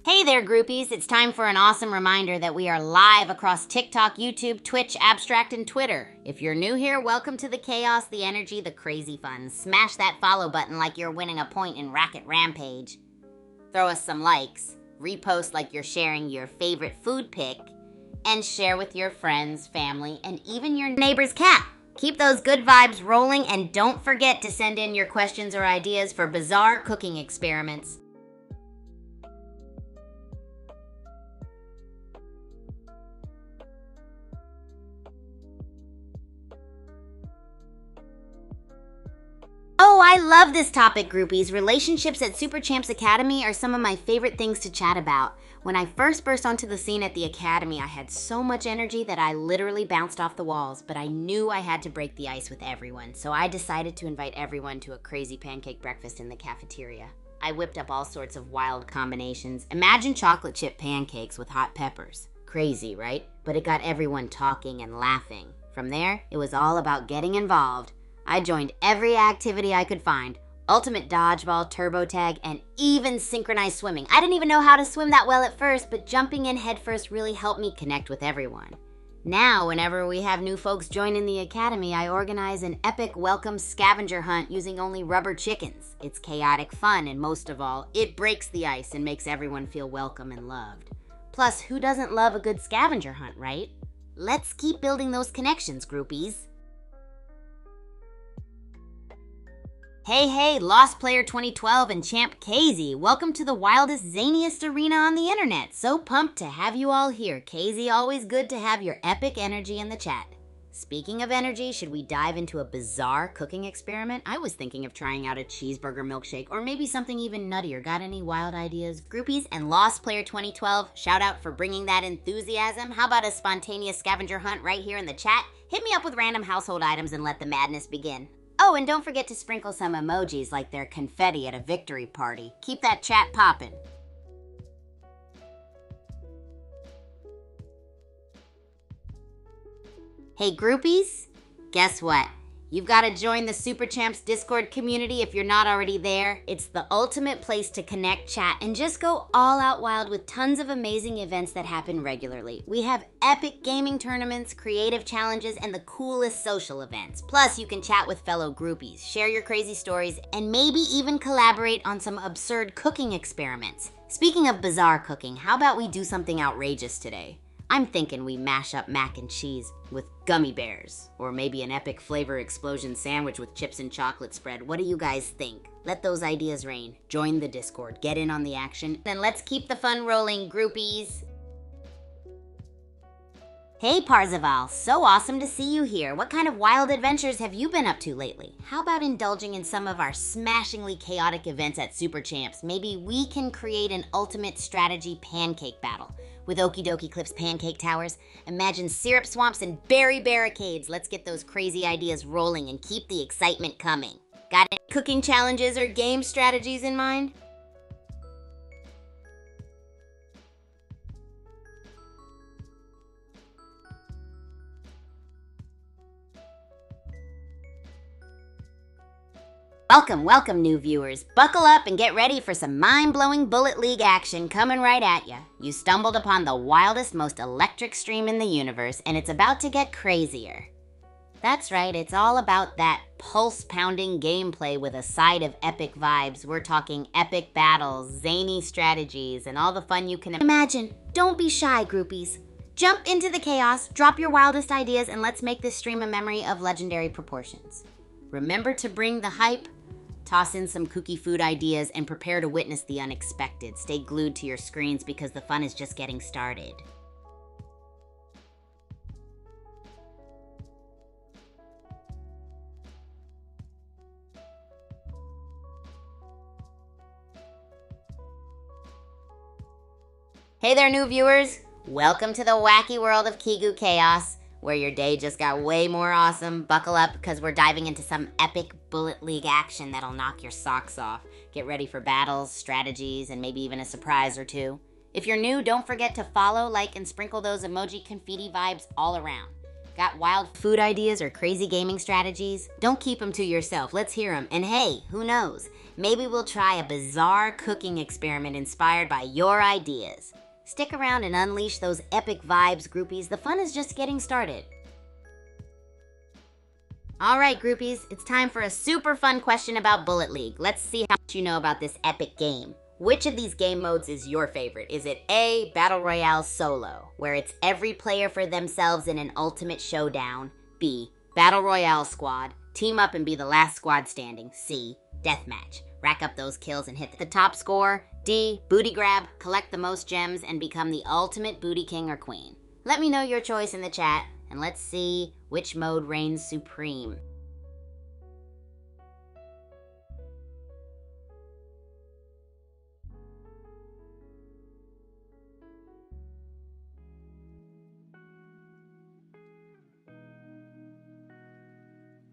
Hey there, groupies. It's time for an awesome reminder that we are live across TikTok, YouTube, Twitch, Abstract, and Twitter. If you're new here, welcome to the chaos, the energy, the crazy fun. Smash that follow button like you're winning a point in Racket Rampage. Throw us some likes, repost like you're sharing your favorite food pic, and share with your friends, family, and even your neighbor's cat. Keep those good vibes rolling, and don't forget to send in your questions or ideas for bizarre cooking experiments. Oh, I love this topic, groupies. Relationships at Super Champs Academy are some of my favorite things to chat about. When I first burst onto the scene at the Academy, I had so much energy that I literally bounced off the walls, but I knew I had to break the ice with everyone, so I decided to invite everyone to a crazy pancake breakfast in the cafeteria. I whipped up all sorts of wild combinations. Imagine chocolate chip pancakes with hot peppers. Crazy, right? But it got everyone talking and laughing. From there, it was all about getting involved. I joined every activity I could find. Ultimate dodgeball, turbo tag, and even synchronized swimming. I didn't even know how to swim that well at first, but jumping in headfirst really helped me connect with everyone. Now, whenever we have new folks join in the academy, I organize an epic welcome scavenger hunt using only rubber chickens. It's chaotic fun, and most of all, it breaks the ice and makes everyone feel welcome and loved. Plus, who doesn't love a good scavenger hunt, right? Let's keep building those connections, groupies. Hey, Lost Player 2012 and Champ KZ, welcome to the wildest, zaniest arena on the internet. So pumped to have you all here. KZ, always good to have your epic energy in the chat. Speaking of energy, should we dive into a bizarre cooking experiment? I was thinking of trying out a cheeseburger milkshake or maybe something even nuttier. Got any wild ideas? Groupies and Lost Player 2012, shout out for bringing that enthusiasm. How about a spontaneous scavenger hunt right here in the chat? Hit me up with random household items and let the madness begin. Oh, and don't forget to sprinkle some emojis like they're confetti at a victory party. Keep that chat poppin'. Hey, groupies, guess what? You've got to join the Super Champs Discord community if you're not already there. It's the ultimate place to connect, chat, and just go all out wild with tons of amazing events that happen regularly. We have epic gaming tournaments, creative challenges, and the coolest social events. Plus, you can chat with fellow groupies, share your crazy stories, and maybe even collaborate on some absurd cooking experiments. Speaking of bizarre cooking, how about we do something outrageous today? I'm thinking we mash up mac and cheese with gummy bears, or maybe an epic flavor explosion sandwich with chips and chocolate spread. What do you guys think? Let those ideas reign. Join the Discord, get in on the action, then let's keep the fun rolling, groupies. Hey Parzival, so awesome to see you here. What kind of wild adventures have you been up to lately? How about indulging in some of our smashingly chaotic events at Super Champs? Maybe we can create an ultimate strategy pancake battle. With Okie Dokie Clips pancake towers, imagine syrup swamps and berry barricades. Let's get those crazy ideas rolling and keep the excitement coming. Got any cooking challenges or game strategies in mind? Welcome, new viewers. Buckle up and get ready for some mind-blowing Bullet League action coming right at ya. You stumbled upon the wildest, most electric stream in the universe, and it's about to get crazier. That's right, it's all about that pulse-pounding gameplay with a side of epic vibes. We're talking epic battles, zany strategies, and all the fun you can imagine. Don't be shy, groupies. Jump into the chaos, drop your wildest ideas, and let's make this stream a memory of legendary proportions. Remember to bring the hype, toss in some kooky food ideas, and prepare to witness the unexpected. Stay glued to your screens because the fun is just getting started. Hey there, new viewers. Welcome to the wacky world of Kigu Chaos, where your day just got way more awesome. Buckle up because we're diving into some epic Bullet League action that'll knock your socks off. Get ready for battles, strategies, and maybe even a surprise or two. If you're new, don't forget to follow, like, and sprinkle those emoji confetti vibes all around. Got wild food ideas or crazy gaming strategies? Don't keep them to yourself. Let's hear them. And hey, who knows? Maybe we'll try a bizarre cooking experiment inspired by your ideas. Stick around and unleash those epic vibes, groupies. The fun is just getting started. All right, groupies, it's time for a super fun question about Bullet League. Let's see how much you know about this epic game. Which of these game modes is your favorite? Is it A, Battle Royale Solo, where it's every player for themselves in an ultimate showdown? B, Battle Royale Squad, team up and be the last squad standing? C, Deathmatch, rack up those kills and hit the top score? D, Booty Grab, collect the most gems and become the ultimate booty king or queen? Let me know your choice in the chat, and let's see which mode reigns supreme.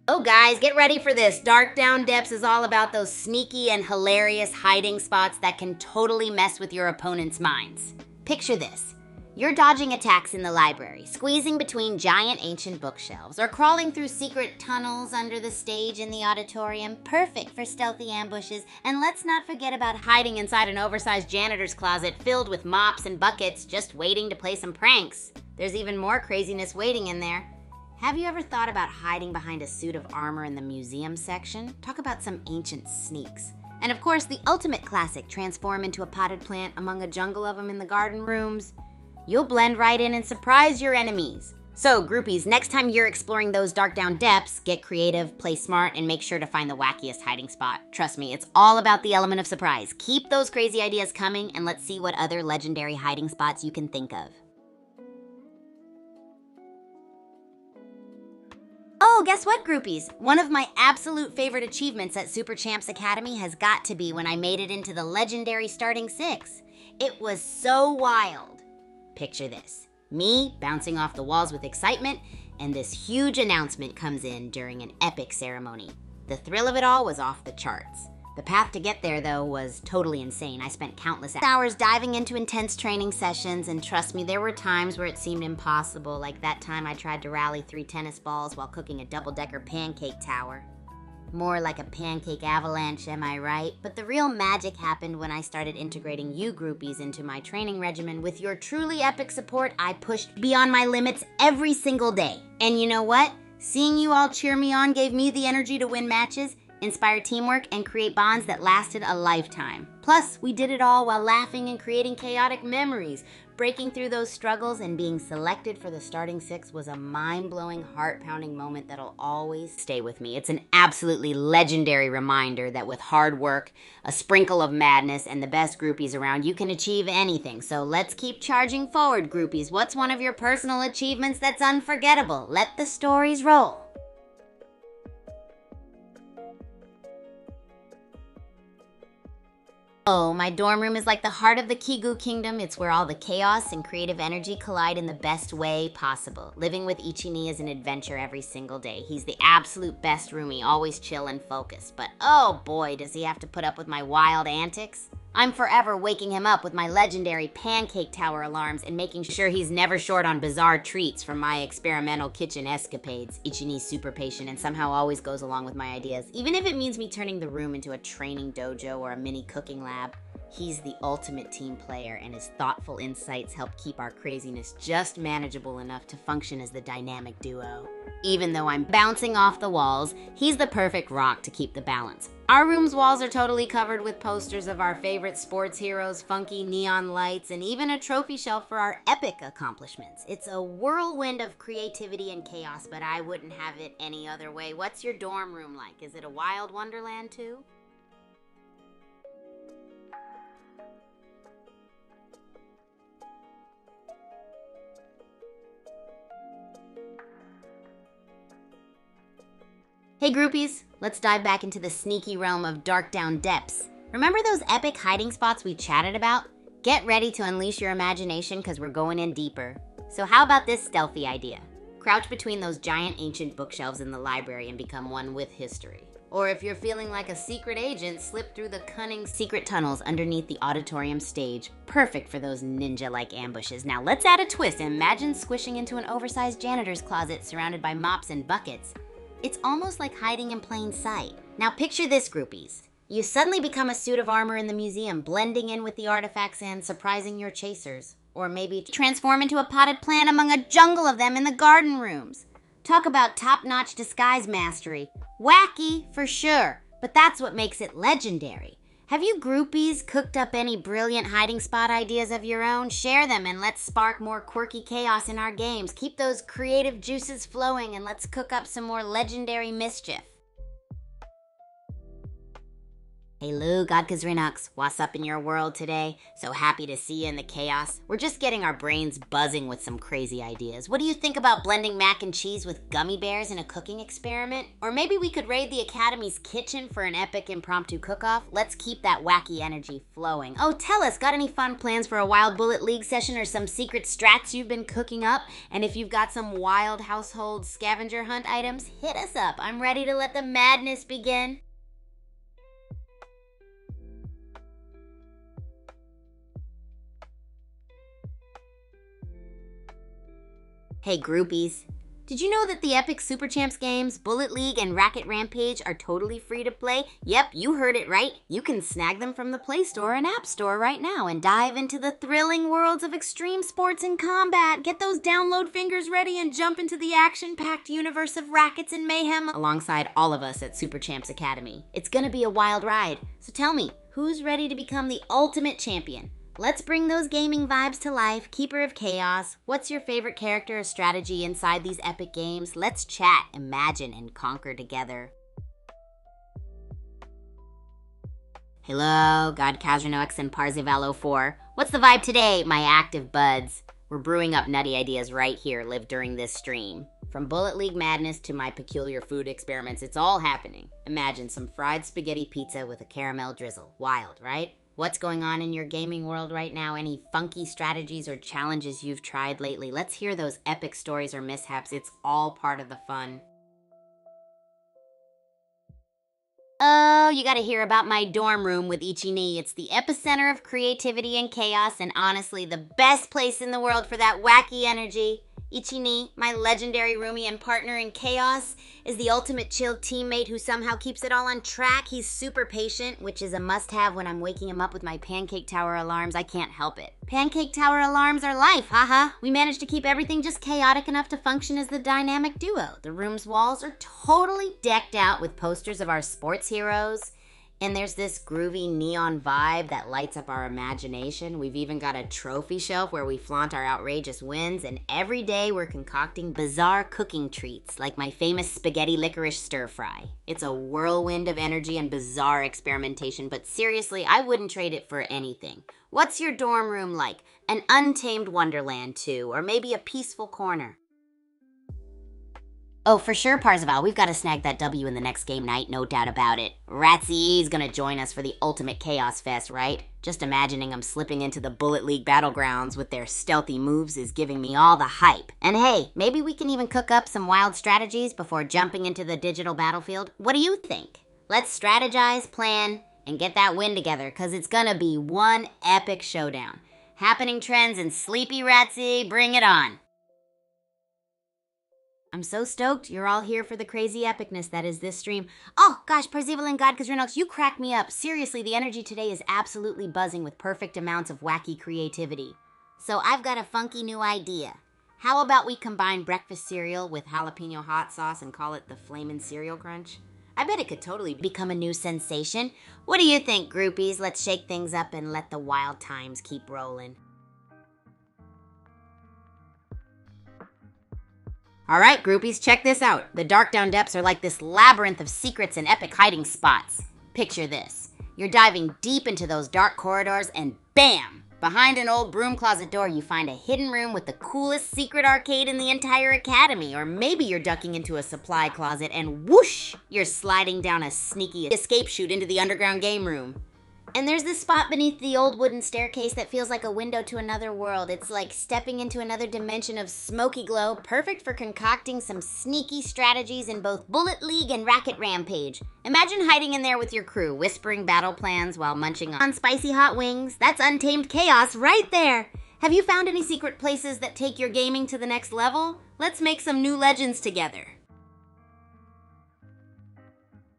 Oh guys, get ready for this. Dark Down Depths is all about those sneaky and hilarious hiding spots that can totally mess with your opponent's minds. Picture this. You're dodging attacks in the library, squeezing between giant ancient bookshelves, or crawling through secret tunnels under the stage in the auditorium, perfect for stealthy ambushes. And let's not forget about hiding inside an oversized janitor's closet filled with mops and buckets, just waiting to play some pranks. There's even more craziness waiting in there. Have you ever thought about hiding behind a suit of armor in the museum section? Talk about some ancient sneaks. And of course, the ultimate classic, transform into a potted plant among a jungle of them in the garden rooms. You'll blend right in and surprise your enemies. So, groupies, next time you're exploring those Dark Down Depths, get creative, play smart, and make sure to find the wackiest hiding spot. Trust me, it's all about the element of surprise. Keep those crazy ideas coming, and let's see what other legendary hiding spots you can think of. Oh, guess what, groupies? One of my absolute favorite achievements at Super Champs Academy has got to be when I made it into the legendary starting 6. It was so wild. Picture this, me bouncing off the walls with excitement, and this huge announcement comes in during an epic ceremony. The thrill of it all was off the charts. The path to get there, though, was totally insane. I spent countless hours diving into intense training sessions, and trust me, there were times where it seemed impossible, like that time I tried to rally 3 tennis balls while cooking a double-decker pancake tower. More like a pancake avalanche, am I right? But the real magic happened when I started integrating you groupies into my training regimen. With your truly epic support, I pushed beyond my limits every single day. And you know what? Seeing you all cheer me on gave me the energy to win matches, inspire teamwork, and create bonds that lasted a lifetime. Plus, we did it all while laughing and creating chaotic memories. Breaking through those struggles and being selected for the starting 6 was a mind-blowing, heart-pounding moment that'll always stay with me. It's an absolutely legendary reminder that with hard work, a sprinkle of madness, and the best groupies around, you can achieve anything. So let's keep charging forward, groupies. What's one of your personal achievements that's unforgettable? Let the stories roll. Oh, my dorm room is like the heart of the Kigu Kingdom. It's where all the chaos and creative energy collide in the best way possible. Living with Ichini is an adventure every single day. He's the absolute best roomie, always chill and focused. But oh boy, does he have to put up with my wild antics. I'm forever waking him up with my legendary pancake tower alarms and making sure he's never short on bizarre treats from my experimental kitchen escapades. Ichini's super patient and somehow always goes along with my ideas, even if it means me turning the room into a training dojo or a mini cooking lab. He's the ultimate team player, and his thoughtful insights help keep our craziness just manageable enough to function as the dynamic duo. Even though I'm bouncing off the walls, he's the perfect rock to keep the balance. Our room's walls are totally covered with posters of our favorite sports heroes, funky neon lights, and even a trophy shelf for our epic accomplishments. It's a whirlwind of creativity and chaos, but I wouldn't have it any other way. What's your dorm room like? Is it a wild wonderland too? Hey groupies, let's dive back into the sneaky realm of Dark Down Depths. Remember those epic hiding spots we chatted about? Get ready to unleash your imagination because we're going in deeper. So how about this stealthy idea? Crouch between those giant ancient bookshelves in the library and become one with history. Or if you're feeling like a secret agent, slip through the cunning secret tunnels underneath the auditorium stage. Perfect for those ninja-like ambushes. Now let's add a twist. Imagine squishing into an oversized janitor's closet surrounded by mops and buckets. It's almost like hiding in plain sight. Now picture this, groupies. You suddenly become a suit of armor in the museum, blending in with the artifacts and surprising your chasers. Or maybe transform into a potted plant among a jungle of them in the garden rooms. Talk about top-notch disguise mastery. Wacky, for sure, but that's what makes it legendary. Have you groupies cooked up any brilliant hiding spot ideas of your own? Share them and let's spark more quirky chaos in our games. Keep those creative juices flowing and let's cook up some more legendary mischief. Hey Lou, Godka's Renox, what's up in your world today? So happy to see you in the chaos. We're just getting our brains buzzing with some crazy ideas. What do you think about blending mac and cheese with gummy bears in a cooking experiment? Or maybe we could raid the Academy's kitchen for an epic impromptu cook-off? Let's keep that wacky energy flowing. Oh, tell us, got any fun plans for a Wild Bullet League session or some secret strats you've been cooking up? And if you've got some wild household scavenger hunt items, hit us up. I'm ready to let the madness begin. Hey groupies, did you know that the epic Super Champs games, Bullet League, and Racket Rampage are totally free to play? Yep, you heard it right. You can snag them from the Play Store and App Store right now and dive into the thrilling worlds of extreme sports and combat. Get those download fingers ready and jump into the action-packed universe of rackets and mayhem alongside all of us at Super Champs Academy. It's gonna be a wild ride. So tell me, who's ready to become the ultimate champion? Let's bring those gaming vibes to life. Keeper of Chaos, what's your favorite character or strategy inside these epic games? Let's chat, imagine, and conquer together. Hello, God Kazranox and Parzival 04. What's the vibe today, my active buds? We're brewing up nutty ideas right here, live during this stream. From Bullet League madness to my peculiar food experiments, it's all happening. Imagine some fried spaghetti pizza with a caramel drizzle. Wild, right? What's going on in your gaming world right now? Any funky strategies or challenges you've tried lately? Let's hear those epic stories or mishaps. It's all part of the fun. Oh, you gotta hear about my dorm room with Ichi-ni. It's the epicenter of creativity and chaos, and honestly, the best place in the world for that wacky energy. Ichi-ni, my legendary roomie and partner in chaos, is the ultimate chill teammate who somehow keeps it all on track. He's super patient, which is a must-have when I'm waking him up with my pancake tower alarms. I can't help it. Pancake tower alarms are life, haha. We managed to keep everything just chaotic enough to function as the dynamic duo. The room's walls are totally decked out with posters of our sports heroes. And there's this groovy neon vibe that lights up our imagination. We've even got a trophy shelf where we flaunt our outrageous wins, and every day we're concocting bizarre cooking treats, like my famous spaghetti licorice stir fry. It's a whirlwind of energy and bizarre experimentation, but seriously, I wouldn't trade it for anything. What's your dorm room like? An untamed wonderland too, or maybe a peaceful corner? Oh, for sure, Parzival. We've got to snag that W in the next game night, no doubt about it. Ratsy is gonna join us for the ultimate Chaos Fest, right? Just imagining them slipping into the Bullet League battlegrounds with their stealthy moves is giving me all the hype. And hey, maybe we can even cook up some wild strategies before jumping into the digital battlefield. What do you think? Let's strategize, plan, and get that win together, because it's gonna be one epic showdown. Happening trends and Sleepy Ratsy, bring it on. I'm so stoked you're all here for the crazy epicness that is this stream. Oh, gosh, Parzival and God Kazranox, you crack me up. Seriously, the energy today is absolutely buzzing with perfect amounts of wacky creativity. So I've got a funky new idea. How about we combine breakfast cereal with jalapeno hot sauce and call it the Flamin' Cereal Crunch? I bet it could totally become a new sensation. What do you think, groupies? Let's shake things up and let the wild times keep rolling. Alright, groupies, check this out. The Dark Down Depths are like this labyrinth of secrets and epic hiding spots. Picture this. You're diving deep into those dark corridors and BAM! Behind an old broom closet door, you find a hidden room with the coolest secret arcade in the entire academy. Or maybe you're ducking into a supply closet and whoosh! You're sliding down a sneaky escape chute into the underground game room. And there's this spot beneath the old wooden staircase that feels like a window to another world. It's like stepping into another dimension of smoky glow, perfect for concocting some sneaky strategies in both Bullet League and Racket Rampage. Imagine hiding in there with your crew, whispering battle plans while munching on spicy hot wings. That's untamed chaos right there. Have you found any secret places that take your gaming to the next level? Let's make some new legends together.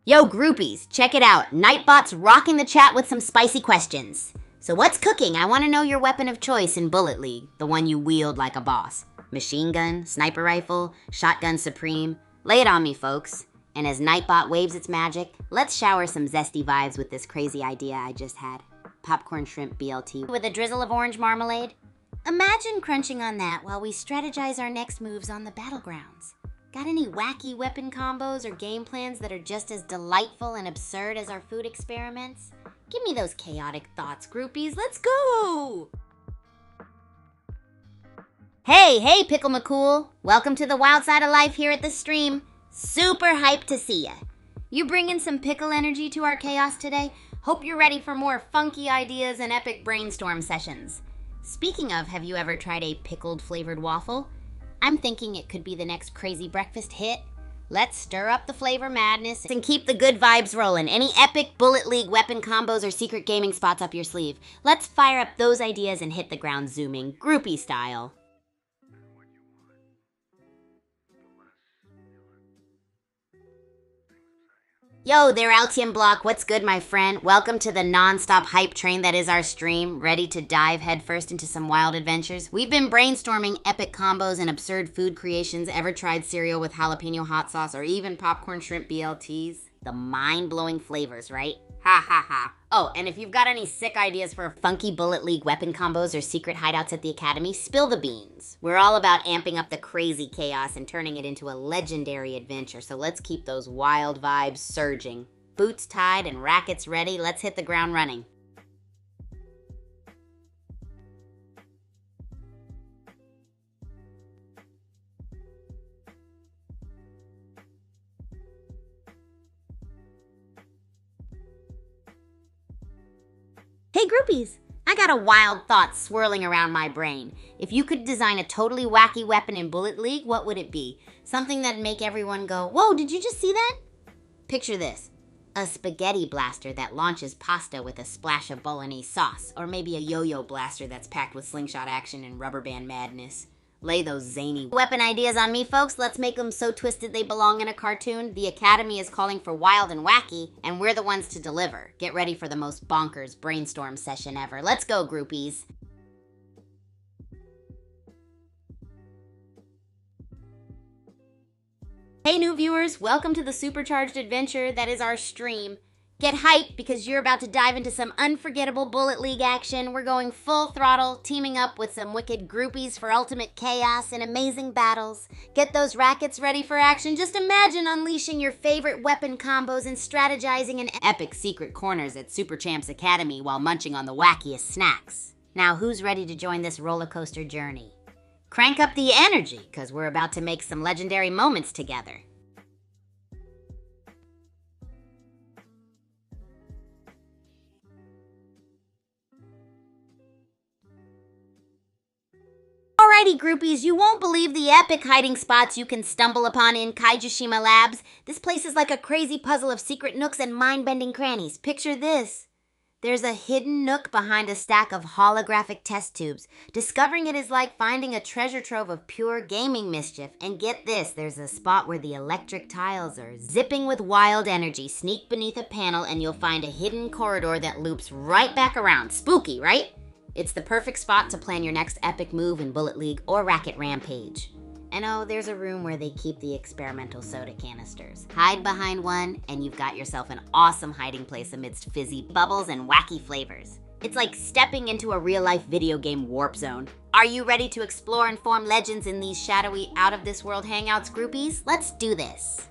Yo, groupies, check it out. Nightbot's rocking the chat with some spicy questions. So what's cooking? I want to know your weapon of choice in Bullet League, the one you wield like a boss. Machine gun, sniper rifle, shotgun supreme. Lay it on me, folks. And as Nightbot waves its magic, let's shower some zesty vibes with this crazy idea I just had. Popcorn shrimp BLT with a drizzle of orange marmalade. Imagine crunching on that while we strategize our next moves on the battlegrounds. Got any wacky weapon combos or game plans that are just as delightful and absurd as our food experiments? Give me those chaotic thoughts, groupies. Let's go! Hey, Pickle McCool. Welcome to the wild side of life here at the stream. Super hyped to see ya. You bringing some pickle energy to our chaos today? Hope you're ready for more funky ideas and epic brainstorm sessions. Speaking of, have you ever tried a pickled flavored waffle? I'm thinking it could be the next crazy breakfast hit. Let's stir up the flavor madness and keep the good vibes rolling. Any epic Bullet League weapon combos or secret gaming spots up your sleeve? Let's fire up those ideas and hit the ground zooming, groupie style. Yo there, Altium Block. What's good, my friend? Welcome to the non-stop hype train that is our stream, ready to dive headfirst into some wild adventures. We've been brainstorming epic combos and absurd food creations. Ever tried cereal with jalapeno hot sauce or even popcorn shrimp BLTs? The mind-blowing flavors, right? Ha ha ha. Oh, and if you've got any sick ideas for funky Bullet League weapon combos or secret hideouts at the Academy, spill the beans. We're all about amping up the crazy chaos and turning it into a legendary adventure, so let's keep those wild vibes surging. Boots tied and rackets ready, let's hit the ground running. Hey groupies, I got a wild thought swirling around my brain. If you could design a totally wacky weapon in Bullet League, what would it be? Something that'd make everyone go, whoa, did you just see that? Picture this, a spaghetti blaster that launches pasta with a splash of bolognese sauce, or maybe a yo-yo blaster that's packed with slingshot action and rubber band madness. Lay those zany weapon ideas on me, folks. Let's make them so twisted they belong in a cartoon. The Academy is calling for wild and wacky, and we're the ones to deliver. Get ready for the most bonkers brainstorm session ever. Let's go, groupies. Hey, new viewers. Welcome to the supercharged adventure that is our stream. Get hyped because you're about to dive into some unforgettable Bullet League action. We're going full throttle, teaming up with some wicked groupies for ultimate chaos and amazing battles. Get those rackets ready for action. Just imagine unleashing your favorite weapon combos and strategizing in epic secret corners at Super Champs Academy while munching on the wackiest snacks. Now, who's ready to join this roller coaster journey? Crank up the energy, because we're about to make some legendary moments together. Alrighty, groupies, you won't believe the epic hiding spots you can stumble upon in Kaijushima Labs. This place is like a crazy puzzle of secret nooks and mind-bending crannies. Picture this. There's a hidden nook behind a stack of holographic test tubes. Discovering it is like finding a treasure trove of pure gaming mischief. And get this, there's a spot where the electric tiles are zipping with wild energy. Sneak beneath a panel and you'll find a hidden corridor that loops right back around. Spooky, right? It's the perfect spot to plan your next epic move in Bullet League or Racket Rampage. And oh, there's a room where they keep the experimental soda canisters. Hide behind one, and you've got yourself an awesome hiding place amidst fizzy bubbles and wacky flavors. It's like stepping into a real-life video game warp zone. Are you ready to explore and form legends in these shadowy, out-of-this-world hangouts, groupies? Let's do this.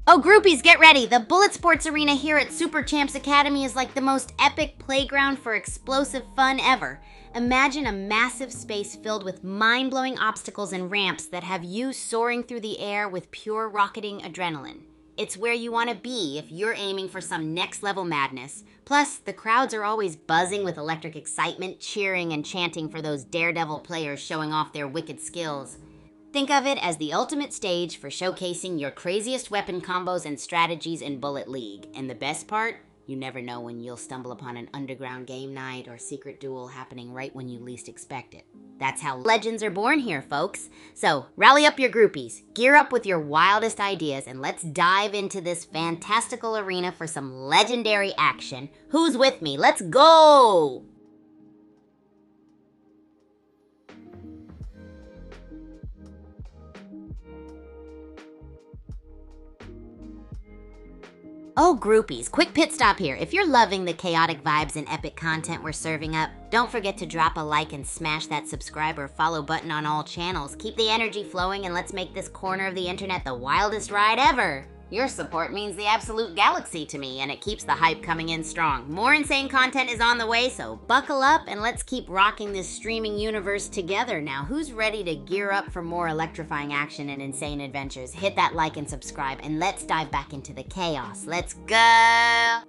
Oh, groupies, get ready. The Bullet Sports Arena here at Super Champs Academy is like the most epic playground for explosive fun ever. Imagine a massive space filled with mind-blowing obstacles and ramps that have you soaring through the air with pure rocketing adrenaline. It's where you want to be if you're aiming for some next-level madness. Plus, the crowds are always buzzing with electric excitement, cheering and chanting for those daredevil players showing off their wicked skills. Think of it as the ultimate stage for showcasing your craziest weapon combos and strategies in Bullet League. And the best part? You never know when you'll stumble upon an underground game night or secret duel happening right when you least expect it. That's how legends are born here, folks. So, rally up your groupies, gear up with your wildest ideas, and let's dive into this fantastical arena for some legendary action. Who's with me? Let's go! Oh, groupies, quick pit stop here. If you're loving the chaotic vibes and epic content we're serving up, don't forget to drop a like and smash that subscribe or follow button on all channels. Keep the energy flowing and let's make this corner of the internet the wildest ride ever. Your support means the absolute galaxy to me, and it keeps the hype coming in strong. More insane content is on the way, so buckle up and let's keep rocking this streaming universe together. Now, who's ready to gear up for more electrifying action and insane adventures? Hit that like and subscribe, and let's dive back into the chaos. Let's go!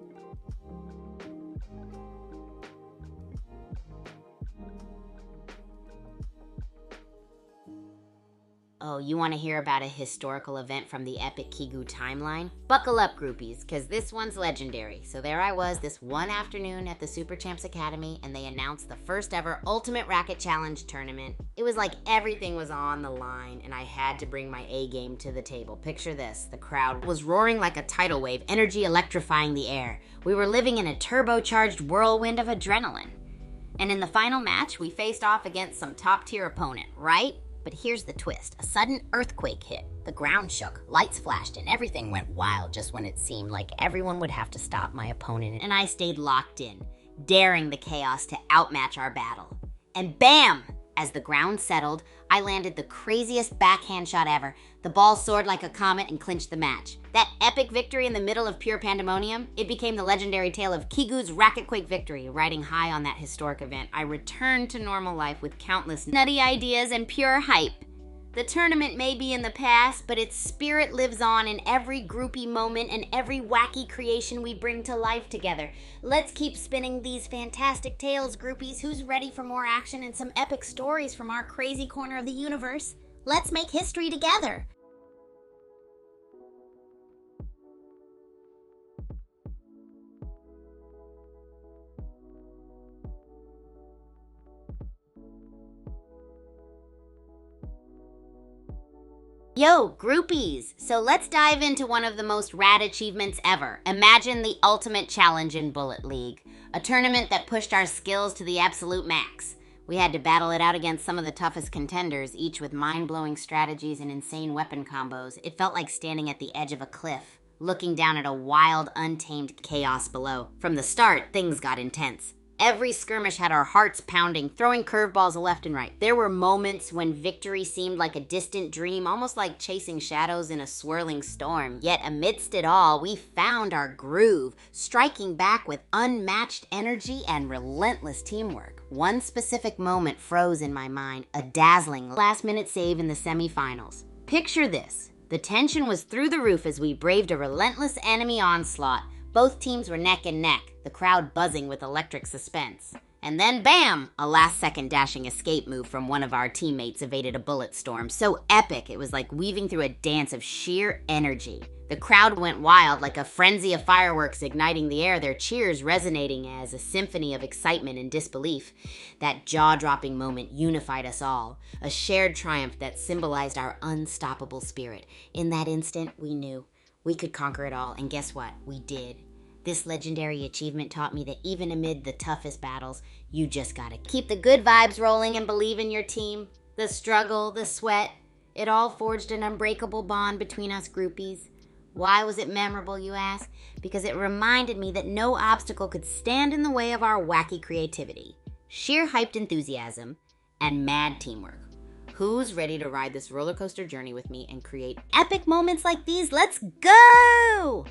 Oh, you want to hear about a historical event from the epic Kigu timeline? Buckle up, groupies, because this one's legendary. So there I was this one afternoon at the Super Champs Academy, and they announced the first ever Ultimate Racket Challenge tournament. It was like everything was on the line, and I had to bring my A game to the table. Picture this. The crowd was roaring like a tidal wave, energy electrifying the air. We were living in a turbocharged whirlwind of adrenaline. And in the final match, we faced off against some top-tier opponent, right? But here's the twist. A sudden earthquake hit. The ground shook, lights flashed, and everything went wild just when it seemed like everyone would have to stop my opponent. And I stayed locked in, daring the chaos to outmatch our battle. And bam! As the ground settled, I landed the craziest backhand shot ever. The ball soared like a comet and clinched the match. That epic victory in the middle of pure pandemonium, it became the legendary tale of Kigu's Racketquake victory. Riding high on that historic event, I returned to normal life with countless nutty ideas and pure hype. The tournament may be in the past, but its spirit lives on in every groupie moment and every wacky creation we bring to life together. Let's keep spinning these fantastic tales, groupies. Who's ready for more action and some epic stories from our crazy corner of the universe? Let's make history together. Yo, groupies! So let's dive into one of the most rad achievements ever. Imagine the ultimate challenge in Bullet League. A tournament that pushed our skills to the absolute max. We had to battle it out against some of the toughest contenders, each with mind-blowing strategies and insane weapon combos. It felt like standing at the edge of a cliff, looking down at a wild, untamed chaos below. From the start, things got intense. Every skirmish had our hearts pounding, throwing curveballs left and right. There were moments when victory seemed like a distant dream, almost like chasing shadows in a swirling storm. Yet amidst it all, we found our groove, striking back with unmatched energy and relentless teamwork. One specific moment froze in my mind, a dazzling last-minute save in the semifinals. Picture this. The tension was through the roof as we braved a relentless enemy onslaught. Both teams were neck and neck, the crowd buzzing with electric suspense. And then bam! A last-second dashing escape move from one of our teammates evaded a bullet storm. So epic, it was like weaving through a dance of sheer energy. The crowd went wild like a frenzy of fireworks igniting the air, their cheers resonating as a symphony of excitement and disbelief. That jaw-dropping moment unified us all, a shared triumph that symbolized our unstoppable spirit. In that instant, we knew we could conquer it all, and guess what? We did. This legendary achievement taught me that even amid the toughest battles, you just gotta keep the good vibes rolling and believe in your team. The struggle, the sweat, it all forged an unbreakable bond between us groupies. Why was it memorable, you ask? Because it reminded me that no obstacle could stand in the way of our wacky creativity, sheer hyped enthusiasm, and mad teamwork. Who's ready to ride this roller coaster journey with me and create epic moments like these? Let's go!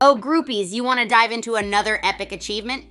Oh, groupies, you want to dive into another epic achievement?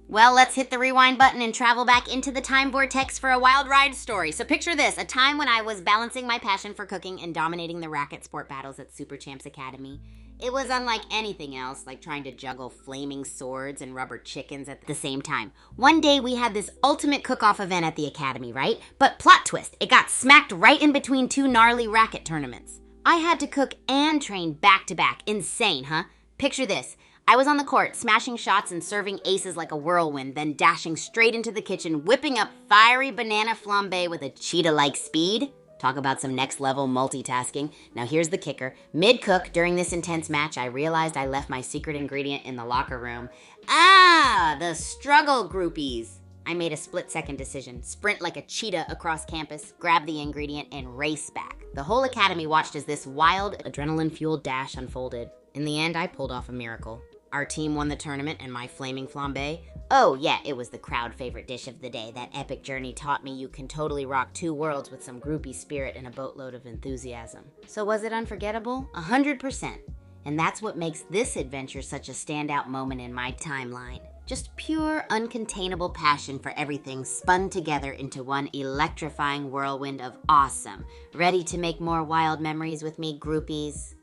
Well, let's hit the rewind button and travel back into the time vortex for a wild ride story. So picture this, a time when I was balancing my passion for cooking and dominating the racket sport battles at Super Champs Academy. It was unlike anything else, like trying to juggle flaming swords and rubber chickens at the same time. One day we had this ultimate cook-off event at the academy, right? But plot twist, it got smacked right in between two gnarly racket tournaments. I had to cook and train back to back. Insane, huh? Picture this. I was on the court, smashing shots and serving aces like a whirlwind, then dashing straight into the kitchen, whipping up fiery banana flambe with a cheetah-like speed. Talk about some next-level multitasking. Now here's the kicker. Mid-cook, during this intense match, I realized I left my secret ingredient in the locker room. The struggle groupies. I made a split-second decision. Sprint like a cheetah across campus, grab the ingredient, and race back. The whole academy watched as this wild, adrenaline-fueled dash unfolded. In the end, I pulled off a miracle. Our team won the tournament, and my flaming flambe, oh yeah, it was the crowd favorite dish of the day. That epic journey taught me you can totally rock two worlds with some groupie spirit and a boatload of enthusiasm. So was it unforgettable? 100%. And that's what makes this adventure such a standout moment in my timeline. Just pure, uncontainable passion for everything spun together into one electrifying whirlwind of awesome. Ready to make more wild memories with me, groupies?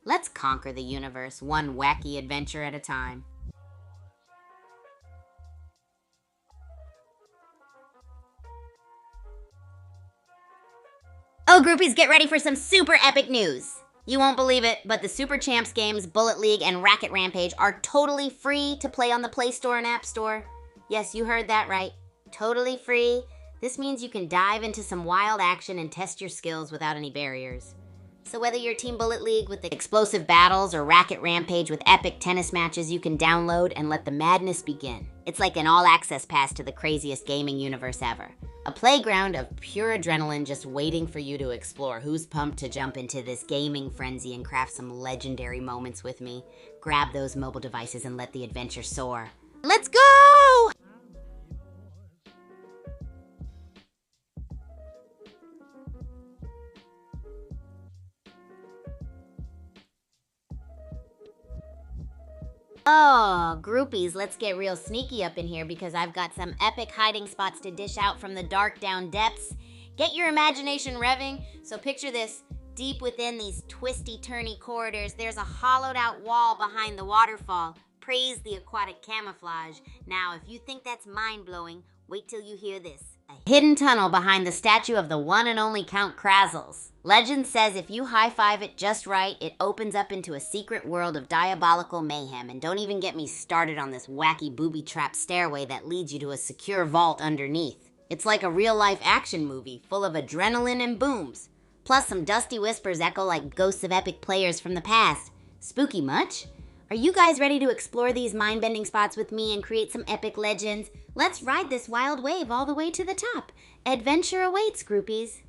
Let's conquer the universe, one wacky adventure at a time. Oh, groupies, get ready for some super epic news. You won't believe it, but the Super Champs games, Bullet League, and Racket Rampage are totally free to play on the Play Store and App Store. Yes, you heard that right. Totally free. This means you can dive into some wild action and test your skills without any barriers. So whether you're Team Bullet League with the explosive battles or Racket Rampage with epic tennis matches, you can download and let the madness begin. It's like an all-access pass to the craziest gaming universe ever. A playground of pure adrenaline just waiting for you to explore. Who's pumped to jump into this gaming frenzy and craft some legendary moments with me? Grab those mobile devices and let the adventure soar. Let's go! Oh, groupies, let's get real sneaky up in here because I've got some epic hiding spots to dish out from the dark down depths. Get your imagination revving. So picture this. Deep within these twisty-turny corridors, there's a hollowed-out wall behind the waterfall. Praise the aquatic camouflage. Now, if you think that's mind-blowing, wait till you hear this. A hidden tunnel behind the statue of the one and only Count Krazzles. Legend says if you high-five it just right, it opens up into a secret world of diabolical mayhem. And don't even get me started on this wacky booby-trap stairway that leads you to a secure vault underneath. It's like a real-life action movie, full of adrenaline and booms. Plus some dusty whispers echo like ghosts of epic players from the past. Spooky much? Are you guys ready to explore these mind-bending spots with me and create some epic legends? Let's ride this wild wave all the way to the top. Adventure awaits, groupies.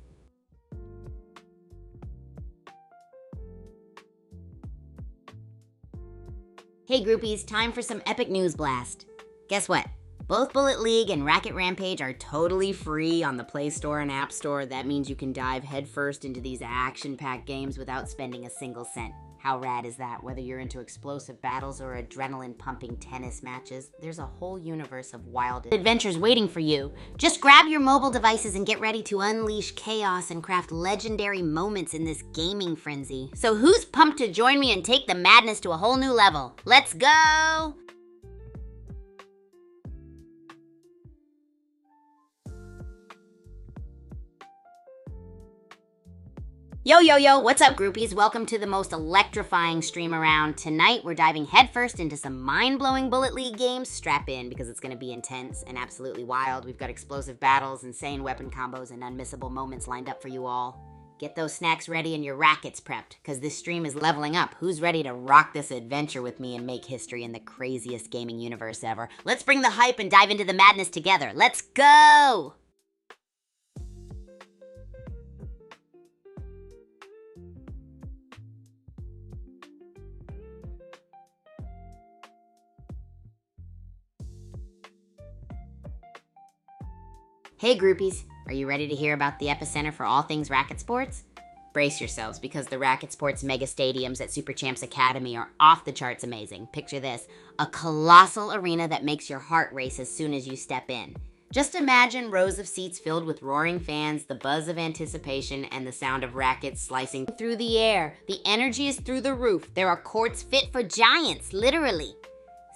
Hey groupies, time for some epic news blast. Guess what? Both Bullet League and Racket Rampage are totally free on the Play Store and App Store. That means you can dive headfirst into these action-packed games without spending a single cent. How rad is that? Whether you're into explosive battles or adrenaline-pumping tennis matches, there's a whole universe of wild adventures waiting for you. Just grab your mobile devices and get ready to unleash chaos and craft legendary moments in this gaming frenzy. So who's pumped to join me and take the madness to a whole new level? Let's go! Yo, what's up groupies? Welcome to the most electrifying stream around. Tonight, we're diving headfirst into some mind-blowing Bullet League games. Strap in because it's gonna be intense and absolutely wild. We've got explosive battles, insane weapon combos, and unmissable moments lined up for you all. Get those snacks ready and your rackets prepped, because this stream is leveling up. Who's ready to rock this adventure with me and make history in the craziest gaming universe ever? Let's bring the hype and dive into the madness together. Let's go! Hey groupies, are you ready to hear about the epicenter for all things racket sports? Brace yourselves because the racket sports mega stadiums at Super Champs Academy are off the charts amazing. Picture this, a colossal arena that makes your heart race as soon as you step in. Just imagine rows of seats filled with roaring fans, the buzz of anticipation, and the sound of rackets slicing through the air. The energy is through the roof. There are courts fit for giants, literally.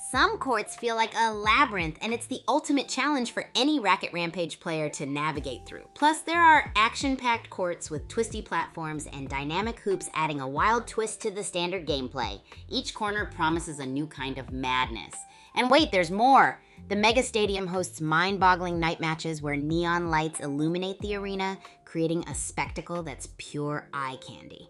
Some courts feel like a labyrinth, and it's the ultimate challenge for any Racket Rampage player to navigate through. Plus, there are action-packed courts with twisty platforms and dynamic hoops adding a wild twist to the standard gameplay. Each corner promises a new kind of madness. And wait, there's more! The Mega Stadium hosts mind-boggling night matches where neon lights illuminate the arena, creating a spectacle that's pure eye candy.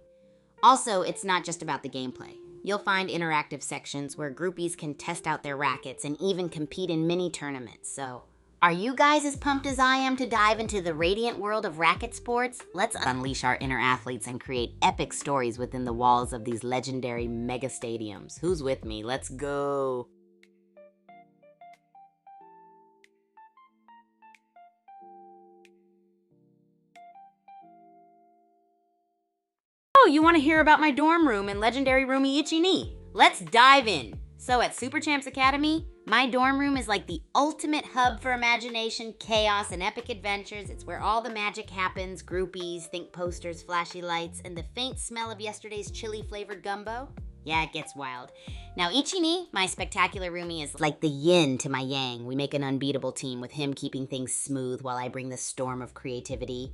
Also, it's not just about the gameplay. You'll find interactive sections where groupies can test out their rackets and even compete in mini tournaments. So, are you guys as pumped as I am to dive into the radiant world of racket sports? Let's unleash our inner athletes and create epic stories within the walls of these legendary mega stadiums. Who's with me? Let's go. Oh, you want to hear about my dorm room and legendary roomie Ichi-ni? Let's dive in. So at Super Champs Academy, my dorm room is like the ultimate hub for imagination, chaos, and epic adventures. It's where all the magic happens, groupies, think posters, flashy lights, and the faint smell of yesterday's chili-flavored gumbo. Yeah, it gets wild. Now, Ichi-ni, my spectacular roomie, is like the yin to my yang. We make an unbeatable team with him keeping things smooth while I bring the storm of creativity.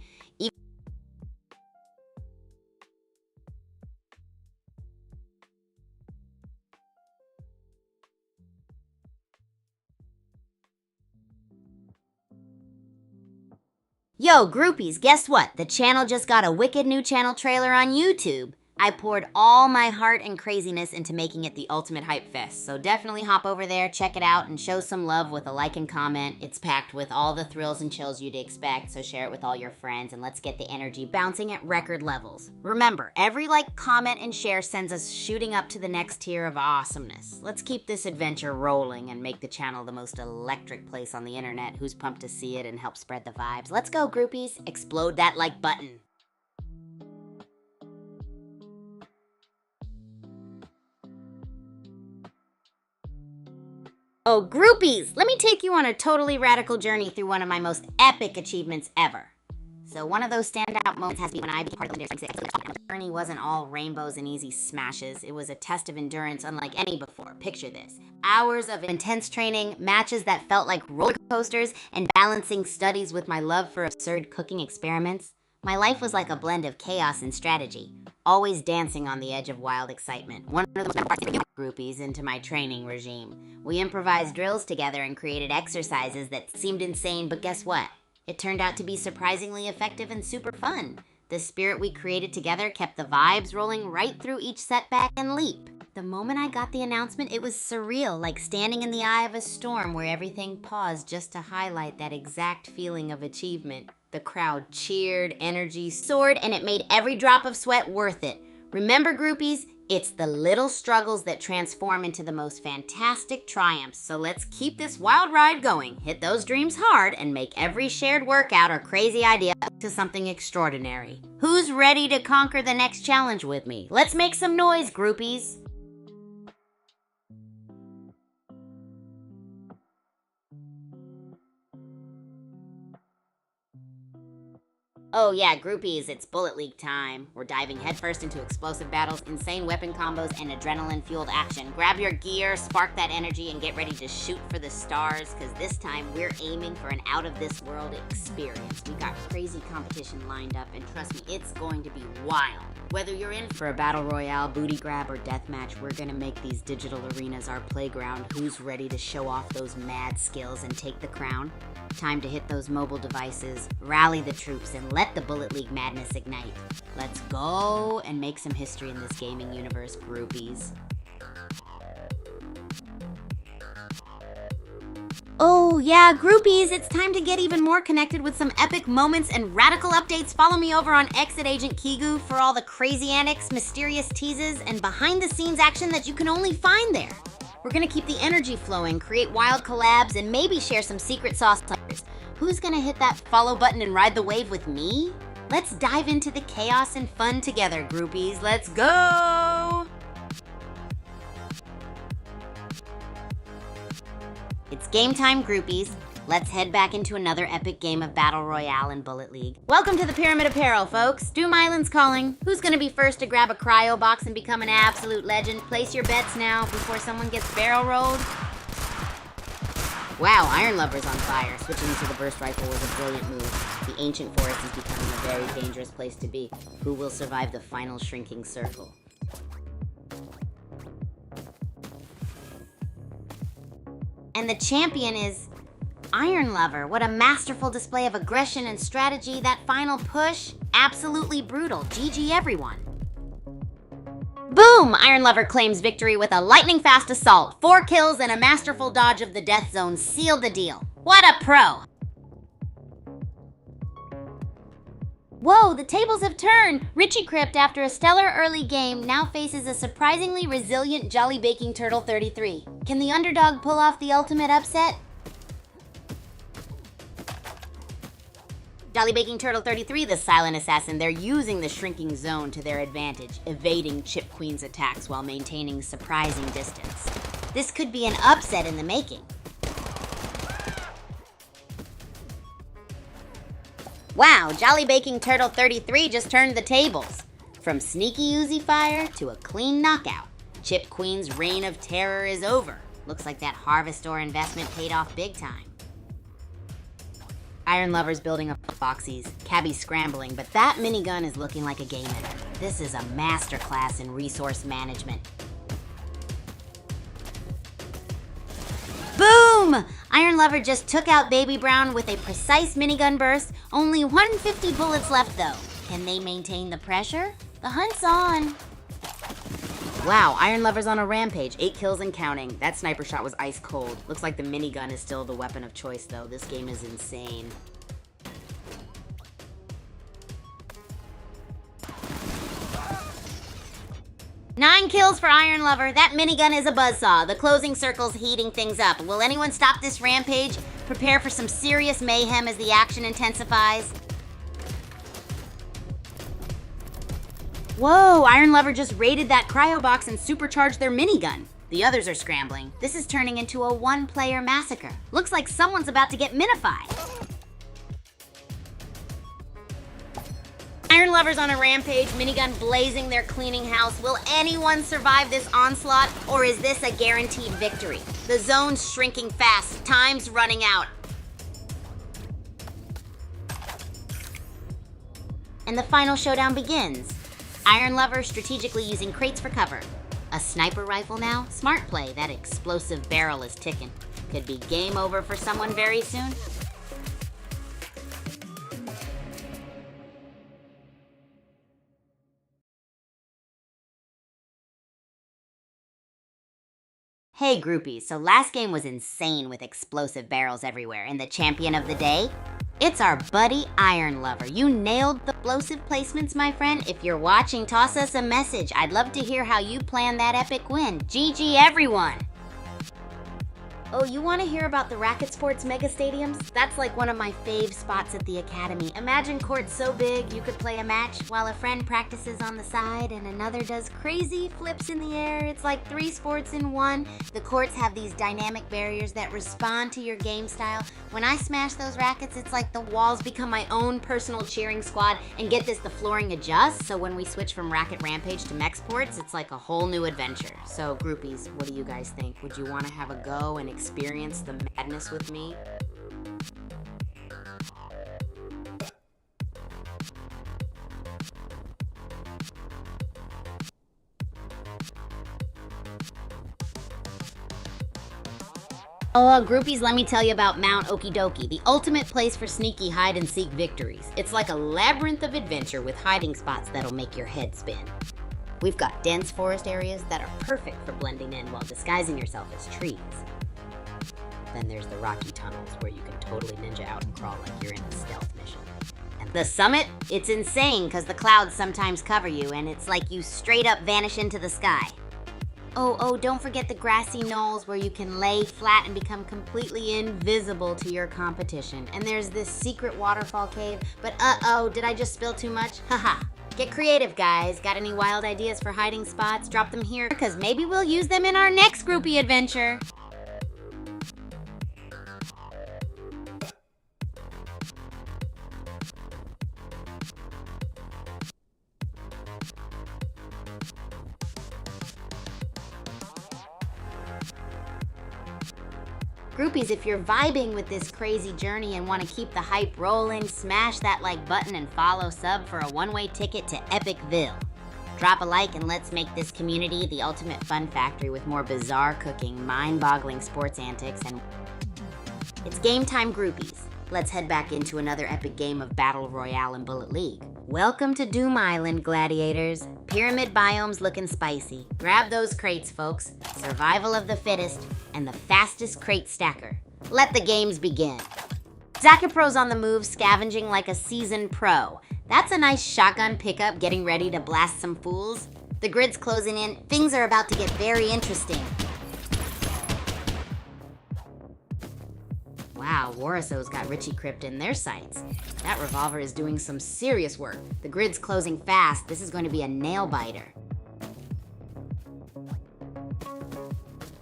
Yo, groupies, guess what? The channel just got a wicked new channel trailer on YouTube. I poured all my heart and craziness into making it the ultimate hype fest, so definitely hop over there, check it out, and show some love with a like and comment. It's packed with all the thrills and chills you'd expect, so share it with all your friends, and let's get the energy bouncing at record levels. Remember, every like, comment, and share sends us shooting up to the next tier of awesomeness. Let's keep this adventure rolling and make the channel the most electric place on the internet. Who's pumped to see it and help spread the vibes? Let's go, groupies. Explode that like button. Oh, groupies, let me take you on a totally radical journey through one of my most epic achievements ever. So one of those standout moments has to be when I became part of the legendary team. The journey wasn't all rainbows and easy smashes. It was a test of endurance unlike any before. Picture this. Hours of intense training, matches that felt like roller coasters, and balancing studies with my love for absurd cooking experiments. My life was like a blend of chaos and strategy, always dancing on the edge of wild excitement. One of the most groupies into my training regime. We improvised drills together and created exercises that seemed insane, but guess what? It turned out to be surprisingly effective and super fun. The spirit we created together kept the vibes rolling right through each setback and leap. The moment I got the announcement, it was surreal, like standing in the eye of a storm where everything paused just to highlight that exact feeling of achievement. The crowd cheered, energy soared, and it made every drop of sweat worth it. Remember, groupies, it's the little struggles that transform into the most fantastic triumphs. So let's keep this wild ride going. Hit those dreams hard and make every shared workout or crazy idea to something extraordinary. Who's ready to conquer the next challenge with me? Let's make some noise, groupies. Oh yeah, groupies, it's Bullet League time. We're diving headfirst into explosive battles, insane weapon combos, and adrenaline-fueled action. Grab your gear, spark that energy, and get ready to shoot for the stars, because this time we're aiming for an out-of-this-world experience. We got crazy competition lined up, and trust me, it's going to be wild. Whether you're in for a battle royale, booty grab, or deathmatch, we're gonna make these digital arenas our playground. Who's ready to show off those mad skills and take the crown? Time to hit those mobile devices, rally the troops, and let the Bullet League madness ignite. Let's go and make some history in this gaming universe, groupies. Oh yeah, groupies, it's time to get even more connected with some epic moments and radical updates. Follow me over on X at Agent Kigu for all the crazy antics, mysterious teases, and behind-the-scenes action that you can only find there. We're gonna keep the energy flowing, create wild collabs, and maybe share some secret sauce players. Who's gonna hit that follow button and ride the wave with me? Let's dive into the chaos and fun together, groupies. Let's go! It's game time, groupies. Let's head back into another epic game of Battle Royale and Bullet League. Welcome to the Pyramid of Peril, folks. Doom Island's calling. Who's gonna be first to grab a cryo box and become an absolute legend? Place your bets now before someone gets barrel rolled. Wow, Iron Lover's on fire. Switching to the burst rifle was a brilliant move. The ancient forest is becoming a very dangerous place to be. Who will survive the final shrinking circle? And the champion is Iron Lover. What a masterful display of aggression and strategy. That final push, absolutely brutal. GG everyone. Boom! Iron Lover claims victory with a lightning-fast assault. 4 kills and a masterful dodge of the death zone sealed the deal. What a pro! Whoa, the tables have turned! Richie Crypt, after a stellar early game, now faces a surprisingly resilient Jolly Baking Turtle 33. Can the underdog pull off the ultimate upset? Jolly Baking Turtle 33, the silent assassin, they're using the shrinking zone to their advantage, evading Chip Queen's attacks while maintaining surprising distance. This could be an upset in the making. Wow, Jolly Baking Turtle 33 just turned the tables. From sneaky Uzi fire to a clean knockout, Chip Queen's reign of terror is over. Looks like that Harvest Store investment paid off big time. Iron Lover's building up boxies, Cabby's scrambling, but that minigun is looking like a game winner. This is a masterclass in resource management. Boom! Iron Lover just took out Baby Brown with a precise minigun burst. Only 150 bullets left though. Can they maintain the pressure? The hunt's on. Wow, Iron Lover's on a rampage, 8 kills and counting. That sniper shot was ice cold. Looks like the minigun is still the weapon of choice though. This game is insane. Nine kills for Iron Lover. That minigun is a buzzsaw. The closing circle's heating things up. Will anyone stop this rampage? Prepare for some serious mayhem as the action intensifies. Whoa, Iron Lover just raided that cryo box and supercharged their minigun. The others are scrambling. This is turning into a one-player massacre. Looks like someone's about to get minified. Iron Lover's on a rampage, minigun blazing, they're cleaning house. Will anyone survive this onslaught, or is this a guaranteed victory? The zone's shrinking fast, time's running out. And the final showdown begins. Iron Lover strategically using crates for cover. A sniper rifle now? Smart play, that explosive barrel is ticking. Could be game over for someone very soon. Hey groupies, so last game was insane with explosive barrels everywhere, and the champion of the day? It's our buddy Iron Lover. You nailed the explosive placements, my friend. If you're watching, toss us a message. I'd love to hear how you planned that epic win. GG everyone! Oh, you want to hear about the Racket Sports Mega Stadiums? That's like one of my fave spots at the Academy. Imagine courts so big you could play a match while a friend practices on the side and another does crazy flips in the air. It's like 3 sports in one. The courts have these dynamic barriers that respond to your game style. When I smash those rackets, it's like the walls become my own personal cheering squad. And get this, the flooring adjusts, so when we switch from Racket Rampage to Mech Sports, it's like a whole new adventure. So groupies, what do you guys think? Would you want to have a go and experience the madness with me? Oh, groupies, let me tell you about Mount Okidoki, the ultimate place for sneaky hide-and-seek victories. It's like a labyrinth of adventure with hiding spots that'll make your head spin. We've got dense forest areas that are perfect for blending in while disguising yourself as trees. Then there's the rocky tunnels where you can totally ninja out and crawl like you're in a stealth mission. And the summit? It's insane because the clouds sometimes cover you and it's like you straight up vanish into the sky. Oh, don't forget the grassy knolls where you can lay flat and become completely invisible to your competition. And there's this secret waterfall cave, but did I just spill too much? Haha. Get creative, guys. Got any wild ideas for hiding spots? Drop them here, because maybe we'll use them in our next groupie adventure. Groupies, if you're vibing with this crazy journey and want to keep the hype rolling, smash that like button and follow sub for a one-way ticket to Epicville. Drop a like and let's make this community the ultimate fun factory with more bizarre cooking, mind-boggling sports antics, and it's game time, groupies. Let's head back into another epic game of Battle Royale and Bullet League. Welcome to Doom Island, gladiators. Pyramid biomes looking spicy. Grab those crates, folks. Survival of the fittest and the fastest crate stacker. Let the games begin. Zacapro's on the move, scavenging like a seasoned pro. That's a nice shotgun pickup, getting ready to blast some fools. The grid's closing in. Things are about to get very interesting. Wow, Waraso's got Richie Crypt in their sights. That revolver is doing some serious work. The grid's closing fast. This is going to be a nail-biter.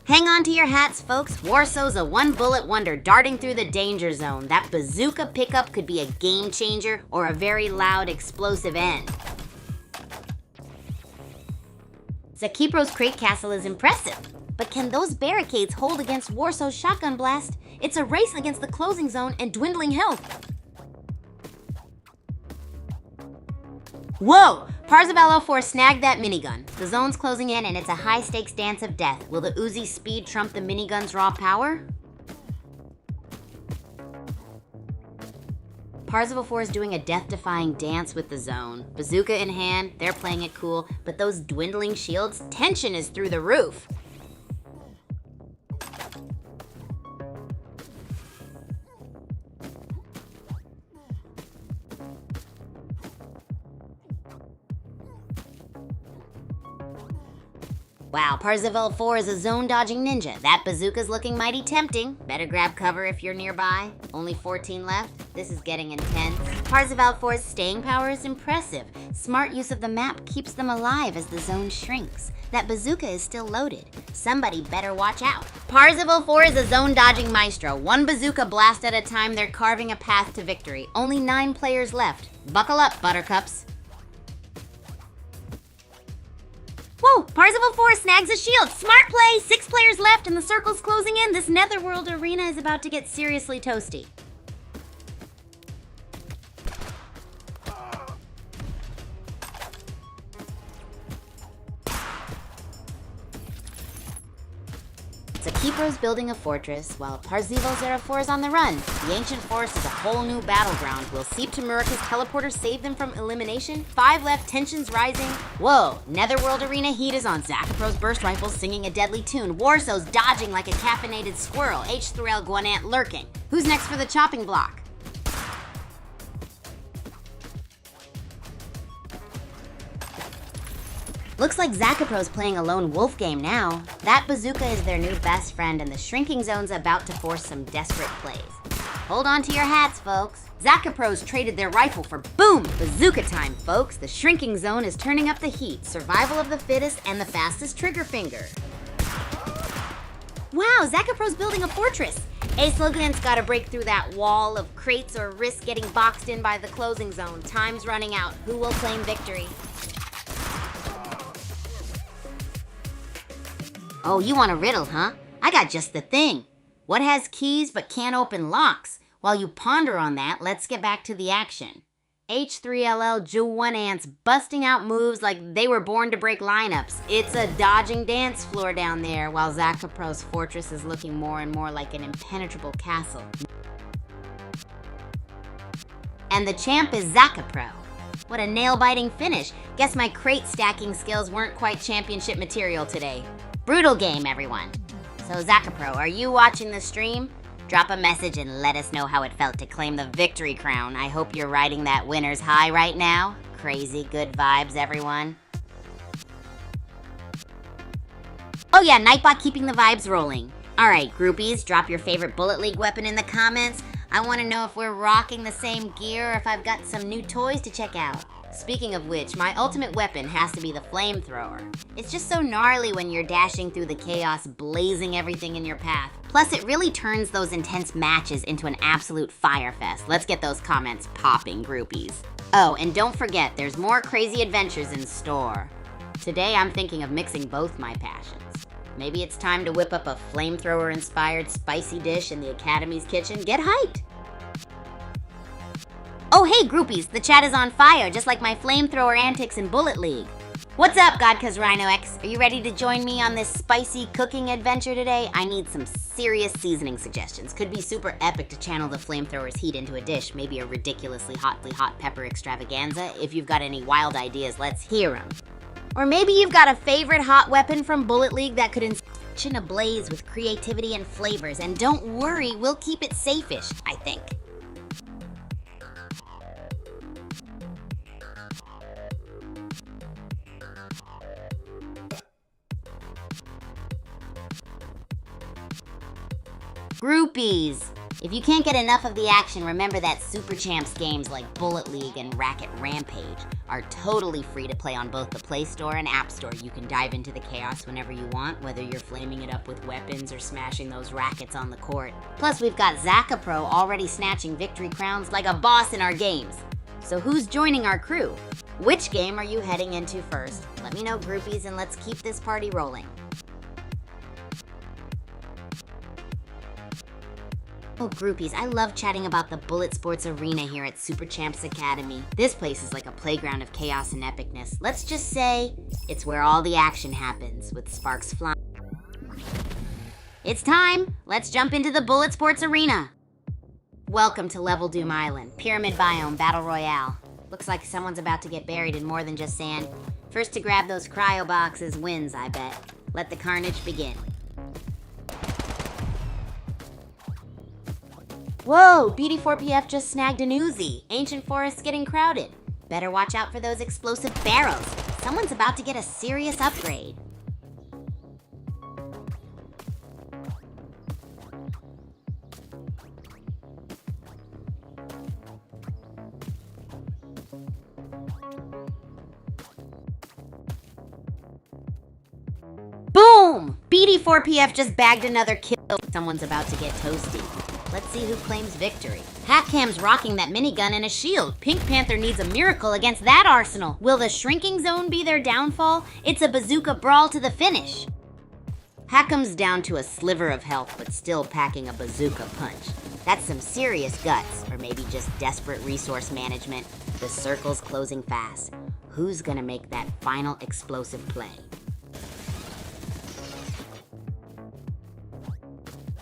Hang on to your hats, folks. Waraso's a one-bullet wonder darting through the danger zone. That bazooka pickup could be a game changer or a very loud, explosive end. Zacapro's crate castle is impressive, but can those barricades hold against Waraso's shotgun blast? It's a race against the closing zone and dwindling health. Whoa! Parzival 04 snagged that minigun. The zone's closing in and it's a high-stakes dance of death. Will the Uzi's speed trump the minigun's raw power? Parzival 4 is doing a death-defying dance with the zone. Bazooka in hand, they're playing it cool, but those dwindling shields, tension is through the roof. Wow, Parzival 4 is a zone-dodging ninja. That bazooka's looking mighty tempting. Better grab cover if you're nearby. Only 14 left. This is getting intense. Parzival 4's staying power is impressive. Smart use of the map keeps them alive as the zone shrinks. That bazooka is still loaded. Somebody better watch out. Parzival 4 is a zone-dodging maestro. One bazooka blast at a time, they're carving a path to victory. Only 9 players left. Buckle up, buttercups. Whoa, Parzival 4 snags a shield. Smart play! 6 players left and the circle's closing in. This Netherworld arena is about to get seriously toasty. Zacapro's building a fortress, while Parzival 04 is on the run. The ancient forest is a whole new battleground. Will Seep to Murica's teleporter save them from elimination? 5 left, tensions rising. Whoa, Netherworld arena heat is on. Zacapro's burst rifles singing a deadly tune. Warso's dodging like a caffeinated squirrel. H3L Guanant lurking. Who's next for the chopping block? Looks like Zacapro's playing a lone wolf game now. That bazooka is their new best friend and the shrinking zone's about to force some desperate plays. Hold on to your hats, folks. Zacapro's traded their rifle for boom! Bazooka time, folks. The shrinking zone is turning up the heat. Survival of the fittest and the fastest trigger finger. Wow, Zacapro's building a fortress. Ace Logan's gotta break through that wall of crates or risk getting boxed in by the closing zone. Time's running out. Who will claim victory? Oh, you want a riddle, huh? I got just the thing. What has keys but can't open locks? While you ponder on that, let's get back to the action. H3LL Guanants busting out moves like they were born to break lineups. It's a dodging dance floor down there, while Zacapro's fortress is looking more and more like an impenetrable castle. And the champ is Zacapro. What a nail-biting finish. Guess my crate stacking skills weren't quite championship material today. Brutal game, everyone. So Zacapro, are you watching the stream? Drop a message and let us know how it felt to claim the victory crown. I hope you're riding that winner's high right now. Crazy good vibes, everyone. Oh yeah, Nightbot keeping the vibes rolling. Alright, groupies, drop your favorite Bullet League weapon in the comments. I want to know if we're rocking the same gear or if I've got some new toys to check out. Speaking of which, my ultimate weapon has to be the flamethrower. It's just so gnarly when you're dashing through the chaos, blazing everything in your path. Plus, it really turns those intense matches into an absolute fire fest. Let's get those comments popping, groupies. Oh, and don't forget, there's more crazy adventures in store. Today, I'm thinking of mixing both my passions. Maybe it's time to whip up a flamethrower-inspired spicy dish in the Academy's kitchen. Get hyped! Oh hey groupies, the chat is on fire, just like my flamethrower antics in Bullet League. What's up, Godcuz Rhino X? Are you ready to join me on this spicy cooking adventure today? I need some serious seasoning suggestions. Could be super epic to channel the flamethrower's heat into a dish, maybe a ridiculously hot pepper extravaganza. If you've got any wild ideas, let's hear them. Or maybe you've got a favorite hot weapon from Bullet League that could in a blaze with creativity and flavors. And don't worry, we'll keep it safe-ish, I think. Groupies! If you can't get enough of the action, remember that Super Champs games like Bullet League and Racket Rampage are totally free to play on both the Play Store and App Store. You can dive into the chaos whenever you want, whether you're flaming it up with weapons or smashing those rackets on the court. Plus, we've got Zaka Pro already snatching victory crowns like a boss in our games. So who's joining our crew? Which game are you heading into first? Let me know, groupies, and let's keep this party rolling. Oh, groupies, I love chatting about the Bullet Sports Arena here at Super Champs Academy. This place is like a playground of chaos and epicness. Let's just say it's where all the action happens, with sparks flying. It's time! Let's jump into the Bullet Sports Arena! Welcome to Level Doom Island, Pyramid Biome Battle Royale. Looks like someone's about to get buried in more than just sand. First to grab those cryo boxes wins, I bet. Let the carnage begin. Whoa, BD4PF just snagged an Uzi. Ancient Forest's getting crowded. Better watch out for those explosive barrels. Someone's about to get a serious upgrade. Boom! BD4PF just bagged another kill. Someone's about to get toasty. Let's see who claims victory. Hackham's rocking that minigun and a shield. Pink Panther needs a miracle against that arsenal. Will the shrinking zone be their downfall? It's a bazooka brawl to the finish. Hackham's down to a sliver of health, but still packing a bazooka punch. That's some serious guts, or maybe just desperate resource management. The circle's closing fast. Who's gonna make that final explosive play?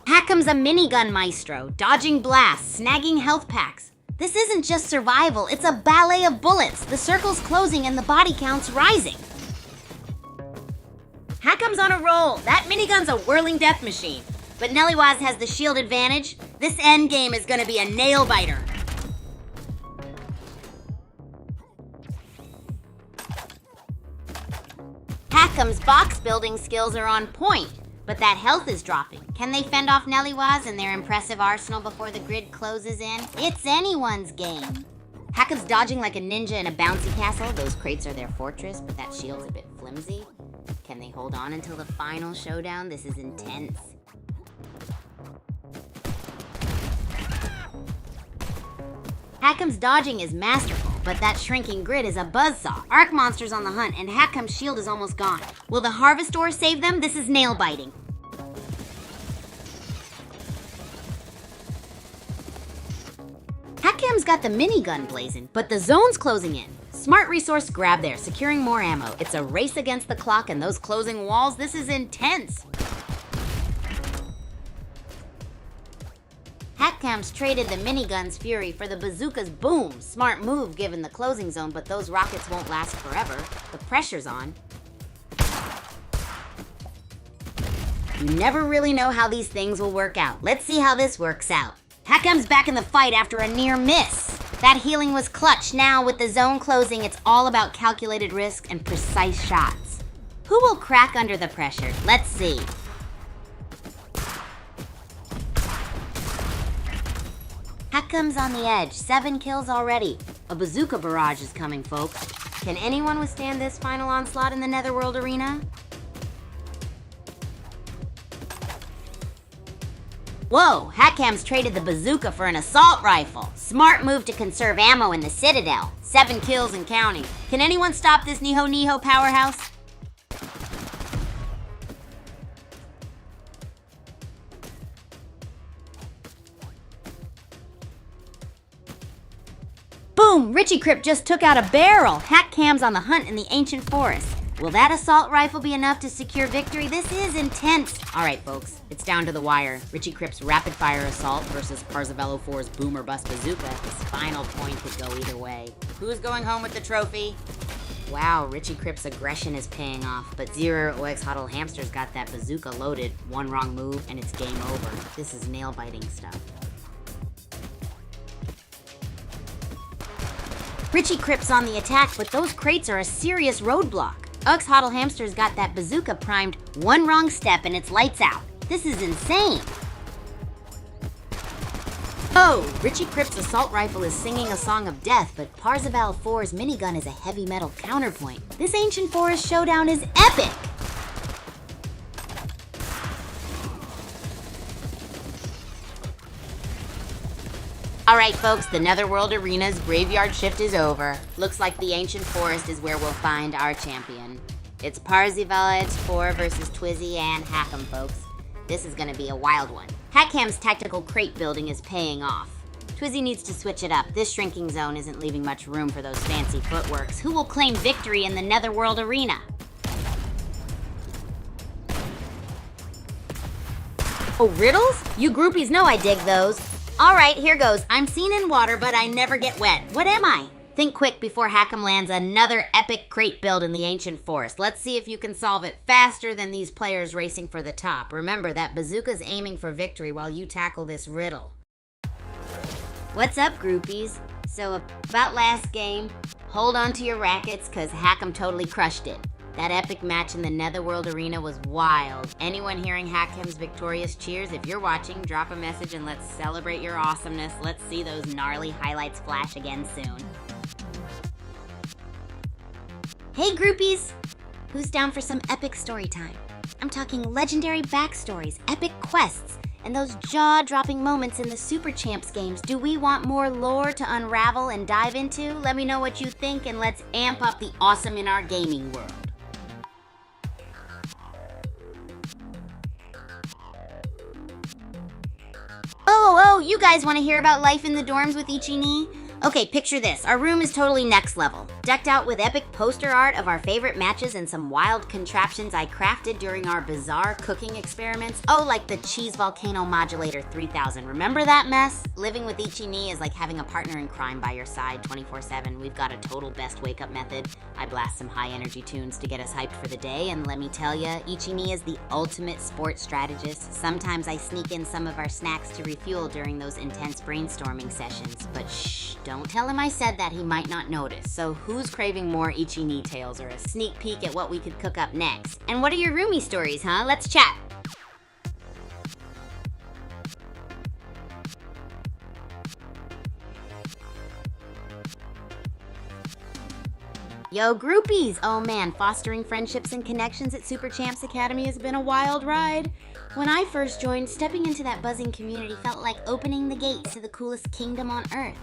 Hackham's a minigun maestro, dodging blasts, snagging health packs. This isn't just survival, it's a ballet of bullets. The circle's closing and the body count's rising. Hackham's on a roll. That minigun's a whirling death machine. But Nellywaz has the shield advantage. This endgame is gonna be a nail biter. Hackham's box building skills are on point. But that health is dropping. Can they fend off Nellywaz and their impressive arsenal before the grid closes in? It's anyone's game. Hackham's dodging like a ninja in a bouncy castle. Those crates are their fortress, but that shield's a bit flimsy. Can they hold on until the final showdown? This is intense. Hackham's dodging is masterful, but that shrinking grid is a buzzsaw. Arc Monster's on the hunt, and Hackham's shield is almost gone. Will the Harvestor save them? This is nail-biting. Hackham's got the minigun blazing, but the zone's closing in. Smart resource grab there, securing more ammo. It's a race against the clock and those closing walls. This is intense. Hackham's traded the minigun's fury for the bazooka's boom. Smart move given the closing zone, but those rockets won't last forever. The pressure's on. You never really know how these things will work out. Let's see how this works out. Hackham's back in the fight after a near miss. That healing was clutch. Now, with the zone closing, it's all about calculated risk and precise shots. Who will crack under the pressure? Let's see. Hakkam's on the edge. 7 kills already. A bazooka barrage is coming, folks. Can anyone withstand this final onslaught in the Netherworld arena? Whoa, Hakkam's traded the bazooka for an assault rifle. Smart move to conserve ammo in the Citadel. 7 kills and counting. Can anyone stop this Niho powerhouse? Boom! Richie Crip just took out a barrel. Hakkam's on the hunt in the ancient forest. Will that assault rifle be enough to secure victory? This is intense. All right, folks, it's down to the wire. Richie Crip's rapid-fire assault versus Parzivallo 4's boom or bust bazooka. This final point could go either way. Who's going home with the trophy? Wow, Richie Crip's aggression is paying off, but Zero OX Huddle Hamster's got that bazooka loaded. One wrong move, and it's game over. This is nail-biting stuff. Richie Crip's on the attack, but those crates are a serious roadblock. OX Huddle Hamster's got that bazooka primed. One wrong step and it's lights out. This is insane. Oh, Richie Crip's assault rifle is singing a song of death, but Parzival 4's minigun is a heavy metal counterpoint. This ancient forest showdown is epic! Alright folks, the Netherworld Arena's graveyard shift is over. Looks like the ancient forest is where we'll find our champion. It's Parzival 4 versus Twizzy and Hakkam, folks. This is gonna be a wild one. Hakkam's tactical crate building is paying off. Twizzy needs to switch it up. This shrinking zone isn't leaving much room for those fancy footworks. Who will claim victory in the Netherworld Arena? Oh, riddles? You groupies know I dig those. Alright, here goes. I'm seen in water, but I never get wet. What am I? Think quick before Hakkam lands another epic crate build in the ancient forest. Let's see if you can solve it faster than these players racing for the top. Remember, that bazooka's aiming for victory while you tackle this riddle. What's up, groupies? So about last game, hold on to your rackets, cause Hakkam totally crushed it. That epic match in the Netherworld Arena was wild. Anyone hearing Hakkam's victorious cheers? If you're watching, drop a message and let's celebrate your awesomeness. Let's see those gnarly highlights flash again soon. Hey groupies! Who's down for some epic story time? I'm talking legendary backstories, epic quests, and those jaw-dropping moments in the Super Champs games. Do we want more lore to unravel and dive into? Let me know what you think and let's amp up the awesome in our gaming world. Oh, you guys want to hear about life in the dorms with Ichini? Okay, picture this. Our room is totally next level. Decked out with epic poster art of our favorite matches and some wild contraptions I crafted during our bizarre cooking experiments. Oh, like the Cheese Volcano Modulator 3000. Remember that mess? Living with Ichini is like having a partner in crime by your side 24/7. We've got a total best wake-up method. I blast some high-energy tunes to get us hyped for the day, and let me tell ya, Ichini is the ultimate sports strategist. Sometimes I sneak in some of our snacks to refuel during those intense brainstorming sessions, but shh, don't tell him I said that, he might not notice. So who's craving more Ichini tales or a sneak peek at what we could cook up next? And what are your roomie stories, huh? Let's chat. Yo, groupies! Oh man, fostering friendships and connections at Super Champs Academy has been a wild ride. When I first joined, stepping into that buzzing community felt like opening the gates to the coolest kingdom on earth.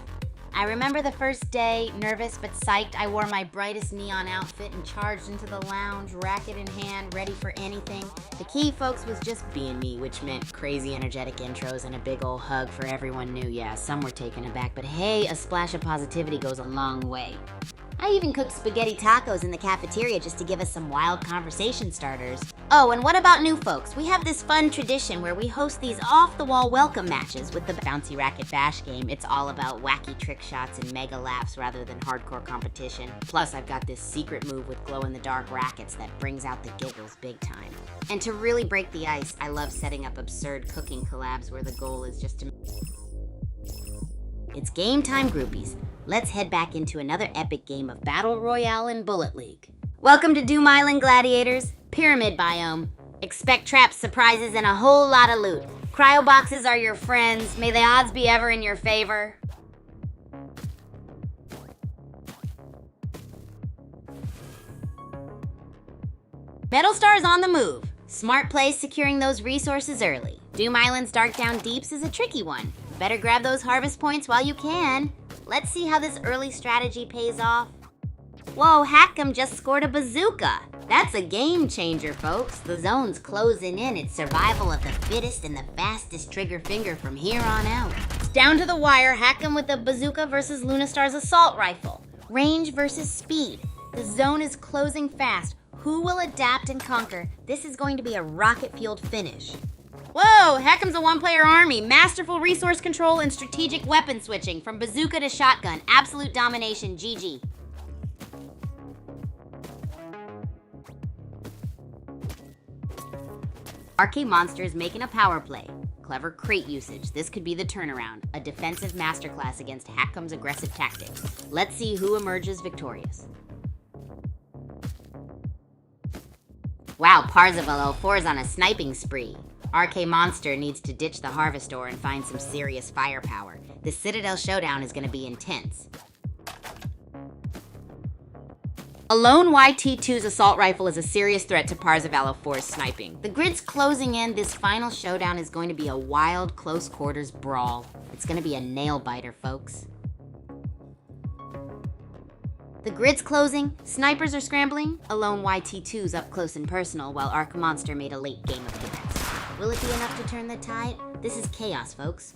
I remember the first day, nervous but psyched. I wore my brightest neon outfit and charged into the lounge, racket in hand, ready for anything. The key, folks, was just being me, which meant crazy energetic intros and a big ol' hug for everyone new. Yeah, some were taken aback, but hey, a splash of positivity goes a long way. I even cooked spaghetti tacos in the cafeteria just to give us some wild conversation starters. Oh, and what about new folks? We have this fun tradition where we host these off-the-wall welcome matches with the Bouncy Racket Bash game. It's all about wacky trick shots and mega laughs rather than hardcore competition. Plus, I've got this secret move with glow-in-the-dark rackets that brings out the giggles big time. And to really break the ice, I love setting up absurd cooking collabs where the goal is just to... It's game time, groupies. Let's head back into another epic game of Battle Royale and Bullet League. Welcome to Doom Island, Gladiators. Pyramid biome. Expect traps, surprises, and a whole lot of loot. Cryo boxes are your friends. May the odds be ever in your favor. Metal Star's on the move. Smart plays securing those resources early. Doom Island's Dark Down Deeps is a tricky one. Better grab those harvest points while you can. Let's see how this early strategy pays off. Whoa, Hackham just scored a bazooka. That's a game changer, folks. The zone's closing in. It's survival of the fittest and the fastest trigger finger from here on out. It's down to the wire. Hackham with the bazooka versus Lunastar's assault rifle. Range versus speed. The zone is closing fast. Who will adapt and conquer? This is going to be a rocket-fueled finish. Whoa, Hackham's a one-player army. Masterful resource control and strategic weapon switching. From bazooka to shotgun. Absolute domination. GG. RK Monster's making a power play. Clever crate usage. This could be the turnaround. A defensive masterclass against Hackham's aggressive tactics. Let's see who emerges victorious. Wow, Parzival 04's on a sniping spree. RK Monster needs to ditch the Harvest Ore and find some serious firepower. The Citadel showdown is going to be intense. Alone YT2's assault rifle is a serious threat to Parzival 04's sniping. The grid's closing in. This final showdown is going to be a wild, close quarters brawl. It's going to be a nail-biter, folks. The grid's closing, snipers are scrambling, Alone YT2's up close and personal while RK Monster made a late game of defense. Will it be enough to turn the tide? This is chaos, folks.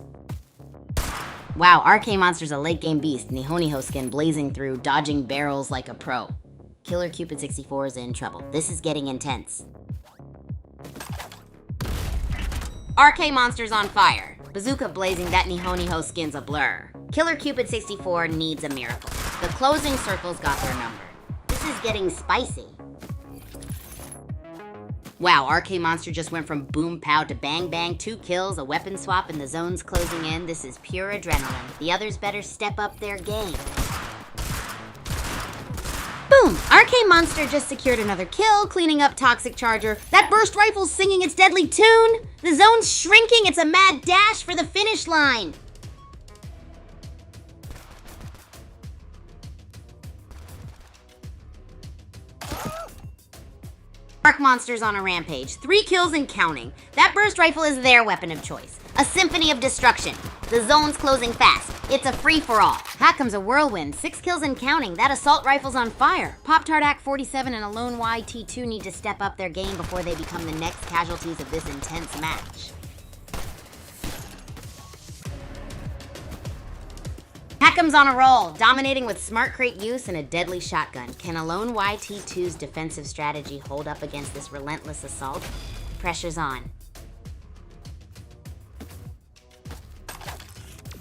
Wow, RK Monster's a late game beast, Nihoniho skin blazing through, dodging barrels like a pro. Killer Cupid 64 is in trouble. This is getting intense. RK Monster's on fire. Bazooka blazing, that Nihoniho skin's a blur. Killer Cupid 64 needs a miracle. The closing circle's got their number. This is getting spicy. Wow, RK Monster just went from boom pow to bang bang, 2 kills, a weapon swap, and the zone's closing in. This is pure adrenaline. The others better step up their game. Boom! RK Monster just secured another kill, cleaning up Toxic Charger. That burst rifle's singing its deadly tune! The zone's shrinking, it's a mad dash for the finish line! RK Monster's on a rampage. 3 kills and counting. That burst rifle is their weapon of choice. A symphony of destruction. The zone's closing fast. It's a free-for-all. Hackham's a whirlwind. 6 kills and counting. That assault rifle's on fire. Pop-Tart Act 47 and Alone YT2 need to step up their game before they become the next casualties of this intense match. Hackham's on a roll, dominating with smart crate use and a deadly shotgun. Can Alone YT2's defensive strategy hold up against this relentless assault? Pressure's on.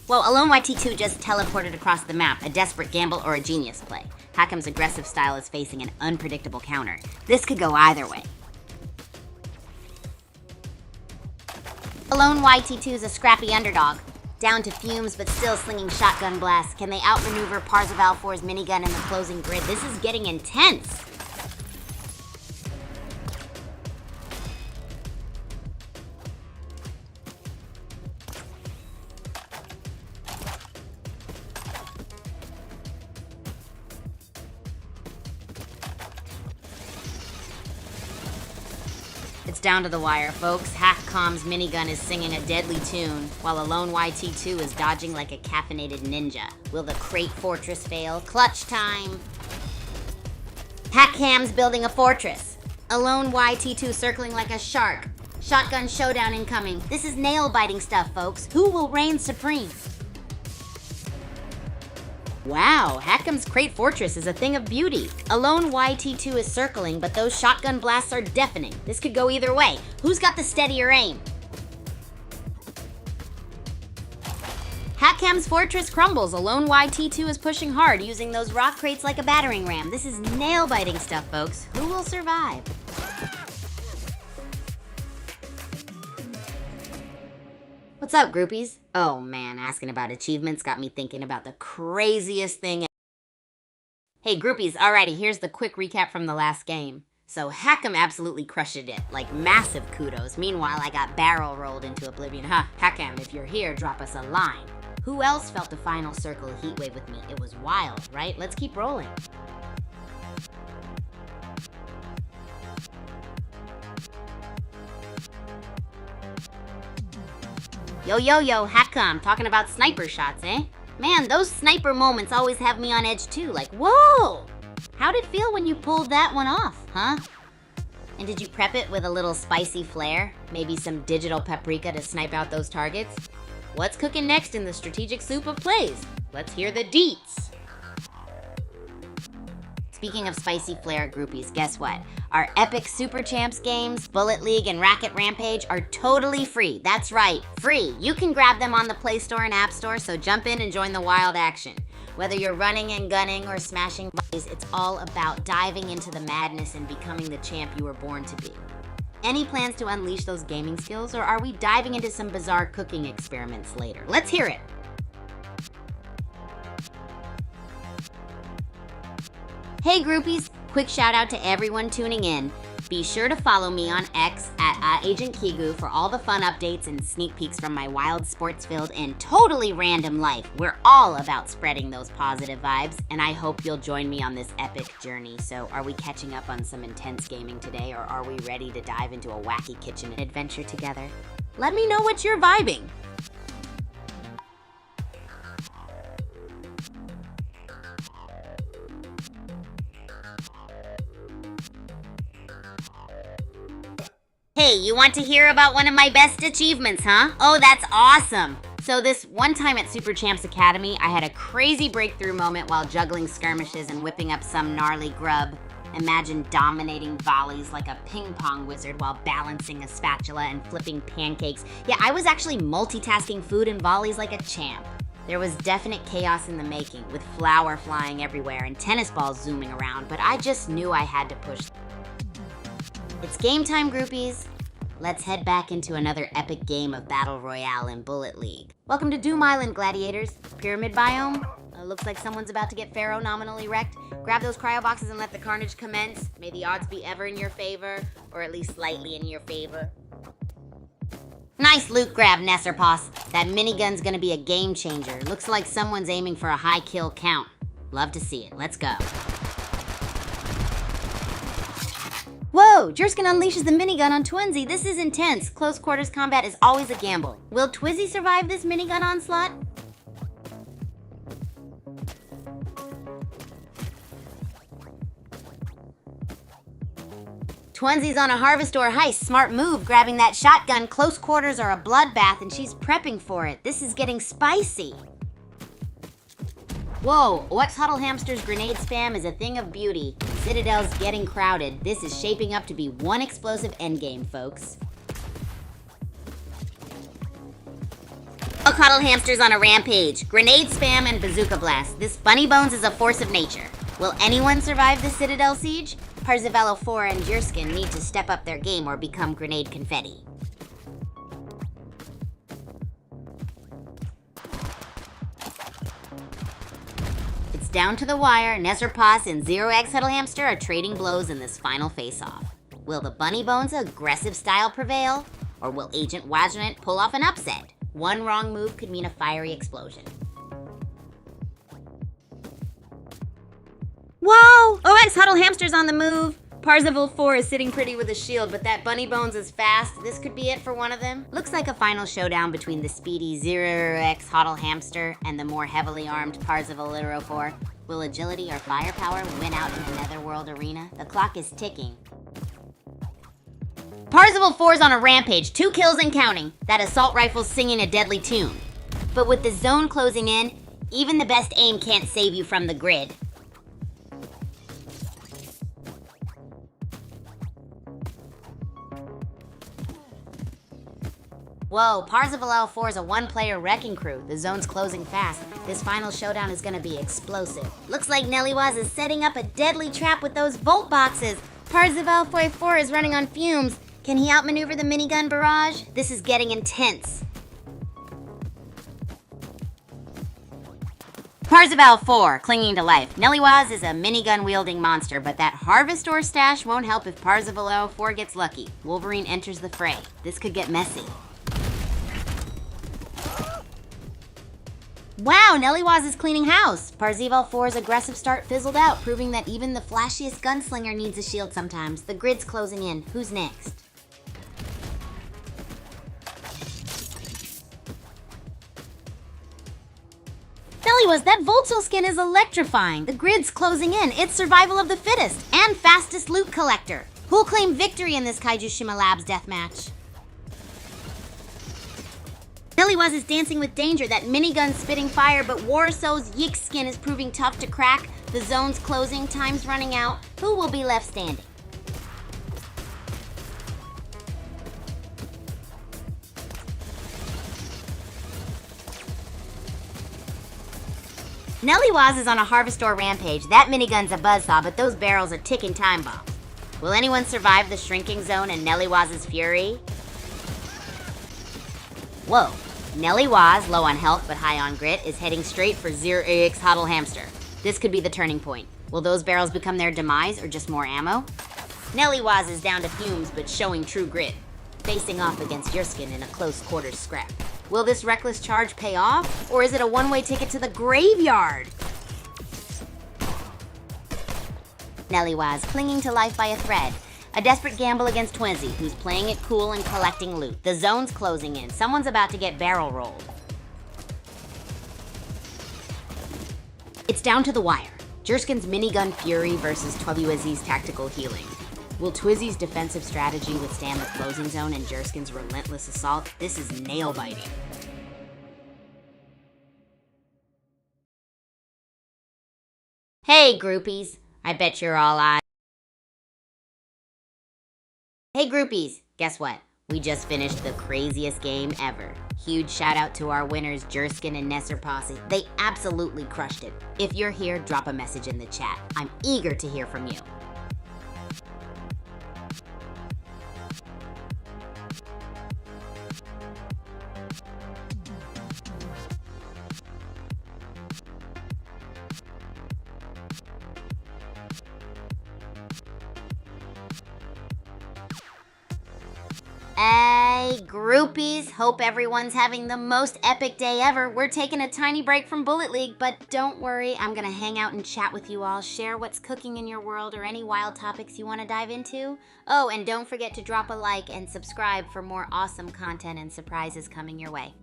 Well, Alone YT2 just teleported across the map, a desperate gamble or a genius play. Hackham's aggressive style is facing an unpredictable counter. This could go either way. Alone YT2 is a scrappy underdog. Down to fumes, but still slinging shotgun blasts. Can they outmaneuver Parzival 4's minigun in the closing grid? This is getting intense. It's down to the wire, folks. Hackcom's minigun is singing a deadly tune, while Alone YT2 is dodging like a caffeinated ninja. Will the crate fortress fail? Clutch time! Hackham's building a fortress. Alone YT2 circling like a shark. Shotgun showdown incoming. This is nail-biting stuff, folks. Who will reign supreme? Wow, Hackham's Crate Fortress is a thing of beauty. Alone YT2 is circling, but those shotgun blasts are deafening. This could go either way. Who's got the steadier aim? Hackham's Fortress crumbles. Alone YT2 is pushing hard, using those rock crates like a battering ram. This is nail-biting stuff, folks. Who will survive? What's up, groupies? Oh man, asking about achievements got me thinking about the craziest thing. Hey groupies, alrighty, here's the quick recap from the last game. So Hackham absolutely crushed it, like massive kudos. Meanwhile, I got barrel rolled into oblivion. Hackham, if you're here, drop us a line. Who else felt the final circle of Heatwave with me? It was wild, right? Let's keep rolling. Yo, Hackham, talking about sniper shots, eh? Man, those sniper moments always have me on edge too, like, whoa! How'd it feel when you pulled that one off, huh? And did you prep it with a little spicy flair? Maybe some digital paprika to snipe out those targets? What's cooking next in the strategic soup of plays? Let's hear the deets. Speaking of spicy flair groupies, guess what? Our epic Super Champs games, Bullet League, and Racket Rampage are totally free. That's right, free. You can grab them on the Play Store and App Store, so jump in and join the wild action. Whether you're running and gunning or smashing bodies, it's all about diving into the madness and becoming the champ you were born to be. Any plans to unleash those gaming skills, or are we diving into some bizarre cooking experiments later? Let's hear it. Hey groupies, quick shout out to everyone tuning in. Be sure to follow me on X at Agent Kigu for all the fun updates and sneak peeks from my wild, sports-filled, and totally random life. We're all about spreading those positive vibes, and I hope you'll join me on this epic journey. So are we catching up on some intense gaming today, or are we ready to dive into a wacky kitchen adventure together? Let me know what you're vibing. Hey, you want to hear about one of my best achievements, huh? Oh, that's awesome! So this one time at Super Champs Academy, I had a crazy breakthrough moment while juggling skirmishes and whipping up some gnarly grub. Imagine dominating volleys like a ping pong wizard while balancing a spatula and flipping pancakes. Yeah, I was actually multitasking food and volleys like a champ. There was definite chaos in the making, with flour flying everywhere and tennis balls zooming around, but I just knew I had to push. It's game time, groupies. Let's head back into another epic game of Battle Royale in Bullet League. Welcome to Doom Island, gladiators. Pyramid biome? Looks like someone's about to get Pharaoh nominally wrecked. Grab those cryo boxes and let the carnage commence. May the odds be ever in your favor, or at least slightly in your favor. Nice loot grab, Nesserposs. That minigun's gonna be a game changer. Looks like someone's aiming for a high kill count. Love to see it. Let's go. Whoa! Jerskin unleashes the minigun on Twinsy. This is intense. Close quarters combat is always a gamble. Will Twizzy survive this minigun onslaught? Twinsy's on a Harvestor heist. Smart move, grabbing that shotgun. Close quarters are a bloodbath, and she's prepping for it. This is getting spicy. Whoa, OX Huddle Hamster's grenade spam is a thing of beauty. Citadel's getting crowded. This is shaping up to be one explosive endgame, folks. OX Huddle Hamster's on a rampage. Grenade spam and bazooka blast. This Bunny Bones is a force of nature. Will anyone survive the Citadel siege? Parzivallo 4 and Jerskin need to step up their game or become grenade confetti. Down to the wire, Nesserposs and Zero X Huddle Hamster are trading blows in this final face-off. Will the Bunny Bones aggressive style prevail? Or will Agent Waznet pull off an upset? One wrong move could mean a fiery explosion. Whoa! OX Huddle Hamster's on the move! Parzival 4 is sitting pretty with a shield, but that Bunny Bones is fast. This could be it for one of them. Looks like a final showdown between the speedy Zero X Huddle Hamster and the more heavily armed Parzival 4. Will agility or firepower win out in the Netherworld arena? The clock is ticking. Parzival 4's on a rampage, 2 kills and counting. That assault rifle's singing a deadly tune. But with the zone closing in, even the best aim can't save you from the grid. Whoa, Parzival 4 is a one-player wrecking crew. The zone's closing fast. This final showdown is gonna be explosive. Looks like Nellywaz is setting up a deadly trap with those Volt boxes. Parzival 4 is running on fumes. Can he outmaneuver the minigun barrage? This is getting intense. Parzival 4, clinging to life. Nellywaz is a minigun-wielding monster, but that Harvestor stash won't help if Parzival 4 gets lucky. Wolverine enters the fray. This could get messy. Wow, Nellywaz is cleaning house. Parzival 4's aggressive start fizzled out, proving that even the flashiest gunslinger needs a shield sometimes. The grid's closing in. Who's next? Nellywaz, that Voltso skin is electrifying. The grid's closing in. It's survival of the fittest and fastest loot collector. Who'll claim victory in this Kaiju Shima Labs deathmatch? Nellywaz is dancing with danger, that minigun spitting fire, but Warso's Yik skin is proving tough to crack. The zone's closing, time's running out. Who will be left standing? Nellywaz is on a Harvestor rampage. That minigun's a buzzsaw, but those barrels are ticking time bombs. Will anyone survive the shrinking zone and Nellywaz's fury? Whoa. Nellywaz, low on health but high on grit, is heading straight for 0AX Huddle Hamster. This could be the turning point. Will those barrels become their demise or just more ammo? Nellywaz is down to fumes but showing true grit, facing off against Yurskin in a close quarters scrap. Will this reckless charge pay off, or is it a one-way ticket to the graveyard? Nellywaz, clinging to life by a thread. A desperate gamble against Twizzy, who's playing it cool and collecting loot. The zone's closing in. Someone's about to get barrel rolled. It's down to the wire. Jurskin's minigun fury versus Twizzy's tactical healing. Will Twizzy's defensive strategy withstand the closing zone and Jurskin's relentless assault? This is nail-biting. Hey, groupies. I bet you're all eyes. Hey, groupies. Guess what? We just finished the craziest game ever. Huge shout out to our winners, Jurskin and Nesser Posse. They absolutely crushed it. If you're here, drop a message in the chat. I'm eager to hear from you. Hey, groupies. Hope everyone's having the most epic day ever. We're taking a tiny break from Bullet League, but don't worry, I'm gonna hang out and chat with you all, share what's cooking in your world or any wild topics you want to dive into. Oh, and don't forget to drop a like and subscribe for more awesome content and surprises coming your way.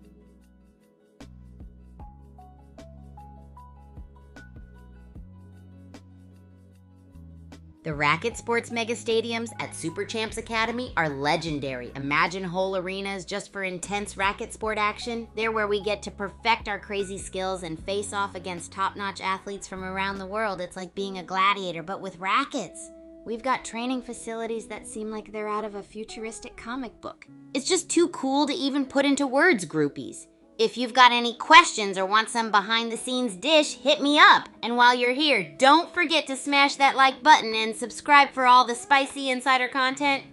The Racket Sports Mega Stadiums at Super Champs Academy are legendary. Imagine whole arenas just for intense racket sport action. They're where we get to perfect our crazy skills and face off against top-notch athletes from around the world. It's like being a gladiator, but with rackets. We've got training facilities that seem like they're out of a futuristic comic book. It's just too cool to even put into words, groupies. If you've got any questions or want some behind-the-scenes dish, hit me up. And while you're here, don't forget to smash that like button and subscribe for all the spicy insider content.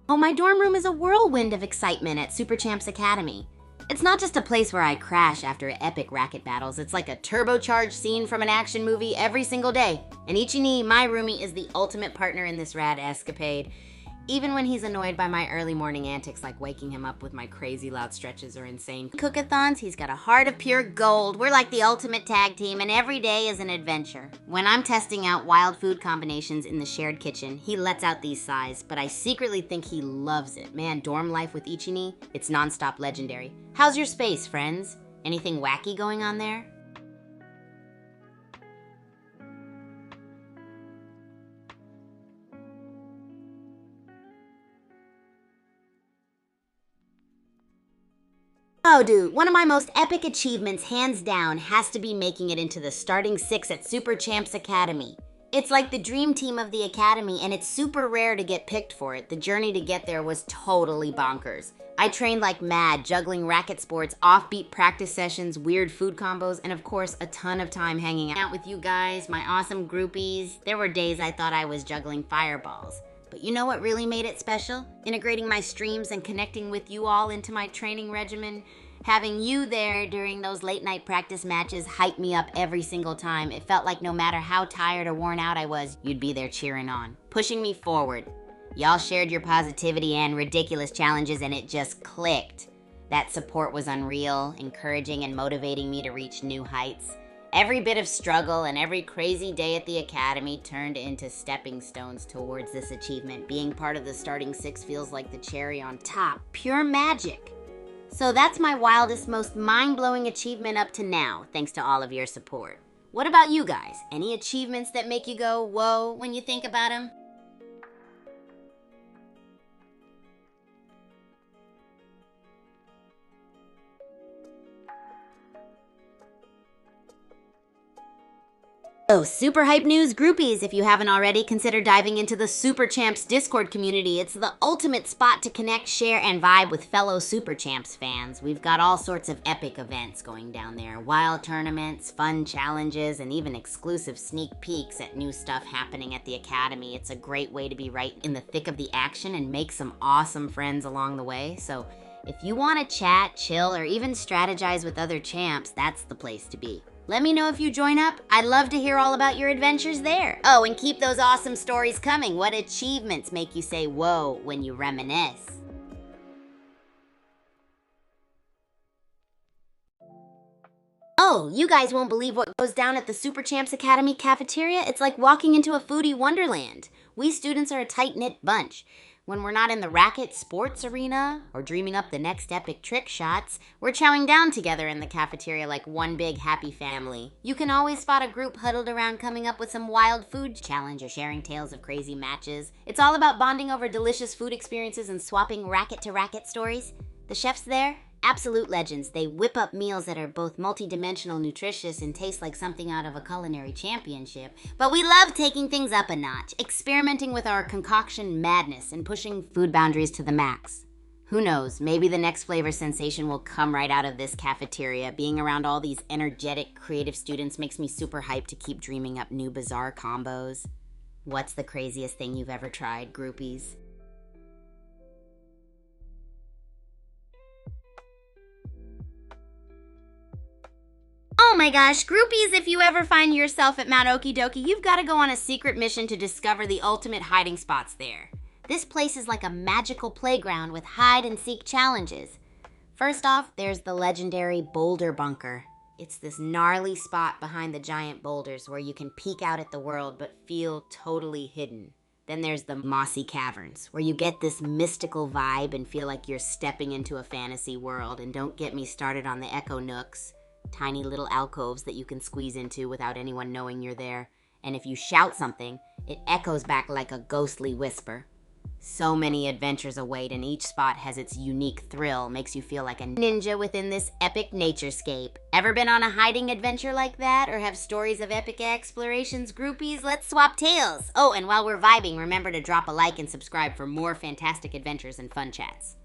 Oh, my dorm room is a whirlwind of excitement at Super Champs Academy. It's not just a place where I crash after epic racket battles. It's like a turbocharged scene from an action movie every single day. And Ichini, my roomie, is the ultimate partner in this rad escapade. Even when he's annoyed by my early morning antics, like waking him up with my crazy loud stretches or insane cookathons, he's got a heart of pure gold. We're like the ultimate tag team, and every day is an adventure. When I'm testing out wild food combinations in the shared kitchen, he lets out these sighs, but I secretly think he loves it. Man, dorm life with Ichini, it's nonstop legendary. How's your space, friends? Anything wacky going on there? Oh, dude, one of my most epic achievements, hands down, has to be making it into the starting 6 at Super Champs Academy. It's like the dream team of the Academy, and it's super rare to get picked for it. The journey to get there was totally bonkers. I trained like mad, juggling racket sports, offbeat practice sessions, weird food combos, and of course, a ton of time hanging out with you guys, my awesome groupies. There were days I thought I was juggling fireballs. But you know what really made it special? Integrating my streams and connecting with you all into my training regimen. Having you there during those late night practice matches hyped me up every single time. It felt like no matter how tired or worn out I was, you'd be there cheering on, pushing me forward. Y'all shared your positivity and ridiculous challenges and it just clicked. That support was unreal, encouraging and motivating me to reach new heights. Every bit of struggle and every crazy day at the academy turned into stepping stones towards this achievement. Being part of the starting six feels like the cherry on top. Pure magic. So that's my wildest, most mind-blowing achievement up to now, thanks to all of your support. What about you guys? Any achievements that make you go, whoa, when you think about them? Oh, super hype news, groupies! If you haven't already, consider diving into the Super Champs Discord community. It's the ultimate spot to connect, share, and vibe with fellow Super Champs fans. We've got all sorts of epic events going down there. Wild tournaments, fun challenges, and even exclusive sneak peeks at new stuff happening at the Academy. It's a great way to be right in the thick of the action and make some awesome friends along the way. So if you want to chat, chill, or even strategize with other champs, that's the place to be. Let me know if you join up. I'd love to hear all about your adventures there. Oh, and keep those awesome stories coming. What achievements make you say whoa when you reminisce? Oh, you guys won't believe what goes down at the Super Champs Academy cafeteria. It's like walking into a foodie wonderland. We students are a tight-knit bunch. When we're not in the racket sports arena or dreaming up the next epic trick shots, we're chowing down together in the cafeteria like one big happy family. You can always spot a group huddled around coming up with some wild food challenge or sharing tales of crazy matches. It's all about bonding over delicious food experiences and swapping racket-to-racket stories. The chefs there? Absolute legends. They whip up meals that are both multi-dimensional, nutritious, and taste like something out of a culinary championship. But we love taking things up a notch, experimenting with our concoction madness and pushing food boundaries to the max. Who knows, maybe the next flavor sensation will come right out of this cafeteria. Being around all these energetic, creative students makes me super hyped to keep dreaming up new bizarre combos. What's the craziest thing you've ever tried, groupies? Oh my gosh, groupies, if you ever find yourself at Mount Okidoki, you've got to go on a secret mission to discover the ultimate hiding spots there. This place is like a magical playground with hide-and-seek challenges. First off, there's the legendary Boulder Bunker. It's this gnarly spot behind the giant boulders where you can peek out at the world but feel totally hidden. Then there's the Mossy Caverns, where you get this mystical vibe and feel like you're stepping into a fantasy world. And don't get me started on the Echo Nooks. Tiny little alcoves that you can squeeze into without anyone knowing you're there. And if you shout something, it echoes back like a ghostly whisper. So many adventures await, and each spot has its unique thrill, makes you feel like a ninja within this epic naturescape. Ever been on a hiding adventure like that, or have stories of epic explorations, groupies? Let's swap tales! Oh, and while we're vibing, remember to drop a like and subscribe for more fantastic adventures and fun chats.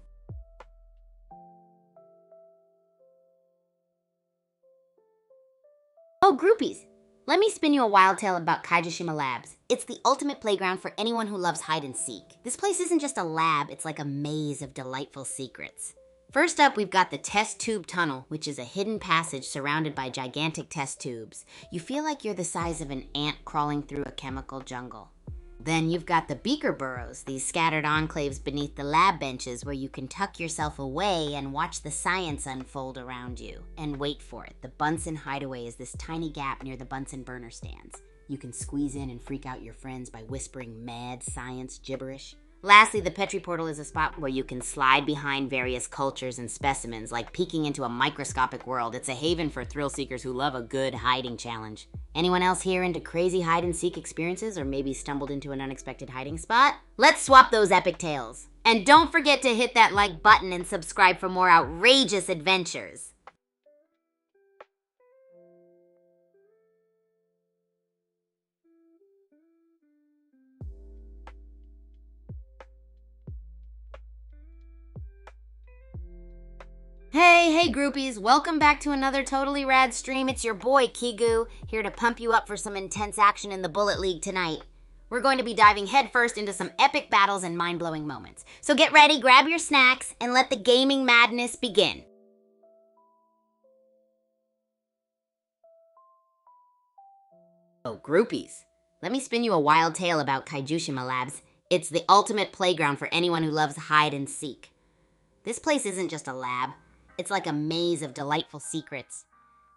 Oh, groupies! Let me spin you a wild tale about Kaijishima Labs. It's the ultimate playground for anyone who loves hide and seek. This place isn't just a lab, it's like a maze of delightful secrets. First up, we've got the Test Tube Tunnel, which is a hidden passage surrounded by gigantic test tubes. You feel like you're the size of an ant crawling through a chemical jungle. Then you've got the Beaker Burrows, these scattered enclaves beneath the lab benches where you can tuck yourself away and watch the science unfold around you. And wait for it, the Bunsen Hideaway is this tiny gap near the Bunsen burner stands. You can squeeze in and freak out your friends by whispering mad science gibberish. Lastly, the Petri Portal is a spot where you can slide behind various cultures and specimens, like peeking into a microscopic world. It's a haven for thrill seekers who love a good hiding challenge. Anyone else here into crazy hide-and-seek experiences, or maybe stumbled into an unexpected hiding spot? Let's swap those epic tales. And don't forget to hit that like button and subscribe for more outrageous adventures. Hey groupies, welcome back to another totally rad stream. It's your boy Kigu, here to pump you up for some intense action in the Bullet League tonight. We're going to be diving headfirst into some epic battles and mind-blowing moments. So get ready, grab your snacks, and let the gaming madness begin. Oh, groupies, let me spin you a wild tale about Kaijushima Labs. It's the ultimate playground for anyone who loves hide and seek. This place isn't just a lab. It's like a maze of delightful secrets.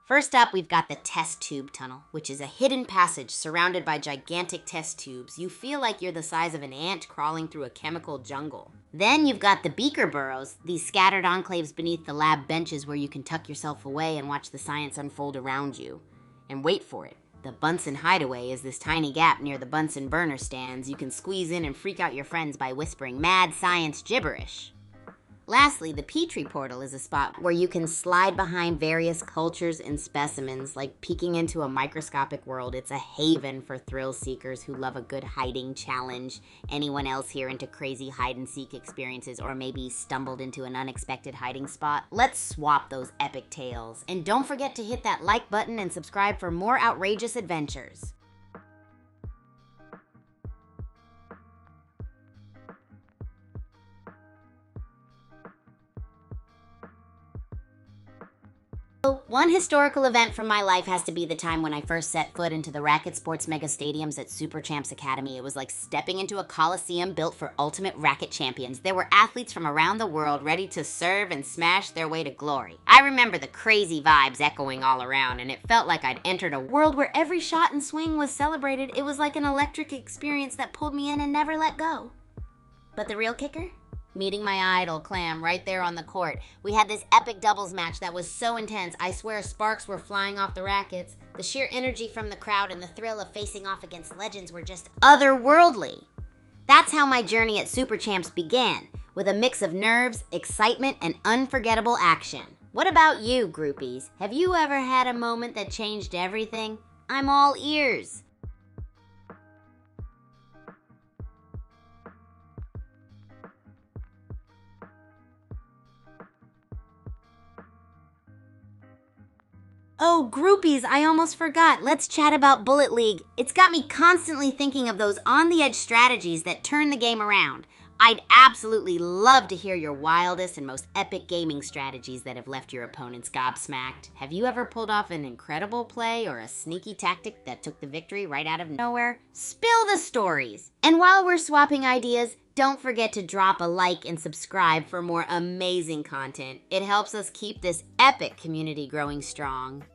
First up, we've got the test tube tunnel, which is a hidden passage surrounded by gigantic test tubes. You feel like you're the size of an ant crawling through a chemical jungle. Then you've got the beaker burrows, these scattered enclaves beneath the lab benches where you can tuck yourself away and watch the science unfold around you. And wait for it. The Bunsen Hideaway is this tiny gap near the Bunsen burner stands. You can squeeze in and freak out your friends by whispering mad science gibberish. Lastly, the Petri Portal is a spot where you can slide behind various cultures and specimens, like peeking into a microscopic world. It's a haven for thrill seekers who love a good hiding challenge. Anyone else here into crazy hide-and-seek experiences, or maybe stumbled into an unexpected hiding spot? Let's swap those epic tales. And don't forget to hit that like button and subscribe for more outrageous adventures. One historical event from my life has to be the time when I first set foot into the Racket Sports Mega Stadiums at Super Champs Academy. It was like stepping into a coliseum built for ultimate racket champions. There were athletes from around the world ready to serve and smash their way to glory. I remember the crazy vibes echoing all around, and it felt like I'd entered a world where every shot and swing was celebrated. It was like an electric experience that pulled me in and never let go. But the real kicker? Meeting my idol, Clam, right there on the court. We had this epic doubles match that was so intense, I swear sparks were flying off the rackets. The sheer energy from the crowd and the thrill of facing off against legends were just otherworldly. That's how my journey at Super Champs began, with a mix of nerves, excitement, and unforgettable action. What about you, groupies? Have you ever had a moment that changed everything? I'm all ears. Oh, groupies, I almost forgot. Let's chat about Bullet League. It's got me constantly thinking of those on-the-edge strategies that turn the game around. I'd absolutely love to hear your wildest and most epic gaming strategies that have left your opponents gobsmacked. Have you ever pulled off an incredible play or a sneaky tactic that took the victory right out of nowhere? Spill the stories! And while we're swapping ideas, don't forget to drop a like and subscribe for more amazing content. It helps us keep this epic community growing strong.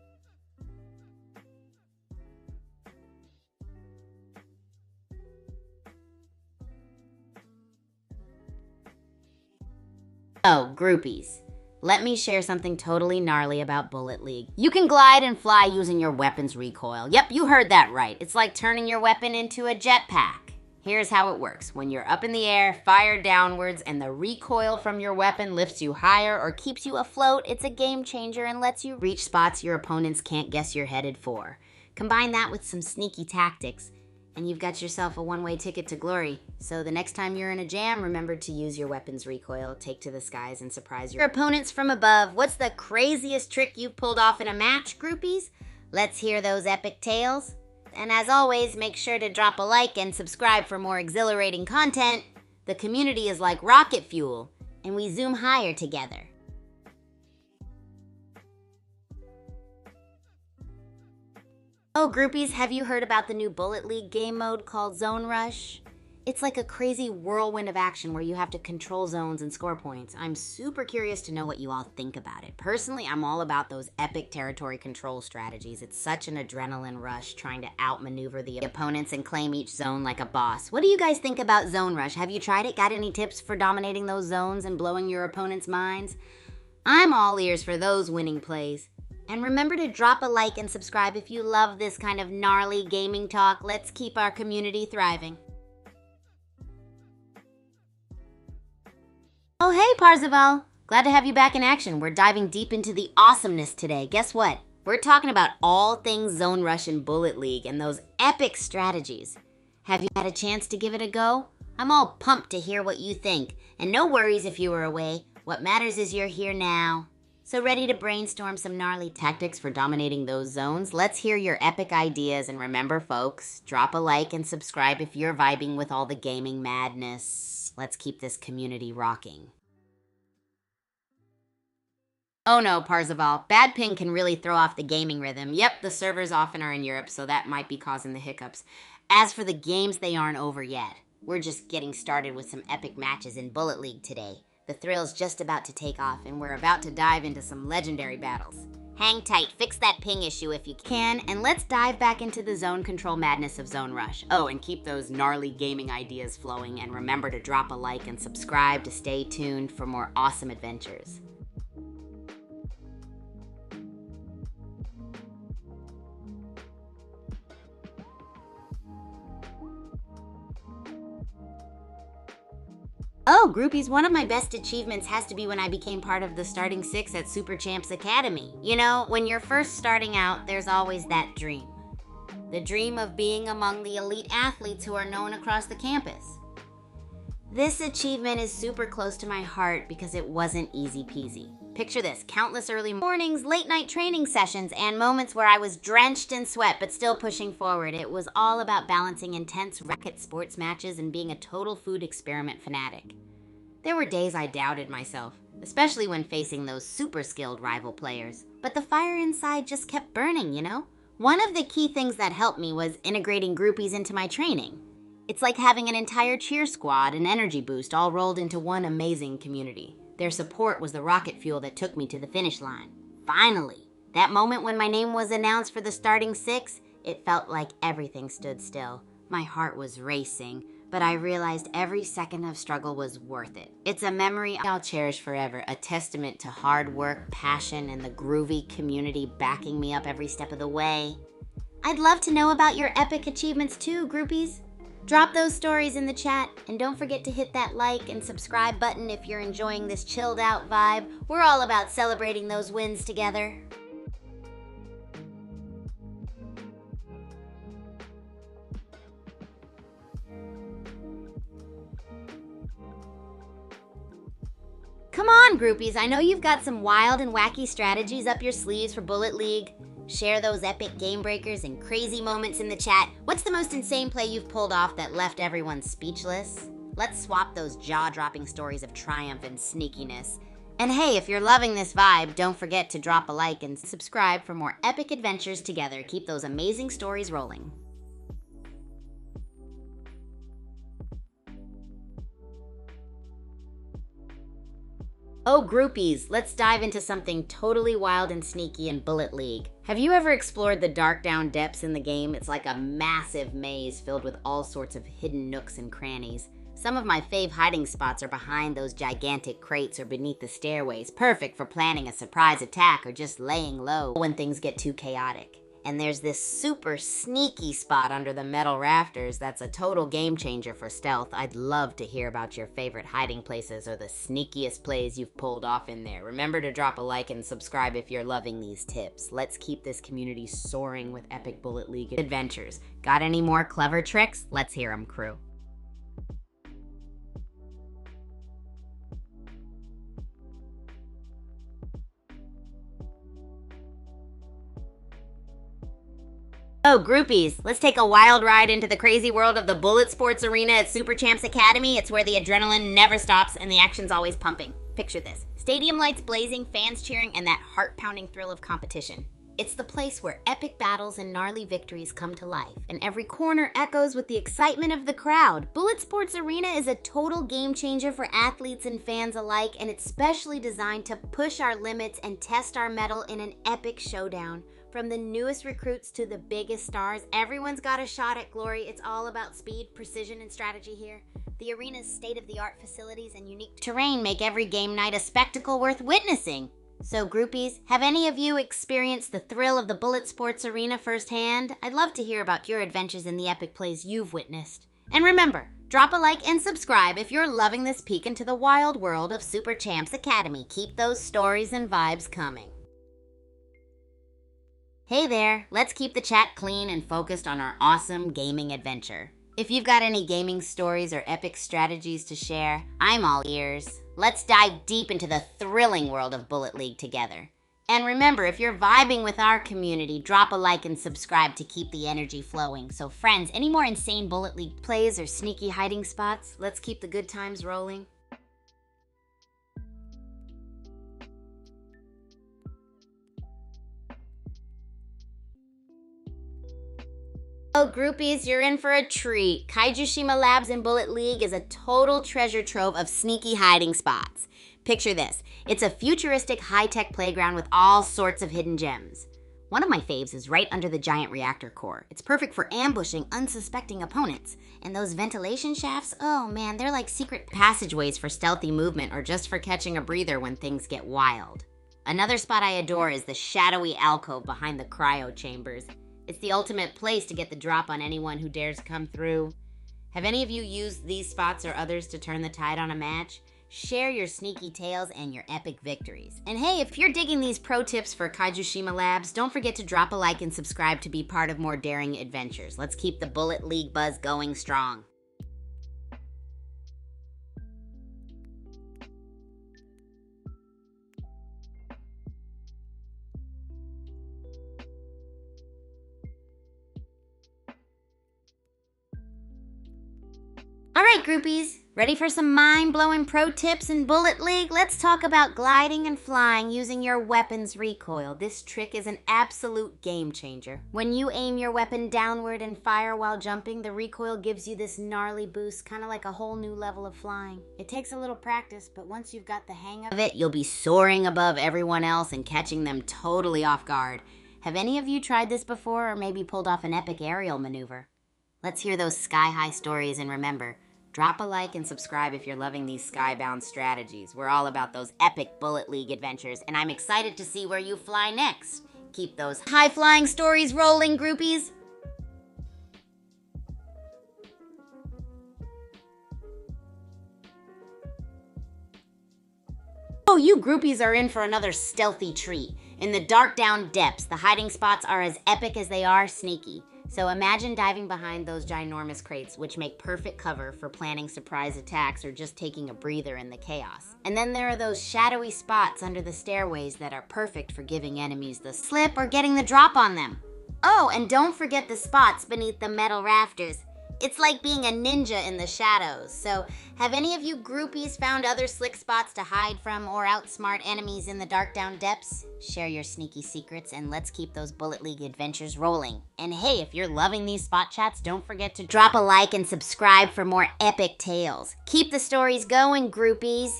Oh, groupies. Let me share something totally gnarly about Bullet League. You can glide and fly using your weapon's recoil. Yep, you heard that right. It's like turning your weapon into a jetpack. Here's how it works. When you're up in the air, fire downwards, and the recoil from your weapon lifts you higher or keeps you afloat, it's a game changer and lets you reach spots your opponents can't guess you're headed for. Combine that with some sneaky tactics, and you've got yourself a one-way ticket to glory. So the next time you're in a jam, remember to use your weapon's recoil, take to the skies, and surprise your opponents from above. What's the craziest trick you've pulled off in a match, groupies? Let's hear those epic tales. And as always, make sure to drop a like and subscribe for more exhilarating content. The community is like rocket fuel, and we zoom higher together. Oh, groupies, have you heard about the new Bullet League game mode called Zone Rush? It's like a crazy whirlwind of action where you have to control zones and score points. I'm super curious to know what you all think about it. Personally, I'm all about those epic territory control strategies. It's such an adrenaline rush trying to outmaneuver the opponents and claim each zone like a boss. What do you guys think about Zone Rush? Have you tried it? Got any tips for dominating those zones and blowing your opponents' minds? I'm all ears for those winning plays. And remember to drop a like and subscribe if you love this kind of gnarly gaming talk. Let's keep our community thriving. Oh, hey, Parzival. Glad to have you back in action. We're diving deep into the awesomeness today. Guess what? We're talking about all things Zone Rush and Bullet League and those epic strategies. Have you had a chance to give it a go? I'm all pumped to hear what you think. And no worries if you were away. What matters is you're here now. So ready to brainstorm some gnarly tactics for dominating those zones? Let's hear your epic ideas, and remember folks, drop a like and subscribe if you're vibing with all the gaming madness. Let's keep this community rocking. Oh no, Parzival, bad ping can really throw off the gaming rhythm. Yep, the servers often are in Europe, so that might be causing the hiccups. As for the games, they aren't over yet. We're just getting started with some epic matches in Bullet League today. The thrill's just about to take off, and we're about to dive into some legendary battles. Hang tight, fix that ping issue if you can, and let's dive back into the zone control madness of Zone Rush. Oh, and keep those gnarly gaming ideas flowing, and remember to drop a like and subscribe to stay tuned for more awesome adventures. Oh, groupies, one of my best achievements has to be when I became part of the starting six at Super Champs Academy. You know, when you're first starting out, there's always that dream. The dream of being among the elite athletes who are known across the campus. This achievement is super close to my heart because it wasn't easy peasy. Picture this, countless early mornings, late night training sessions, and moments where I was drenched in sweat but still pushing forward. It was all about balancing intense racket sports matches and being a total food experiment fanatic. There were days I doubted myself, especially when facing those super skilled rival players. But the fire inside just kept burning, you know? One of the key things that helped me was integrating groupies into my training. It's like having an entire cheer squad and energy boost all rolled into one amazing community. Their support was the rocket fuel that took me to the finish line. Finally, that moment when my name was announced for the starting six, it felt like everything stood still. My heart was racing, but I realized every second of struggle was worth it. It's a memory I'll cherish forever, a testament to hard work, passion, and the groovy community backing me up every step of the way. I'd love to know about your epic achievements too, groupies. Drop those stories in the chat, and don't forget to hit that like and subscribe button if you're enjoying this chilled out vibe. We're all about celebrating those wins together. Come on, groupies, I know you've got some wild and wacky strategies up your sleeves for Bullet League. Share those epic game breakers and crazy moments in the chat. What's the most insane play you've pulled off that left everyone speechless? Let's swap those jaw-dropping stories of triumph and sneakiness. And hey, if you're loving this vibe, don't forget to drop a like and subscribe for more epic adventures together. Keep those amazing stories rolling. Oh, groupies, let's dive into something totally wild and sneaky in Bullet League. Have you ever explored the dark down depths in the game? It's like a massive maze filled with all sorts of hidden nooks and crannies. Some of my fave hiding spots are behind those gigantic crates or beneath the stairways, perfect for planning a surprise attack or just laying low when things get too chaotic. And there's this super sneaky spot under the metal rafters that's a total game changer for stealth. I'd love to hear about your favorite hiding places or the sneakiest plays you've pulled off in there. Remember to drop a like and subscribe if you're loving these tips. Let's keep this community soaring with epic Bullet League adventures. Got any more clever tricks? Let's hear them, crew. Oh, groupies, let's take a wild ride into the crazy world of the Bullet Sports Arena at Super Champs Academy. It's where the adrenaline never stops and the action's always pumping. Picture this. Stadium lights blazing, fans cheering, and that heart-pounding thrill of competition. It's the place where epic battles and gnarly victories come to life, and every corner echoes with the excitement of the crowd. Bullet Sports Arena is a total game changer for athletes and fans alike, and it's specially designed to push our limits and test our mettle in an epic showdown. From the newest recruits to the biggest stars, everyone's got a shot at glory. It's all about speed, precision, and strategy here. The arena's state-of-the-art facilities and unique terrain make every game night a spectacle worth witnessing. So groupies, have any of you experienced the thrill of the Bullet Sports Arena firsthand? I'd love to hear about your adventures in the epic plays you've witnessed. And remember, drop a like and subscribe if you're loving this peek into the wild world of Super Champs Academy. Keep those stories and vibes coming. Hey there, let's keep the chat clean and focused on our awesome gaming adventure. If you've got any gaming stories or epic strategies to share, I'm all ears. Let's dive deep into the thrilling world of Bullet League together. And remember, if you're vibing with our community, drop a like and subscribe to keep the energy flowing. So friends, any more insane Bullet League plays or sneaky hiding spots? Let's keep the good times rolling. Oh, groupies, you're in for a treat. Kaijushima Labs in Bullet League is a total treasure trove of sneaky hiding spots. Picture this. It's a futuristic high-tech playground with all sorts of hidden gems. One of my faves is right under the giant reactor core. It's perfect for ambushing unsuspecting opponents. And those ventilation shafts, oh man, they're like secret passageways for stealthy movement or just for catching a breather when things get wild. Another spot I adore is the shadowy alcove behind the cryo chambers. It's the ultimate place to get the drop on anyone who dares come through. Have any of you used these spots or others to turn the tide on a match? Share your sneaky tales and your epic victories. And hey, if you're digging these pro tips for Kaijushima Labs, don't forget to drop a like and subscribe to be part of more daring adventures. Let's keep the Bullet League buzz going strong. All right, groupies, ready for some mind-blowing pro tips in Bullet League? Let's talk about gliding and flying using your weapon's recoil. This trick is an absolute game changer. When you aim your weapon downward and fire while jumping, the recoil gives you this gnarly boost, kind of like a whole new level of flying. It takes a little practice, but once you've got the hang of it, you'll be soaring above everyone else and catching them totally off guard. Have any of you tried this before or maybe pulled off an epic aerial maneuver? Let's hear those sky-high stories, and remember, drop a like and subscribe if you're loving these skybound strategies. We're all about those epic Bullet League adventures, and I'm excited to see where you fly next. Keep those high-flying stories rolling, groupies. Oh, you groupies are in for another stealthy treat. In the dark down depths, the hiding spots are as epic as they are sneaky. So imagine diving behind those ginormous crates, which make perfect cover for planning surprise attacks or just taking a breather in the chaos. And then there are those shadowy spots under the stairways that are perfect for giving enemies the slip or getting the drop on them. Oh, and don't forget the spots beneath the metal rafters. It's like being a ninja in the shadows. So, have any of you groupies found other slick spots to hide from or outsmart enemies in the dark down depths? Share your sneaky secrets and let's keep those Bullet League adventures rolling. And hey, if you're loving these spot chats, don't forget to drop a like and subscribe for more epic tales. Keep the stories going, groupies.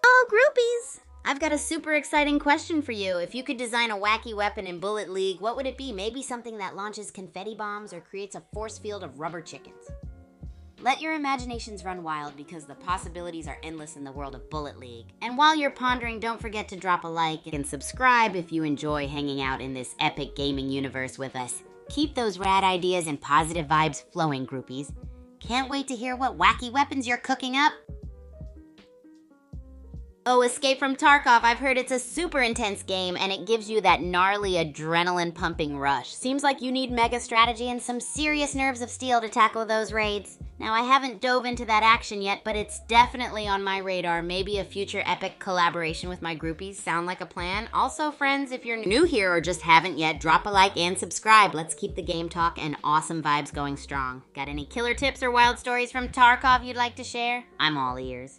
Oh, groupies! I've got a super exciting question for you. If you could design a wacky weapon in Bullet League, what would it be? Maybe something that launches confetti bombs or creates a force field of rubber chickens. Let your imaginations run wild because the possibilities are endless in the world of Bullet League. And while you're pondering, don't forget to drop a like and subscribe if you enjoy hanging out in this epic gaming universe with us. Keep those rad ideas and positive vibes flowing, groupies. Can't wait to hear what wacky weapons you're cooking up. Oh, Escape from Tarkov, I've heard it's a super intense game and it gives you that gnarly adrenaline pumping rush. Seems like you need mega strategy and some serious nerves of steel to tackle those raids. Now, I haven't dove into that action yet, but it's definitely on my radar. Maybe a future epic collaboration with my groupies. Sound like a plan? Also, friends, if you're new here or just haven't yet, drop a like and subscribe. Let's keep the game talk and awesome vibes going strong. Got any killer tips or wild stories from Tarkov you'd like to share? I'm all ears.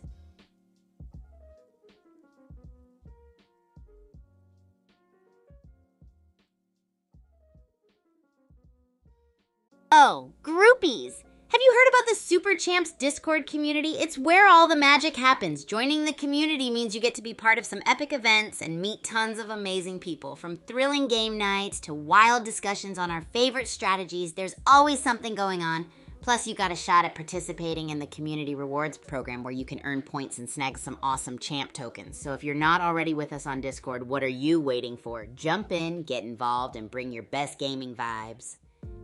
Oh, groupies! Have you heard about the Super Champs Discord community? It's where all the magic happens. Joining the community means you get to be part of some epic events and meet tons of amazing people. From thrilling game nights to wild discussions on our favorite strategies, there's always something going on. Plus, you got a shot at participating in the community rewards program where you can earn points and snag some awesome champ tokens. So if you're not already with us on Discord, what are you waiting for? Jump in, get involved, and bring your best gaming vibes.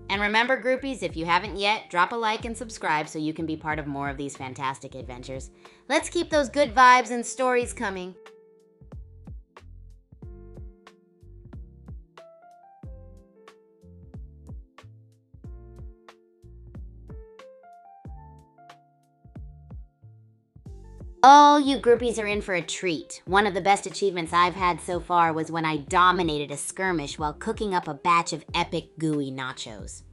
And remember, groupies, if you haven't yet, drop a like and subscribe so you can be part of more of these fantastic adventures. Let's keep those good vibes and stories coming. Oh, you groupies are in for a treat. One of the best achievements I've had so far was when I dominated a skirmish while cooking up a batch of epic gooey nachos.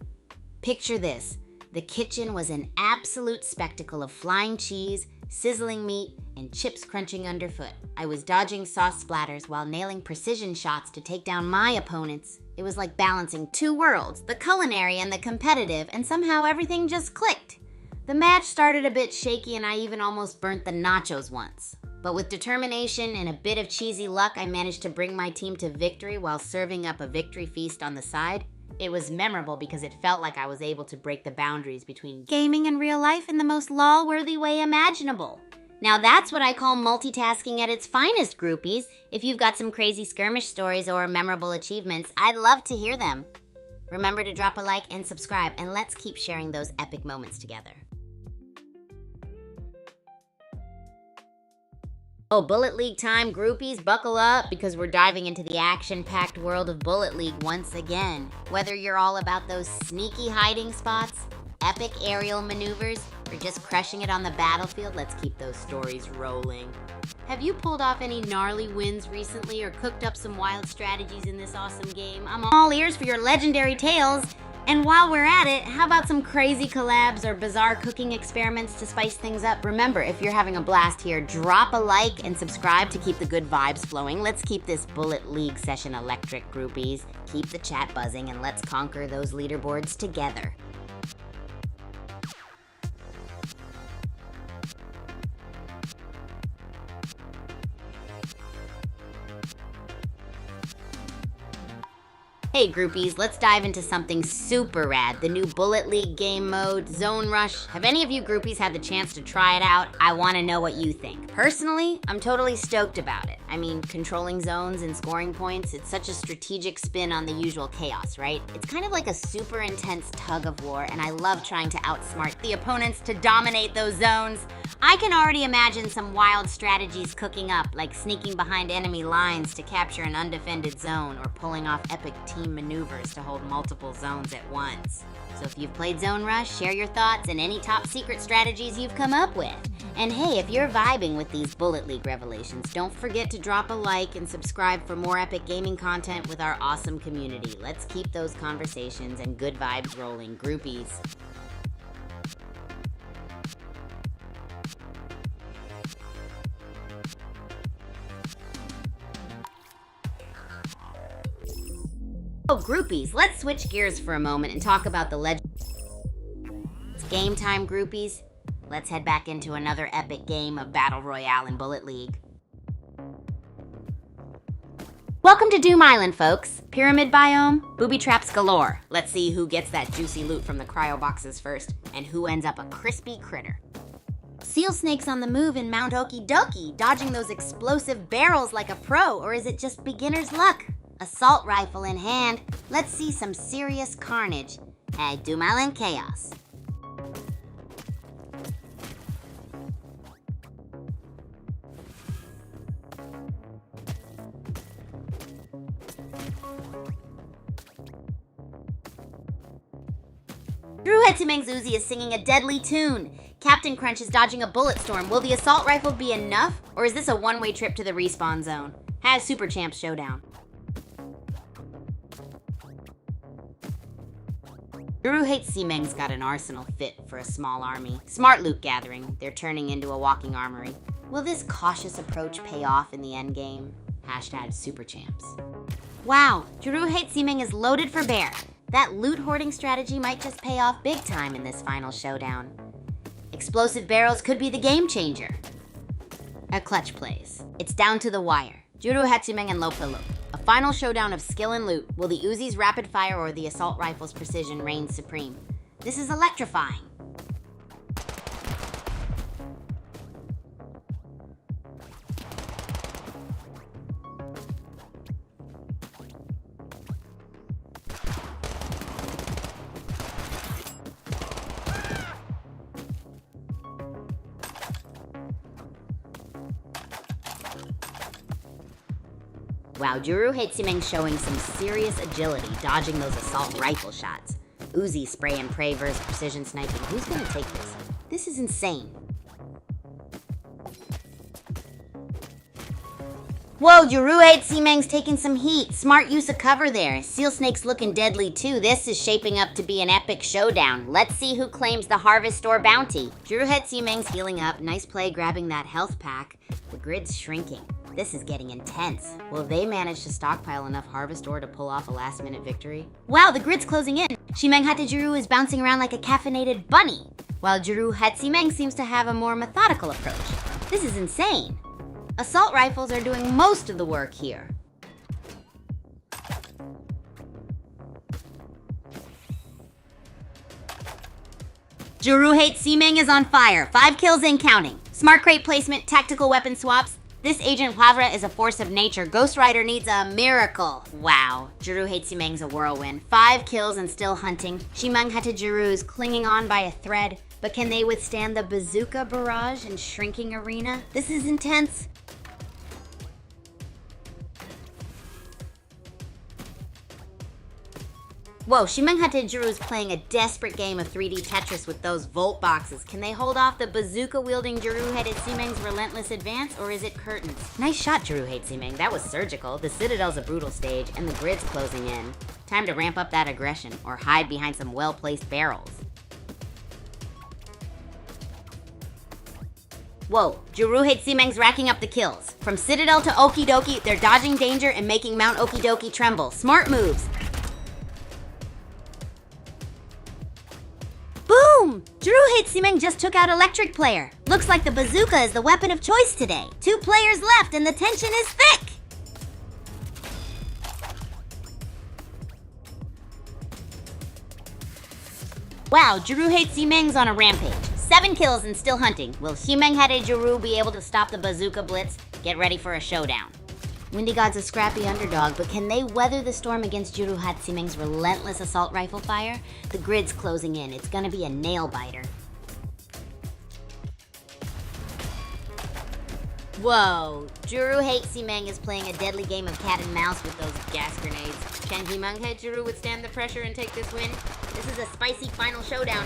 Picture this. The kitchen was an absolute spectacle of flying cheese, sizzling meat, and chips crunching underfoot. I was dodging sauce splatters while nailing precision shots to take down my opponents. It was like balancing two worlds, the culinary and the competitive, and somehow everything just clicked. The match started a bit shaky and I even almost burnt the nachos once. But with determination and a bit of cheesy luck, I managed to bring my team to victory while serving up a victory feast on the side. It was memorable because it felt like I was able to break the boundaries between gaming and real life in the most lol-worthy way imaginable. Now that's what I call multitasking at its finest, groupies. If you've got some crazy skirmish stories or memorable achievements, I'd love to hear them. Remember to drop a like and subscribe, and let's keep sharing those epic moments together. Oh, Bullet League time, groupies, buckle up because we're diving into the action-packed world of Bullet League once again. Whether you're all about those sneaky hiding spots, epic aerial maneuvers, or just crushing it on the battlefield, let's keep those stories rolling. Have you pulled off any gnarly wins recently or cooked up some wild strategies in this awesome game? I'm all ears for your legendary tales. And while we're at it, how about some crazy collabs or bizarre cooking experiments to spice things up? Remember, if you're having a blast here, drop a like and subscribe to keep the good vibes flowing. Let's keep this Bullet League session electric, groupies. Keep the chat buzzing and let's conquer those leaderboards together. Hey groupies, let's dive into something super rad, the new Bullet League game mode, Zone Rush. Have any of you groupies had the chance to try it out? I want to know what you think. Personally, I'm totally stoked about it. I mean, controlling zones and scoring points, it's such a strategic spin on the usual chaos, right? It's kind of like a super intense tug of war, and I love trying to outsmart the opponents to dominate those zones. I can already imagine some wild strategies cooking up, like sneaking behind enemy lines to capture an undefended zone or pulling off epic team maneuvers to hold multiple zones at once. So if you've played Zone Rush, share your thoughts and any top secret strategies you've come up with. And hey, if you're vibing with these Bullet League revelations, don't forget to drop a like and subscribe for more epic gaming content with our awesome community. Let's keep those conversations and good vibes rolling, groupies. Oh, groupies, let's switch gears for a moment and talk about the legend. It's game time, groupies. Let's head back into another epic game of Battle Royale in Bullet League. Welcome to Doom Island, folks. Pyramid biome, booby traps galore. Let's see who gets that juicy loot from the cryo boxes first, and who ends up a crispy critter. Seal snakes on the move in Mount Okie Dokie, dodging those explosive barrels like a pro, or is it just beginner's luck? Assault rifle in hand, let's see some serious carnage at Doom Island Chaos. Drew Hetzimeng's Uzi is singing a deadly tune. Captain Crunch is dodging a bullet storm. Will the assault rifle be enough, or is this a one-way trip to the respawn zone? Has Super Champs Showdown. Drew Hetzimeng's got an arsenal fit for a small army. Smart loot gathering. They're turning into a walking armory. Will this cautious approach pay off in the endgame? Hashtag Super Champs. Wow, Drew Hetzimeng is loaded for bear. That loot hoarding strategy might just pay off big time in this final showdown. Explosive barrels could be the game changer. A clutch plays. It's down to the wire. Drew Hetzimeng and Lopelo. A final showdown of skill and loot. Will the Uzi's rapid fire or the assault rifle's precision reign supreme? This is electrifying. Wow, Juru Hatesimeng showing some serious agility, dodging those assault rifle shots. Uzi spray and pray versus precision sniping. Who's gonna take this? This is insane. Whoa, Juru Hatesimeng's taking some heat. Smart use of cover there. Seal Snake's looking deadly too. This is shaping up to be an epic showdown. Let's see who claims the Harvest or bounty. Juru Hatesimeng's healing up. Nice play grabbing that health pack. The grid's shrinking. This is getting intense. Will they manage to stockpile enough Harvest ore to pull off a last-minute victory? Wow, the grid's closing in. Chimeng Hatajuru is bouncing around like a caffeinated bunny, while Juru Hatesimeng seems to have a more methodical approach. This is insane. Assault rifles are doing most of the work here. Juru Hatesimeng is on fire. 5 kills and counting. Smart crate placement, tactical weapon swaps. This Agent Poivre is a force of nature. Ghost Rider needs a miracle. Wow. Juru Hatesimeng's a whirlwind. 5 kills and still hunting. Chimeng Hatajuru is clinging on by a thread. But can they withstand the bazooka barrage and shrinking arena? This is intense. Whoa, Chimeng Hatajuru is playing a desperate game of 3D Tetris with those Volt boxes. Can they hold off the bazooka-wielding Juru Hatesimeng's relentless advance, or is it curtains? Nice shot, Juru Hatesimeng. That was surgical. The Citadel's a brutal stage, and the grid's closing in. Time to ramp up that aggression, or hide behind some well-placed barrels. Whoa, Juru Hatesimeng's racking up the kills. From Citadel to Okie Dokie, they're dodging danger and making Mount Okie Dokie tremble. Smart moves. Boom! Juru Hatesimeng just took out Electric Player. Looks like the bazooka is the weapon of choice today. 2 players left and the tension is thick! Wow, Juru Hatesimeng's on a rampage. 7 kills and still hunting. Will Chimeng Hatajuru be able to stop the bazooka blitz? Get ready for a showdown. Windy God's a scrappy underdog, but can they weather the storm against Juru Hatesimeng's relentless assault rifle fire? The grid's closing in. It's gonna be a nail-biter. Whoa! Juru Hatesimeng is playing a deadly game of cat and mouse with those gas grenades. Can Chimeng Hatajuru withstand the pressure and take this win? This is a spicy final showdown.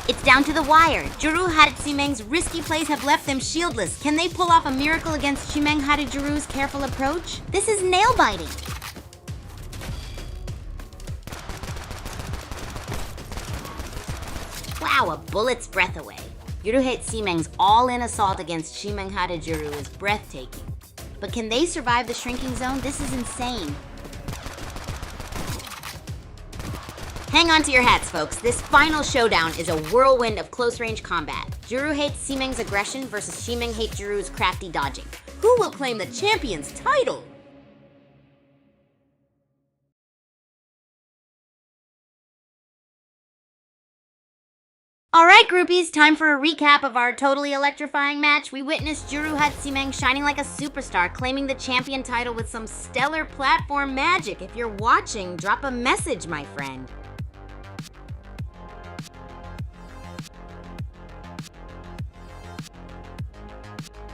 It's down to the wire. Juru Hatesimeng's risky plays have left them shieldless. Can they pull off a miracle against Chimeng Hatajuru's careful approach? This is nail-biting. Wow, a bullet's breath away. Juru Hatesimeng's all-in assault against Chimeng Hatajuru is breathtaking. But can they survive the shrinking zone? This is insane. Hang on to your hats, folks. This final showdown is a whirlwind of close-range combat. Juru Hatesimeng's aggression versus Chimeng Hatajuru's crafty dodging. Who will claim the champion's title? Alright, groupies, time for a recap of our totally electrifying match. We witnessed Juru Hatesimeng shining like a superstar, claiming the champion title with some stellar platform magic. If you're watching, drop a message, my friend.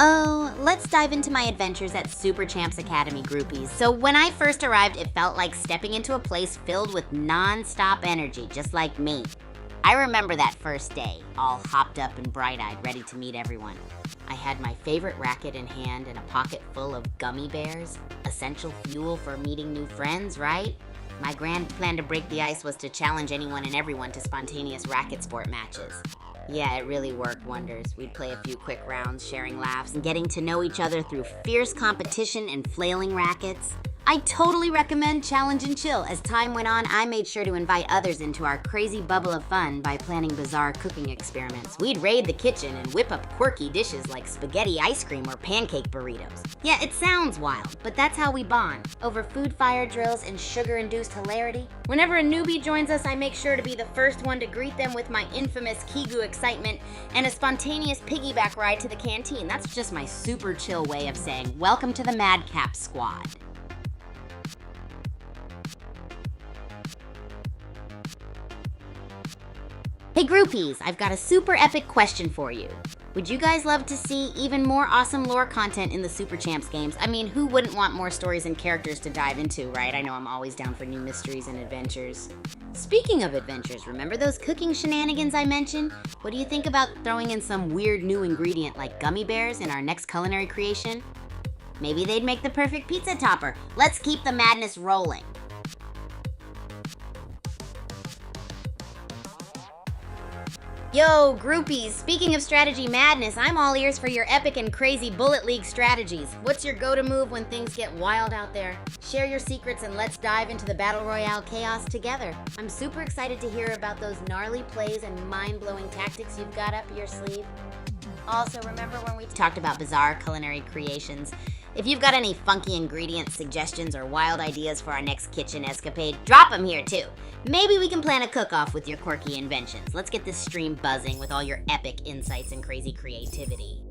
Oh, let's dive into my adventures at Super Champs Academy, groupies. So when I first arrived, it felt like stepping into a place filled with non-stop energy, just like me. I remember that first day, all hopped up and bright-eyed, ready to meet everyone. I had my favorite racket in hand and a pocket full of gummy bears. Essential fuel for meeting new friends, right? My grand plan to break the ice was to challenge anyone and everyone to spontaneous racket sport matches. Yeah, it really worked wonders. We'd play a few quick rounds, sharing laughs, and getting to know each other through fierce competition and flailing rackets. I totally recommend Challenge and Chill. As time went on, I made sure to invite others into our crazy bubble of fun by planning bizarre cooking experiments. We'd raid the kitchen and whip up quirky dishes like spaghetti ice cream or pancake burritos. Yeah, it sounds wild, but that's how we bond, over food fire drills and sugar-induced hilarity. Whenever a newbie joins us, I make sure to be the first one to greet them with my infamous Kigu excitement and a spontaneous piggyback ride to the canteen. That's just my super chill way of saying, welcome to the Madcap Squad. Hey groupies, I've got a super epic question for you. Would you guys love to see even more awesome lore content in the Super Champs games? I mean, who wouldn't want more stories and characters to dive into, right? I know I'm always down for new mysteries and adventures. Speaking of adventures, remember those cooking shenanigans I mentioned? What do you think about throwing in some weird new ingredient like gummy bears in our next culinary creation? Maybe they'd make the perfect pizza topper. Let's keep the madness rolling. Yo, groupies, speaking of strategy madness, I'm all ears for your epic and crazy Bullet League strategies. What's your go-to move when things get wild out there? Share your secrets and let's dive into the Battle Royale chaos together. I'm super excited to hear about those gnarly plays and mind-blowing tactics you've got up your sleeve. Also, remember when we talked about bizarre culinary creations? If you've got any funky ingredient suggestions or wild ideas for our next kitchen escapade, drop them here too. Maybe we can plan a cook-off with your quirky inventions. Let's get this stream buzzing with all your epic insights and crazy creativity.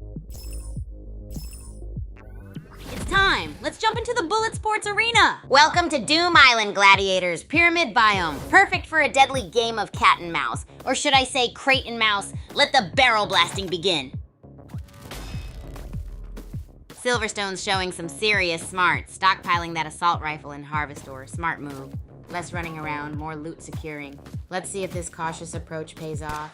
It's time! Let's jump into the Bullet Sports arena! Welcome to Doom Island, Gladiators, Pyramid Biome. Perfect for a deadly game of cat and mouse. Or should I say crate and mouse? Let the barrel blasting begin. Silverstone's showing some serious smarts, stockpiling that assault rifle in Harvestor. Smart move. Less running around, more loot securing. Let's see if this cautious approach pays off.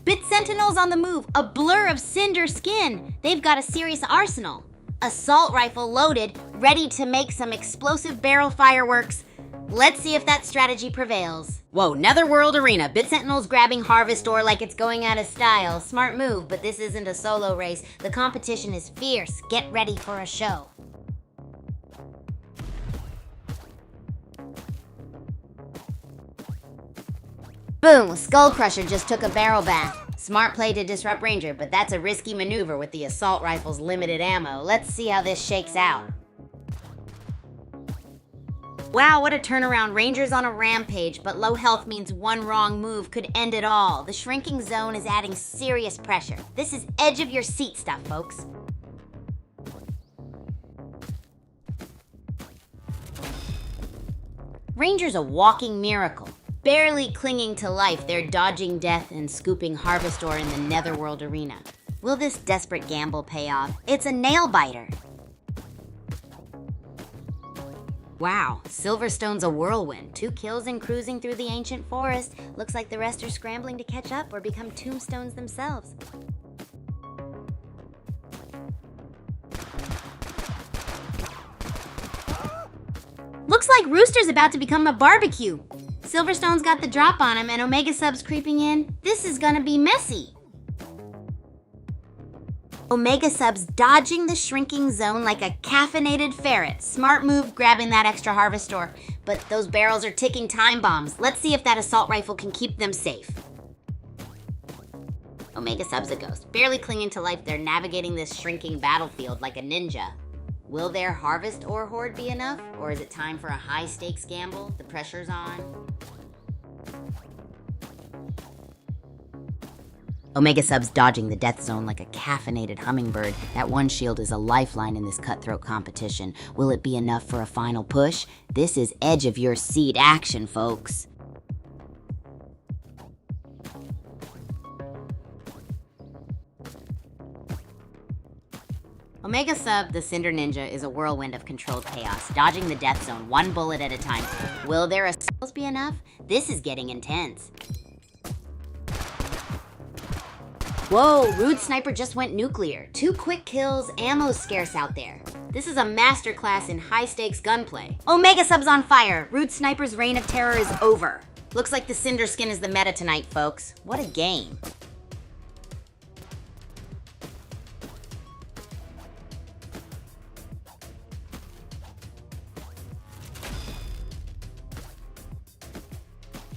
Bit Sentinel's on the move, a blur of cinder skin. They've got a serious arsenal. Assault rifle loaded, ready to make some explosive barrel fireworks. Let's see if that strategy prevails. Whoa, Netherworld Arena. Bit Sentinel's grabbing Harvestor like it's going out of style. Smart move, but this isn't a solo race. The competition is fierce. Get ready for a show. Boom, Skull Crusher just took a barrel bath. Smart play to disrupt Ranger, but that's a risky maneuver with the assault rifle's limited ammo. Let's see how this shakes out. Wow, what a turnaround. Ranger's on a rampage, but low health means one wrong move could end it all. The shrinking zone is adding serious pressure. This is edge of your seat stuff, folks. Ranger's a walking miracle. Barely clinging to life, they're dodging death and scooping Harvestor in the Netherworld Arena. Will this desperate gamble pay off? It's a nail-biter. Wow, Silverstone's a whirlwind. 2 kills and cruising through the ancient forest. Looks like the rest are scrambling to catch up or become tombstones themselves. Looks like Rooster's about to become a barbecue. Silverstone's got the drop on him and Omega Sub's creeping in. This is gonna be messy. Omega Sub's dodging the shrinking zone like a caffeinated ferret. Smart move grabbing that extra Harvestor, but those barrels are ticking time bombs. Let's see if that assault rifle can keep them safe. Omega Sub's a ghost. Barely clinging to life, they're navigating this shrinking battlefield like a ninja. Will their Harvestor horde be enough? Or is it time for a high-stakes gamble? The pressure's on. Omega Sub's dodging the death zone like a caffeinated hummingbird. That one shield is a lifeline in this cutthroat competition. Will it be enough for a final push? This is edge of your seat action, folks. Omega Sub, the Cinder Ninja, is a whirlwind of controlled chaos, dodging the death zone one bullet at a time. Will their assaults be enough? This is getting intense. Whoa, Rude Sniper just went nuclear. 2 quick kills, ammo's scarce out there. This is a masterclass in high-stakes gunplay. Omega Sub's on fire. Rude Sniper's reign of terror is over. Looks like the Cinder Skin is the meta tonight, folks. What a game.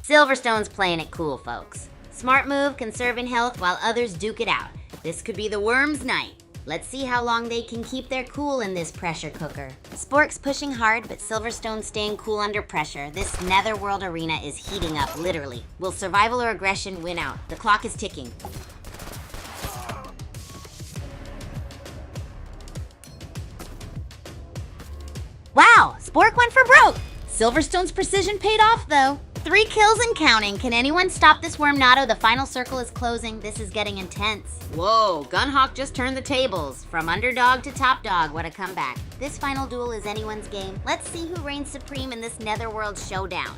Silverstone's playing it cool, folks. Smart move, conserving health while others duke it out. This could be the Worms' night. Let's see how long they can keep their cool in this pressure cooker. Spork's pushing hard, but Silverstone's staying cool under pressure. This Netherworld arena is heating up, literally. Will survival or aggression win out? The clock is ticking. Wow, Spork went for broke. Silverstone's precision paid off, though. 3 kills and counting. Can anyone stop this Wormnado? The final circle is closing. This is getting intense. Whoa, Gunhawk just turned the tables. From underdog to top dog, what a comeback. This final duel is anyone's game. Let's see who reigns supreme in this Netherworld showdown.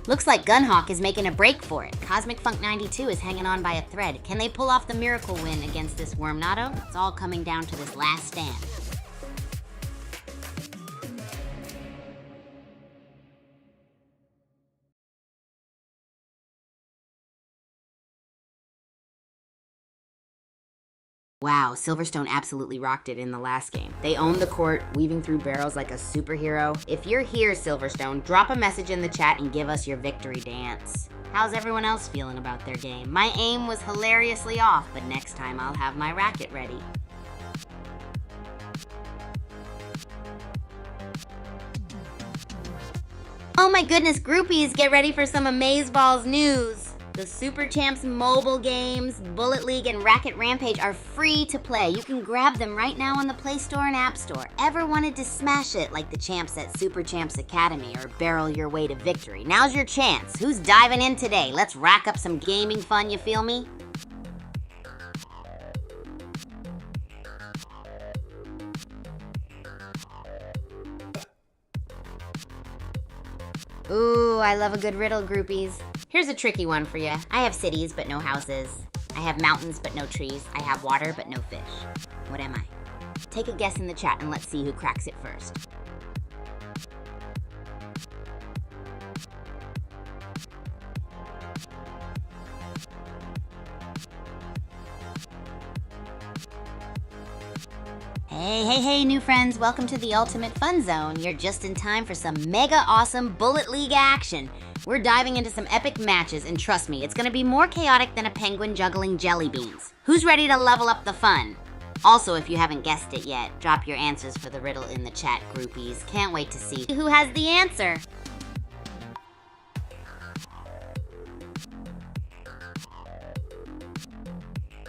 Looks like Gunhawk is making a break for it. Cosmic Funk 92 is hanging on by a thread. Can they pull off the miracle win against this Wormnado? It's all coming down to this last stand. Wow, Silverstone absolutely rocked it in the last game. They owned the court, weaving through barrels like a superhero. If you're here, Silverstone, drop a message in the chat and give us your victory dance. How's everyone else feeling about their game? My aim was hilariously off, but next time I'll have my racket ready. Oh my goodness, groupies, get ready for some Amazeballs news. The Super Champs mobile games, Bullet League, and Racket Rampage are free to play. You can grab them right now on the Play Store and App Store. Ever wanted to smash it like the champs at Super Champs Academy or barrel your way to victory? Now's your chance. Who's diving in today? Let's rack up some gaming fun, you feel me? Ooh, I love a good riddle, groupies. Here's a tricky one for you. I have cities, but no houses. I have mountains, but no trees. I have water, but no fish. What am I? Take a guess in the chat and let's see who cracks it first. Hey, new friends. Welcome to the Ultimate Fun Zone. You're just in time for some mega awesome Bullet League action. We're diving into some epic matches, and trust me, it's gonna be more chaotic than a penguin juggling jelly beans. Who's ready to level up the fun? Also, if you haven't guessed it yet, drop your answers for the riddle in the chat, groupies. Can't wait to see who has the answer.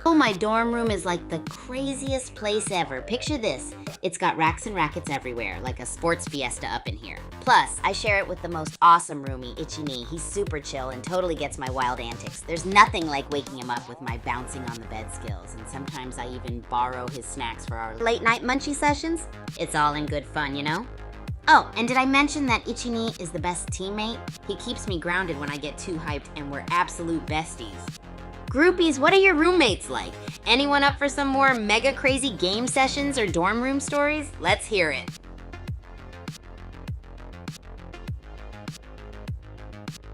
Oh, my dorm room is like the craziest place ever. Picture this. It's got racks and rackets everywhere, like a sports fiesta up in here. Plus, I share it with the most awesome roomie, Itchy Knee. He's super chill and totally gets my wild antics. There's nothing like waking him up with my bouncing on the bed skills, and sometimes I even borrow his snacks for our late night munchie sessions. It's all in good fun, you know? Oh, and did I mention that Itchy Knee is the best teammate? He keeps me grounded when I get too hyped, and we're absolute besties. Groupies, what are your roommates like? Anyone up for some more mega crazy game sessions or dorm room stories? Let's hear it.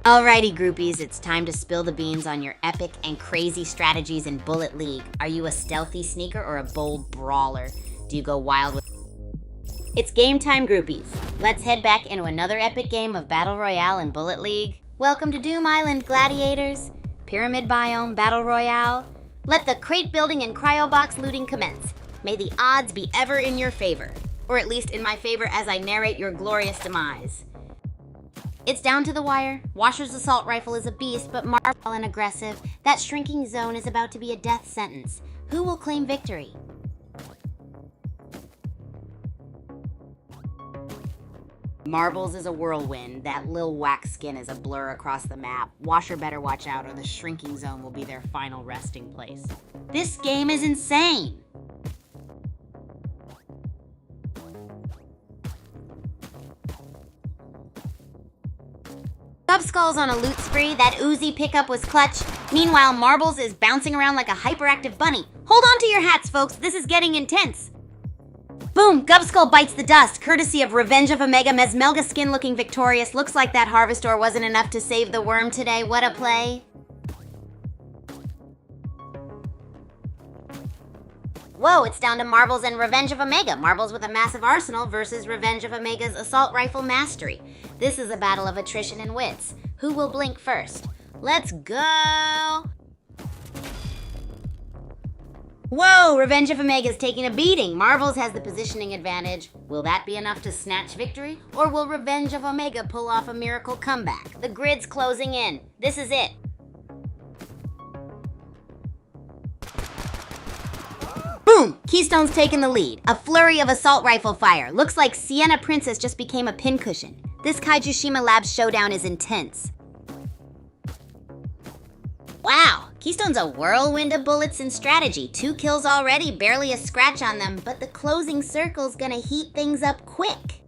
Alrighty, groupies, it's time to spill the beans on your epic and crazy strategies in Bullet League. Are you a stealthy sneaker or a bold brawler? Do you go wild with... It's game time, groupies. Let's head back into another epic game of Battle Royale in Bullet League. Welcome to Doom Island, gladiators. Pyramid Biome Battle Royale. Let the crate building and cryobox looting commence. May the odds be ever in your favor. Or at least in my favor as I narrate your glorious demise. It's down to the wire. Washer's assault rifle is a beast, but Marble and aggressive. That shrinking zone is about to be a death sentence. Who will claim victory? Marbles is a whirlwind. That lil wax skin is a blur across the map. Washer better watch out or the shrinking zone will be their final resting place. This game is insane! Gubskull's on a loot spree. That Uzi pickup was clutch. Meanwhile, Marbles is bouncing around like a hyperactive bunny. Hold on to your hats, folks. This is getting intense. Boom! Gubskull bites the dust, courtesy of Revenge of Omega. Mesmelga skin looking victorious. Looks like that Harvestor wasn't enough to save the worm today. What a play. Whoa, it's down to Marbles and Revenge of Omega. Marbles with a massive arsenal versus Revenge of Omega's assault rifle mastery. This is a battle of attrition and wits. Who will blink first? Let's go! Whoa, Revenge of Omega's taking a beating. Marbles has the positioning advantage. Will that be enough to snatch victory? Or will Revenge of Omega pull off a miracle comeback? The grid's closing in. This is it. Boom! Keystone's taking the lead. A flurry of assault rifle fire. Looks like Sienna Princess just became a pincushion. This Kaijushima Labs showdown is intense. Wow, Keystone's a whirlwind of bullets and strategy. 2 kills already, barely a scratch on them, but the closing circle's gonna heat things up quick.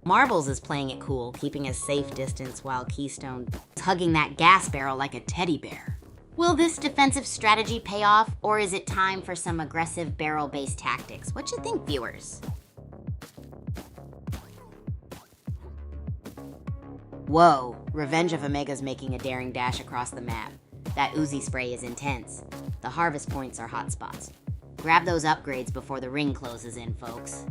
Marbles is playing it cool, keeping a safe distance while Keystone is hugging that gas barrel like a teddy bear. Will this defensive strategy pay off, or is it time for some aggressive barrel-based tactics? What you think, viewers? Whoa, Revenge of Omega's making a daring dash across the map. That Uzi spray is intense. The harvest points are hotspots. Grab those upgrades before the ring closes in, folks.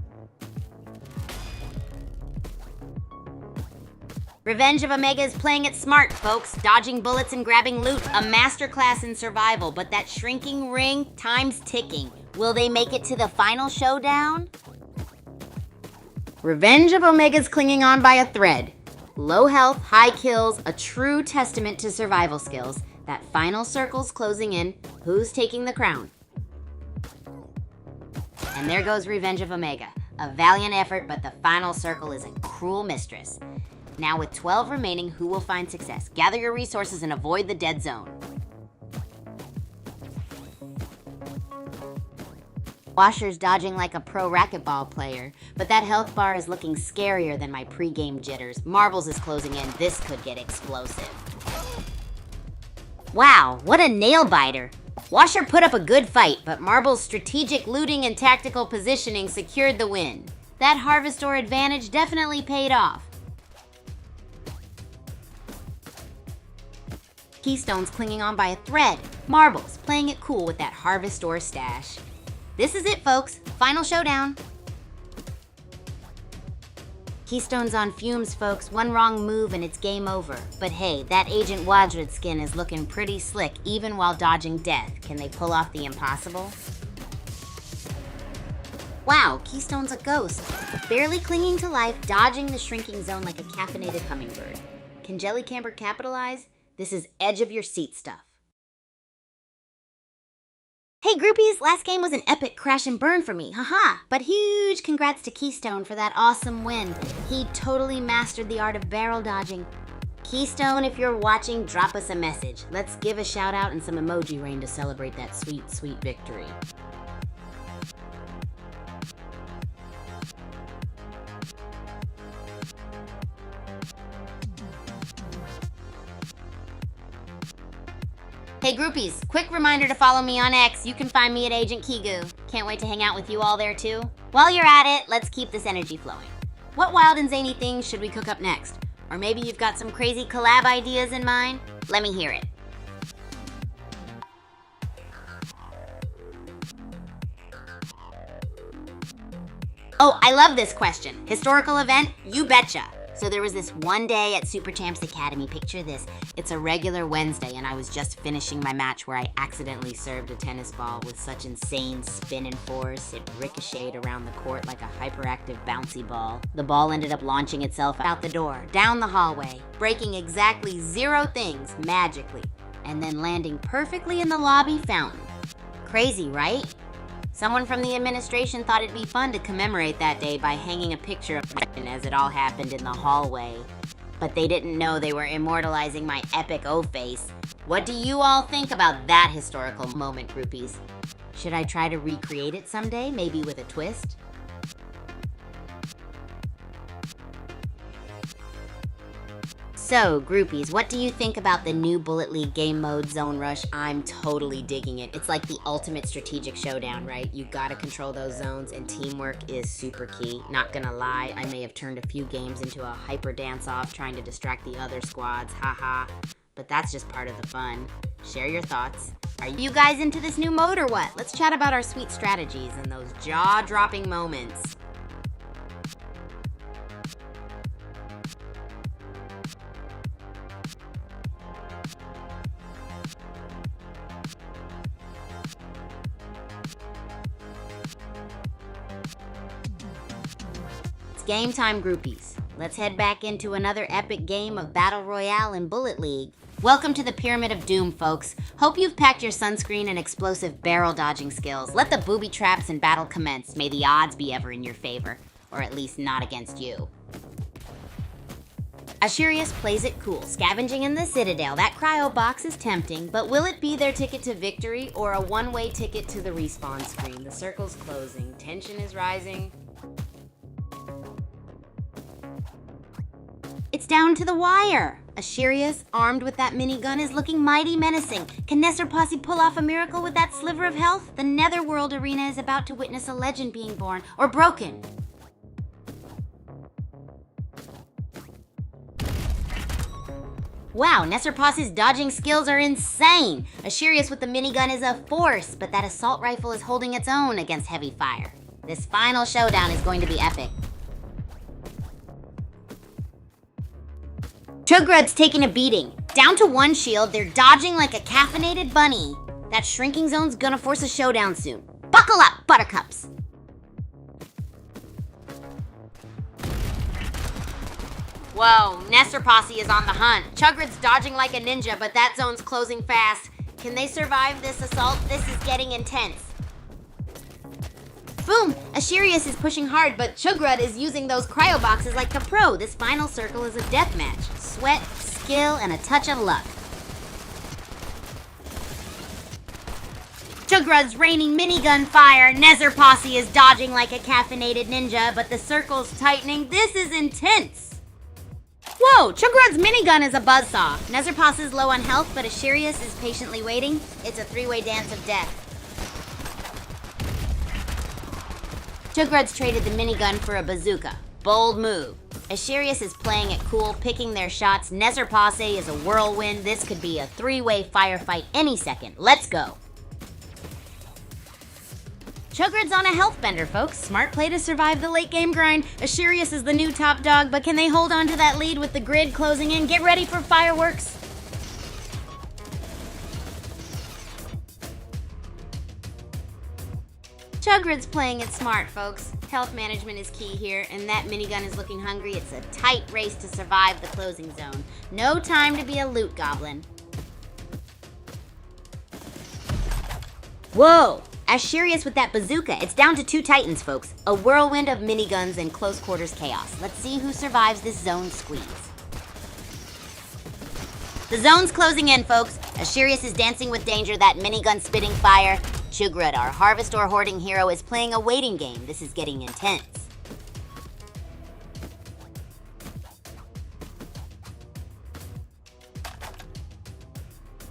Revenge of Omega is playing it smart, folks. Dodging bullets and grabbing loot, a masterclass in survival, but that shrinking ring, time's ticking. Will they make it to the final showdown? Revenge of Omega's clinging on by a thread. Low health, high kills, a true testament to survival skills. That final circle's closing in. Who's taking the crown? And there goes Revenge of Omega. A valiant effort, but the final circle is a cruel mistress. Now with 12 remaining, who will find success? Gather your resources and avoid the dead zone. Washer's dodging like a pro racquetball player, but that health bar is looking scarier than my pre-game jitters. Marbles is closing in. This could get explosive. Wow, what a nail biter. Washer put up a good fight, but Marbles' strategic looting and tactical positioning secured the win. That Harvestor advantage definitely paid off. Keystone's clinging on by a thread. Marbles playing it cool with that Harvestor stash. This is it, folks. Final showdown. Keystone's on fumes, folks. One wrong move and it's game over. But hey, that Agent Wadred skin is looking pretty slick, even while dodging death. Can they pull off the impossible? Wow, Keystone's a ghost. Barely clinging to life, dodging the shrinking zone like a caffeinated hummingbird. Can Jelly Camber capitalize? This is edge of your seat stuff. Hey groupies, last game was an epic crash and burn for me, haha. But huge congrats to Keystone for that awesome win. He totally mastered the art of barrel dodging. Keystone, if you're watching, drop us a message. Let's give a shout out and some emoji rain to celebrate that sweet, sweet victory. Hey groupies, quick reminder to follow me on X. You can find me at Agent Kigu. Can't wait to hang out with you all there too. While you're at it, let's keep this energy flowing. What wild and zany things should we cook up next? Or maybe you've got some crazy collab ideas in mind? Let me hear it. Oh, I love this question. Historical event? You betcha. So there was this one day at Super Champs Academy. Picture this. It's a regular Wednesday and I was just finishing my match where I accidentally served a tennis ball with such insane spin and force. It ricocheted around the court like a hyperactive bouncy ball. The ball ended up launching itself out the door, down the hallway, breaking exactly 0 things magically, and then landing perfectly in the lobby fountain. Crazy, right? Someone from the administration thought it'd be fun to commemorate that day by hanging a picture of it as it all happened in the hallway. But they didn't know they were immortalizing my epic O-face. What do you all think about that historical moment, groupies? Should I try to recreate it someday, maybe with a twist? So, groupies, what do you think about the new Bullet League game mode, Zone Rush? I'm totally digging it. It's like the ultimate strategic showdown, right? You gotta control those zones, and teamwork is super key. Not gonna lie, I may have turned a few games into a hyper dance-off trying to distract the other squads, haha. But that's just part of the fun. Share your thoughts. Are you guys into this new mode or what? Let's chat about our sweet strategies and those jaw-dropping moments. Game time, groupies. Let's head back into another epic game of Battle Royale in Bullet League. Welcome to the Pyramid of Doom, folks. Hope you've packed your sunscreen and explosive barrel dodging skills. Let the booby traps and battle commence. May the odds be ever in your favor, or at least not against you. Ashurius plays it cool, scavenging in the Citadel. That cryo box is tempting, but will it be their ticket to victory or a one-way ticket to the respawn screen? The circle's closing, tension is rising. It's down to the wire. Ashurius, armed with that minigun, is looking mighty menacing. Can Nestor Posse pull off a miracle with that sliver of health? The Netherworld arena is about to witness a legend being born, or broken. Wow, Nestor Posse's dodging skills are insane. Ashurius with the minigun is a force, but that assault rifle is holding its own against heavy fire. This final showdown is going to be epic. Chugrad's taking a beating. Down to one shield, they're dodging like a caffeinated bunny. That shrinking zone's gonna force a showdown soon. Buckle up, buttercups! Whoa, Nestor Posse is on the hunt. Chugrad's dodging like a ninja, but that zone's closing fast. Can they survive this assault? This is getting intense. Boom! Ashurius is pushing hard, but Chugrad is using those cryo boxes like a pro. This final circle is a death match. Sweat, skill, and a touch of luck. Chugrad's raining minigun fire. Nestor Posse is dodging like a caffeinated ninja, but the circle's tightening. This is intense. Whoa! Chugrad's minigun is a buzzsaw. Nestor Posse is low on health, but Ashurius is patiently waiting. It's a three-way dance of death. Chugrad's traded the minigun for a bazooka. Bold move. Ashurius is playing it cool, picking their shots. Nestor Posse is a whirlwind. This could be a three-way firefight any second. Let's go. Chugrad's on a health bender, folks. Smart play to survive the late game grind. Ashurius is the new top dog, but can they hold on to that lead with the grid closing in? Get ready for fireworks. Chugrad's playing it smart, folks. Health management is key here, and that minigun is looking hungry. It's a tight race to survive the closing zone. No time to be a loot goblin. Whoa! Ashurius with that bazooka. It's down to two titans, folks. A whirlwind of miniguns and close quarters chaos. Let's see who survives this zone squeeze. The zone's closing in, folks. Ashurius is dancing with danger, that minigun spitting fire. Chugrad, our Harvestor hoarding hero, is playing a waiting game. This is getting intense.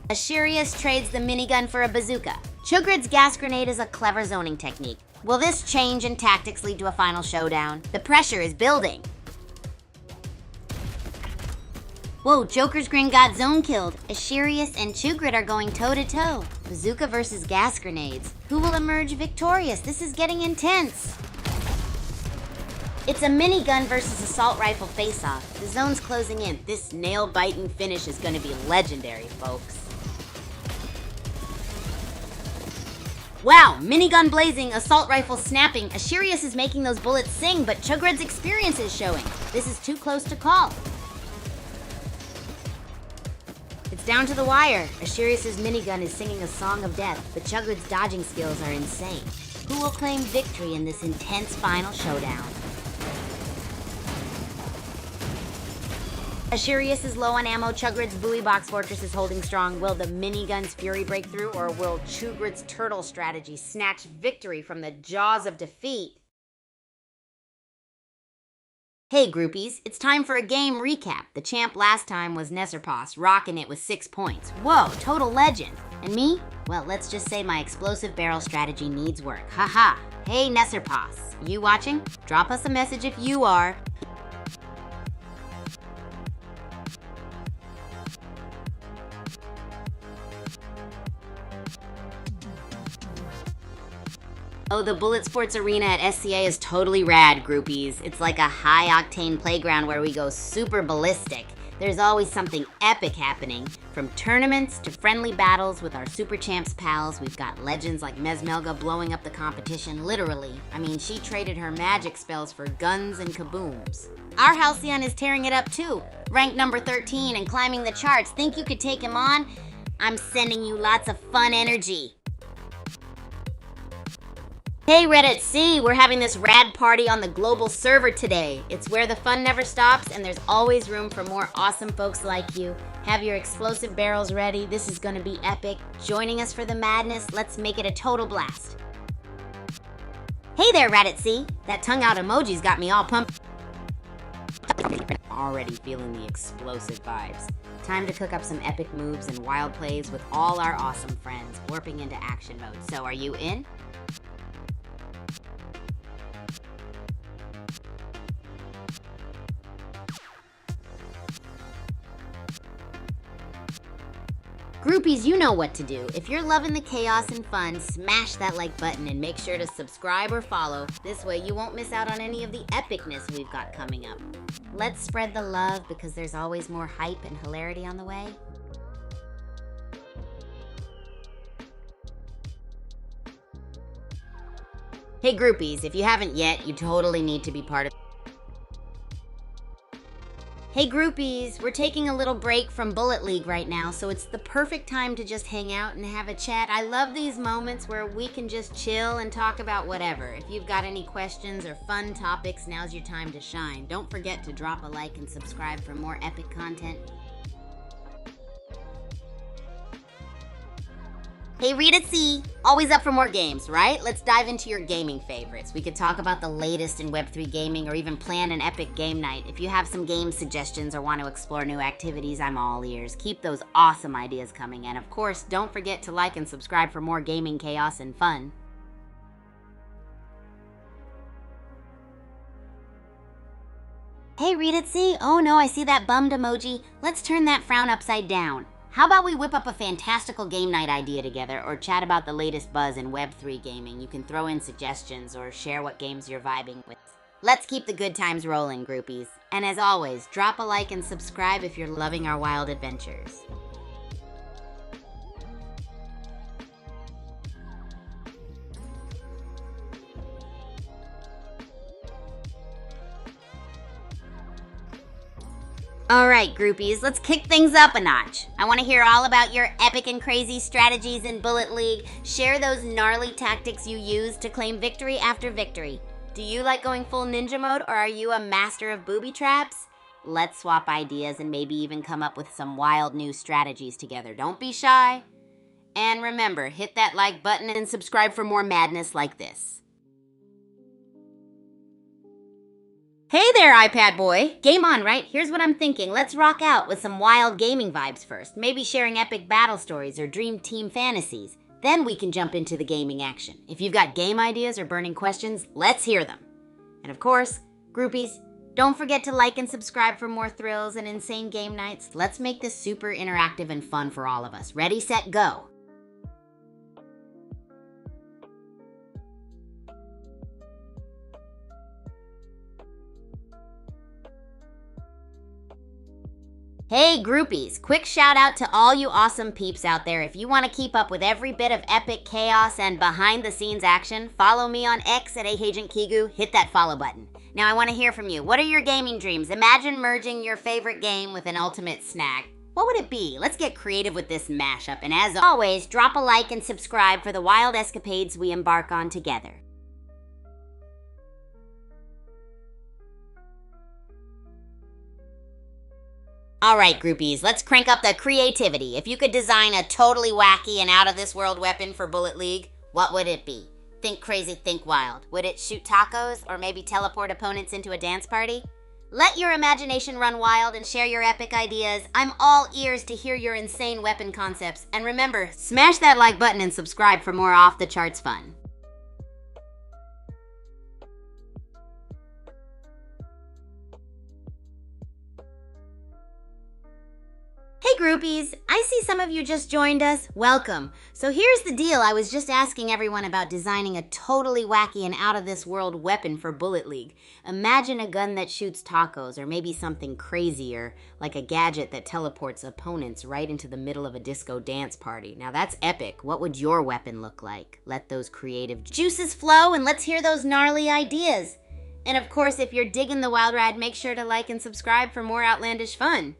Ashurius trades the minigun for a bazooka. Chugrad's gas grenade is a clever zoning technique. Will this change in tactics lead to a final showdown? The pressure is building. Whoa, Joker's Grin got zone killed. Ashurius and Chugrad are going toe-to-toe. Bazooka versus gas grenades. Who will emerge victorious? This is getting intense. It's a minigun versus assault rifle face-off. The zone's closing in. This nail-biting finish is going to be legendary, folks. Wow, minigun blazing, assault rifle snapping. Ashurius is making those bullets sing, but Chugrad's experience is showing. This is too close to call. It's down to the wire. Ashurius' minigun is singing a song of death, but Chugrad's dodging skills are insane. Who will claim victory in this intense final showdown? Ashurius is low on ammo. Chugrad's buoy box fortress is holding strong. Will the minigun's fury break through, or will Chugrad's turtle strategy snatch victory from the jaws of defeat? Hey groupies, it's time for a game recap. The champ last time was Nestor Posse, rocking it with 6 points. Whoa, total legend. And me? Well, let's just say my explosive barrel strategy needs work. Haha. Hey Nestor Posse, you watching? Drop us a message if you are. Oh, the Bullet Sports Arena at SCA is totally rad, groupies. It's like a high-octane playground where we go super ballistic. There's always something epic happening, from tournaments to friendly battles with our Super Champs pals. We've got legends like Mesmelga blowing up the competition, literally. I mean, she traded her magic spells for guns and kabooms. Our Halcyon is tearing it up too, ranked number 13 and climbing the charts. Think you could take him on? I'm sending you lots of fun energy. Hey Reddit C, we're having this rad party on the global server today. It's where the fun never stops and there's always room for more awesome folks like you. Have your explosive barrels ready. This is gonna be epic. Joining us for the madness, let's make it a total blast. Hey there Reddit C, that tongue out emoji's got me all pumped. Already feeling the explosive vibes. Time to cook up some epic moves and wild plays with all our awesome friends, warping into action mode. So are you in? Groupies, you know what to do. If you're loving the chaos and fun, smash that like button and make sure to subscribe or follow. This way you won't miss out on any of the epicness we've got coming up. Let's spread the love because there's always more hype and hilarity on the way. Hey groupies, if you haven't yet, you totally need to be part of. Hey groupies, we're taking a little break from Bullet League right now, so it's the perfect time to just hang out and have a chat. I love these moments where we can just chill and talk about whatever. If you've got any questions or fun topics, now's your time to shine. Don't forget to drop a like and subscribe for more epic content. Hey Read It See, always up for more games, right? Let's dive into your gaming favorites. We could talk about the latest in Web3 gaming or even plan an epic game night. If you have some game suggestions or want to explore new activities, I'm all ears. Keep those awesome ideas coming, and of course, don't forget to like and subscribe for more gaming chaos and fun. Hey Read It See, oh no, I see that bummed emoji. Let's turn that frown upside down. How about we whip up a fantastical game night idea together or chat about the latest buzz in Web3 gaming? You can throw in suggestions or share what games you're vibing with. Let's keep the good times rolling, groupies. And as always, drop a like and subscribe if you're loving our wild adventures. Alright, groupies, let's kick things up a notch. I want to hear all about your epic and crazy strategies in Bullet League. Share those gnarly tactics you use to claim victory after victory. Do you like going full ninja mode, or are you a master of booby traps? Let's swap ideas and maybe even come up with some wild new strategies together. Don't be shy. And remember, hit that like button and subscribe for more madness like this. Hey there, iPad boy. Game on, right? Here's what I'm thinking. Let's rock out with some wild gaming vibes first. Maybe sharing epic battle stories or dream team fantasies. Then we can jump into the gaming action. If you've got game ideas or burning questions, let's hear them. And of course, groupies, don't forget to like and subscribe for more thrills and insane game nights. Let's make this super interactive and fun for all of us. Ready, set, go. Hey groupies, quick shout out to all you awesome peeps out there. If you want to keep up with every bit of epic chaos and behind the scenes action, follow me on X at AAgentKigu, hit that follow button. Now I want to hear from you. What are your gaming dreams? Imagine merging your favorite game with an ultimate snack. What would it be? Let's get creative with this mashup, and as always, drop a like and subscribe for the wild escapades we embark on together. Alright, groupies, let's crank up the creativity. If you could design a totally wacky and out-of-this-world weapon for Bullet League, what would it be? Think crazy, think wild. Would it shoot tacos or maybe teleport opponents into a dance party? Let your imagination run wild and share your epic ideas. I'm all ears to hear your insane weapon concepts. And remember, smash that like button and subscribe for more off-the-charts fun. Hey Hey groupies! I see some of you just joined us. Welcome. So here's the deal. I was just asking everyone about designing a totally wacky and out-of-this-world weapon for Bullet League. Imagine a gun that shoots tacos, or maybe something crazier, like a gadget that teleports opponents right into the middle of a disco dance party. Now that's epic. What would your weapon look like? Let those creative juices flow and let's hear those gnarly ideas. And of course, if you're digging the wild ride, make sure to like and subscribe for more outlandish fun.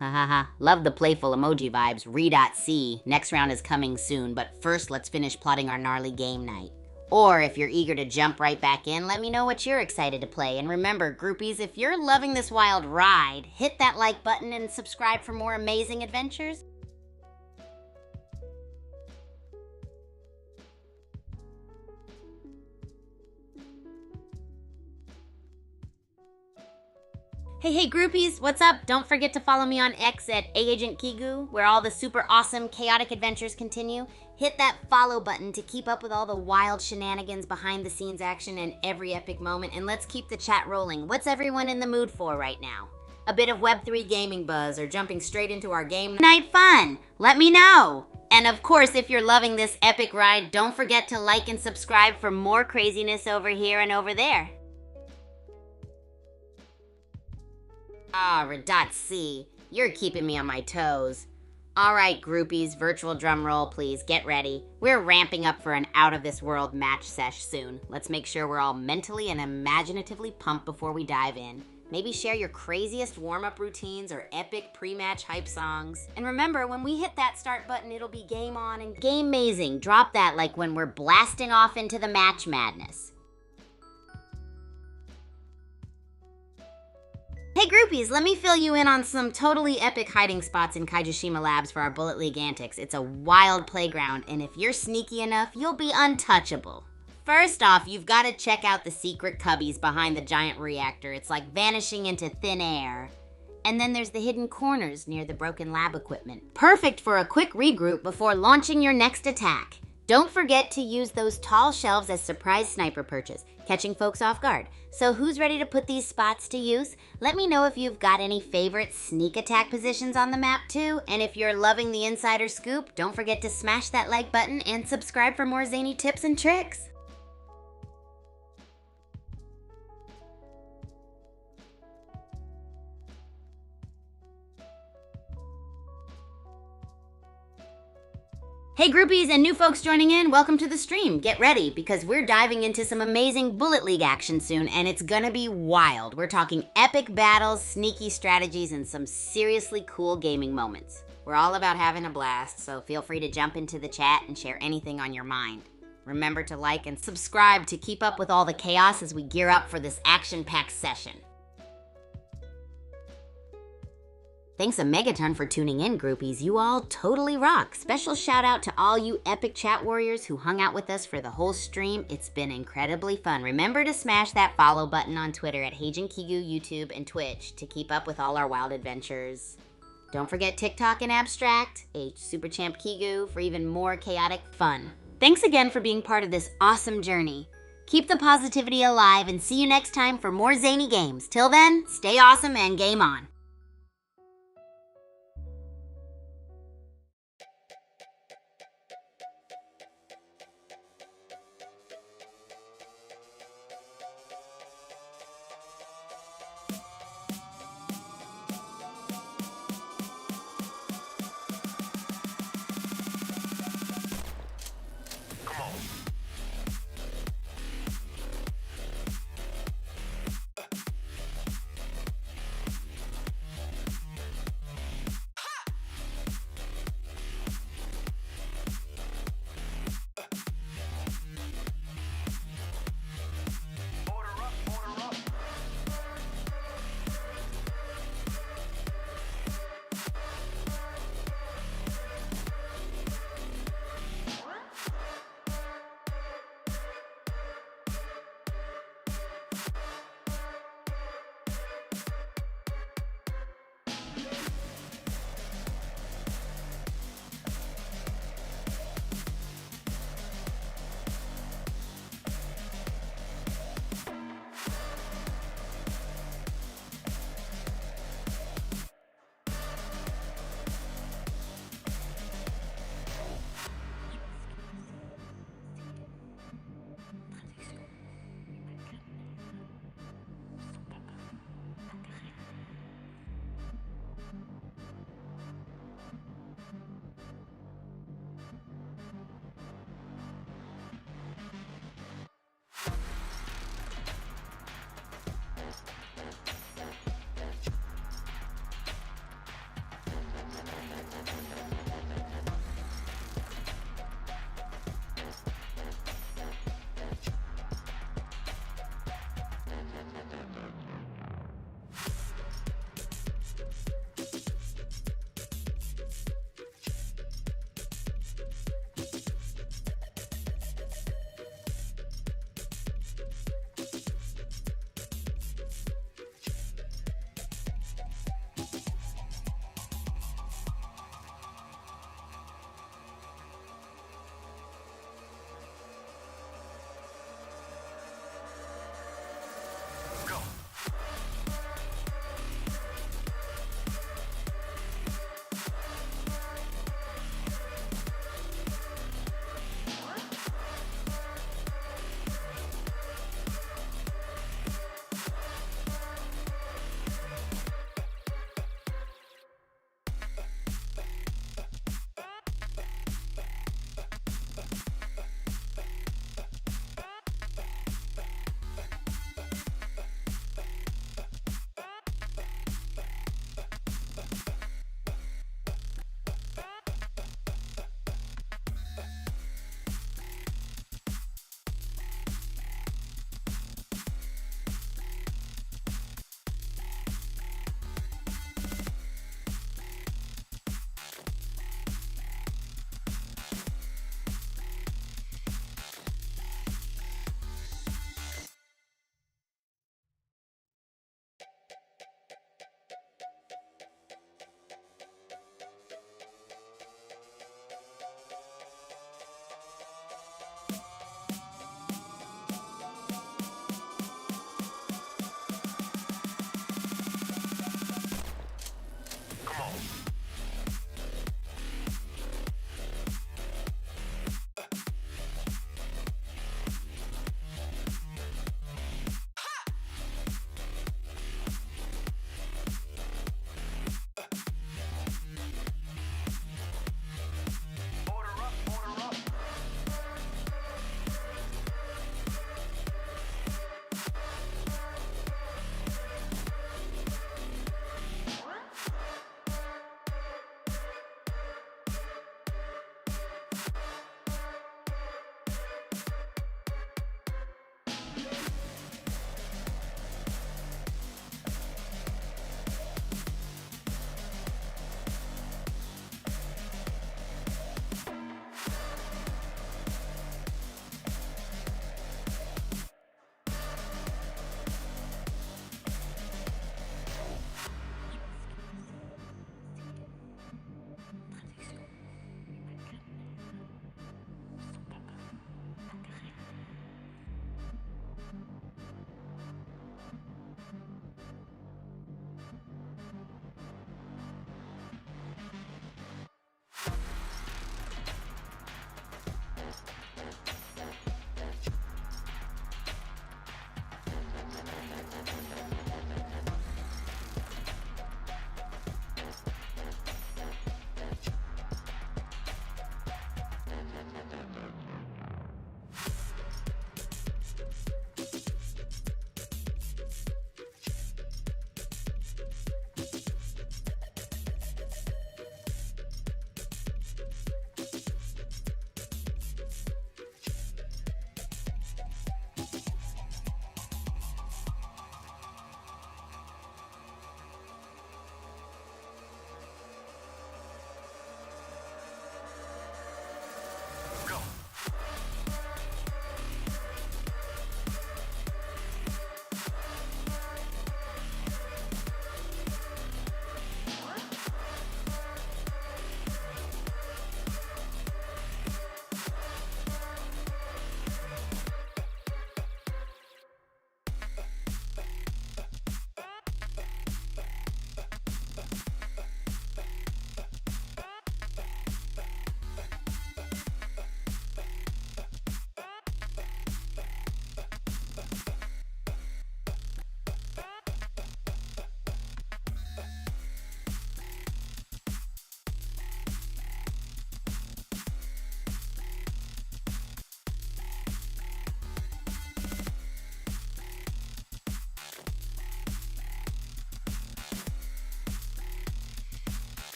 Hahaha, love the playful emoji vibes, re.c. Next round is coming soon, but first let's finish plotting our gnarly game night. Or if you're eager to jump right back in, let me know what you're excited to play. And remember, groupies, if you're loving this wild ride, hit that like button and subscribe for more amazing adventures. Hey groupies, what's up? Don't forget to follow me on X at AAgentKigu, where all the super awesome, chaotic adventures continue. Hit that follow button to keep up with all the wild shenanigans, behind the scenes action, and every epic moment. And let's keep the chat rolling. What's everyone in the mood for right now? A bit of Web3 gaming buzz or jumping straight into our game night fun? Let me know. And of course, if you're loving this epic ride, don't forget to like and subscribe for more craziness over here and over there. Ah, Redat-C, you're keeping me on my toes. All right, groupies, virtual drum roll, please. Get ready. We're ramping up for an out-of-this-world match sesh soon. Let's make sure we're all mentally and imaginatively pumped before we dive in. Maybe share your craziest warm-up routines or epic pre-match hype songs. And remember, when we hit that start button, it'll be game on and game-mazing. Drop that like when we're blasting off into the match madness. Hey groupies, let me fill you in on some totally epic hiding spots in Kaijushima Labs for our Bullet League antics. It's a wild playground, and if you're sneaky enough, you'll be untouchable. First off, you've got to check out the secret cubbies behind the giant reactor. It's like vanishing into thin air. And then there's the hidden corners near the broken lab equipment. Perfect for a quick regroup before launching your next attack. Don't forget to use those tall shelves as surprise sniper perches, catching folks off guard. So who's ready to put these spots to use? Let me know if you've got any favorite sneak attack positions on the map too. And if you're loving the insider scoop, don't forget to smash that like button and subscribe for more zany tips and tricks. Hey groupies and new folks joining in, welcome to the stream. Get ready, because we're diving into some amazing Bullet League action soon, and it's gonna be wild. We're talking epic battles, sneaky strategies, and some seriously cool gaming moments. We're all about having a blast, so feel free to jump into the chat and share anything on your mind. Remember to like and subscribe to keep up with all the chaos as we gear up for this action-packed session. Thanks a megaton for tuning in, groupies. You all totally rock. Special shout out to all you epic chat warriors who hung out with us for the whole stream. It's been incredibly fun. Remember to smash that follow button on Twitter at HeyGenKigu, YouTube, and Twitch to keep up with all our wild adventures. Don't forget TikTok and Abstract, HSuperChampKigu, for even more chaotic fun. Thanks again for being part of this awesome journey. Keep the positivity alive and see you next time for more zany games. Till then, stay awesome and game on.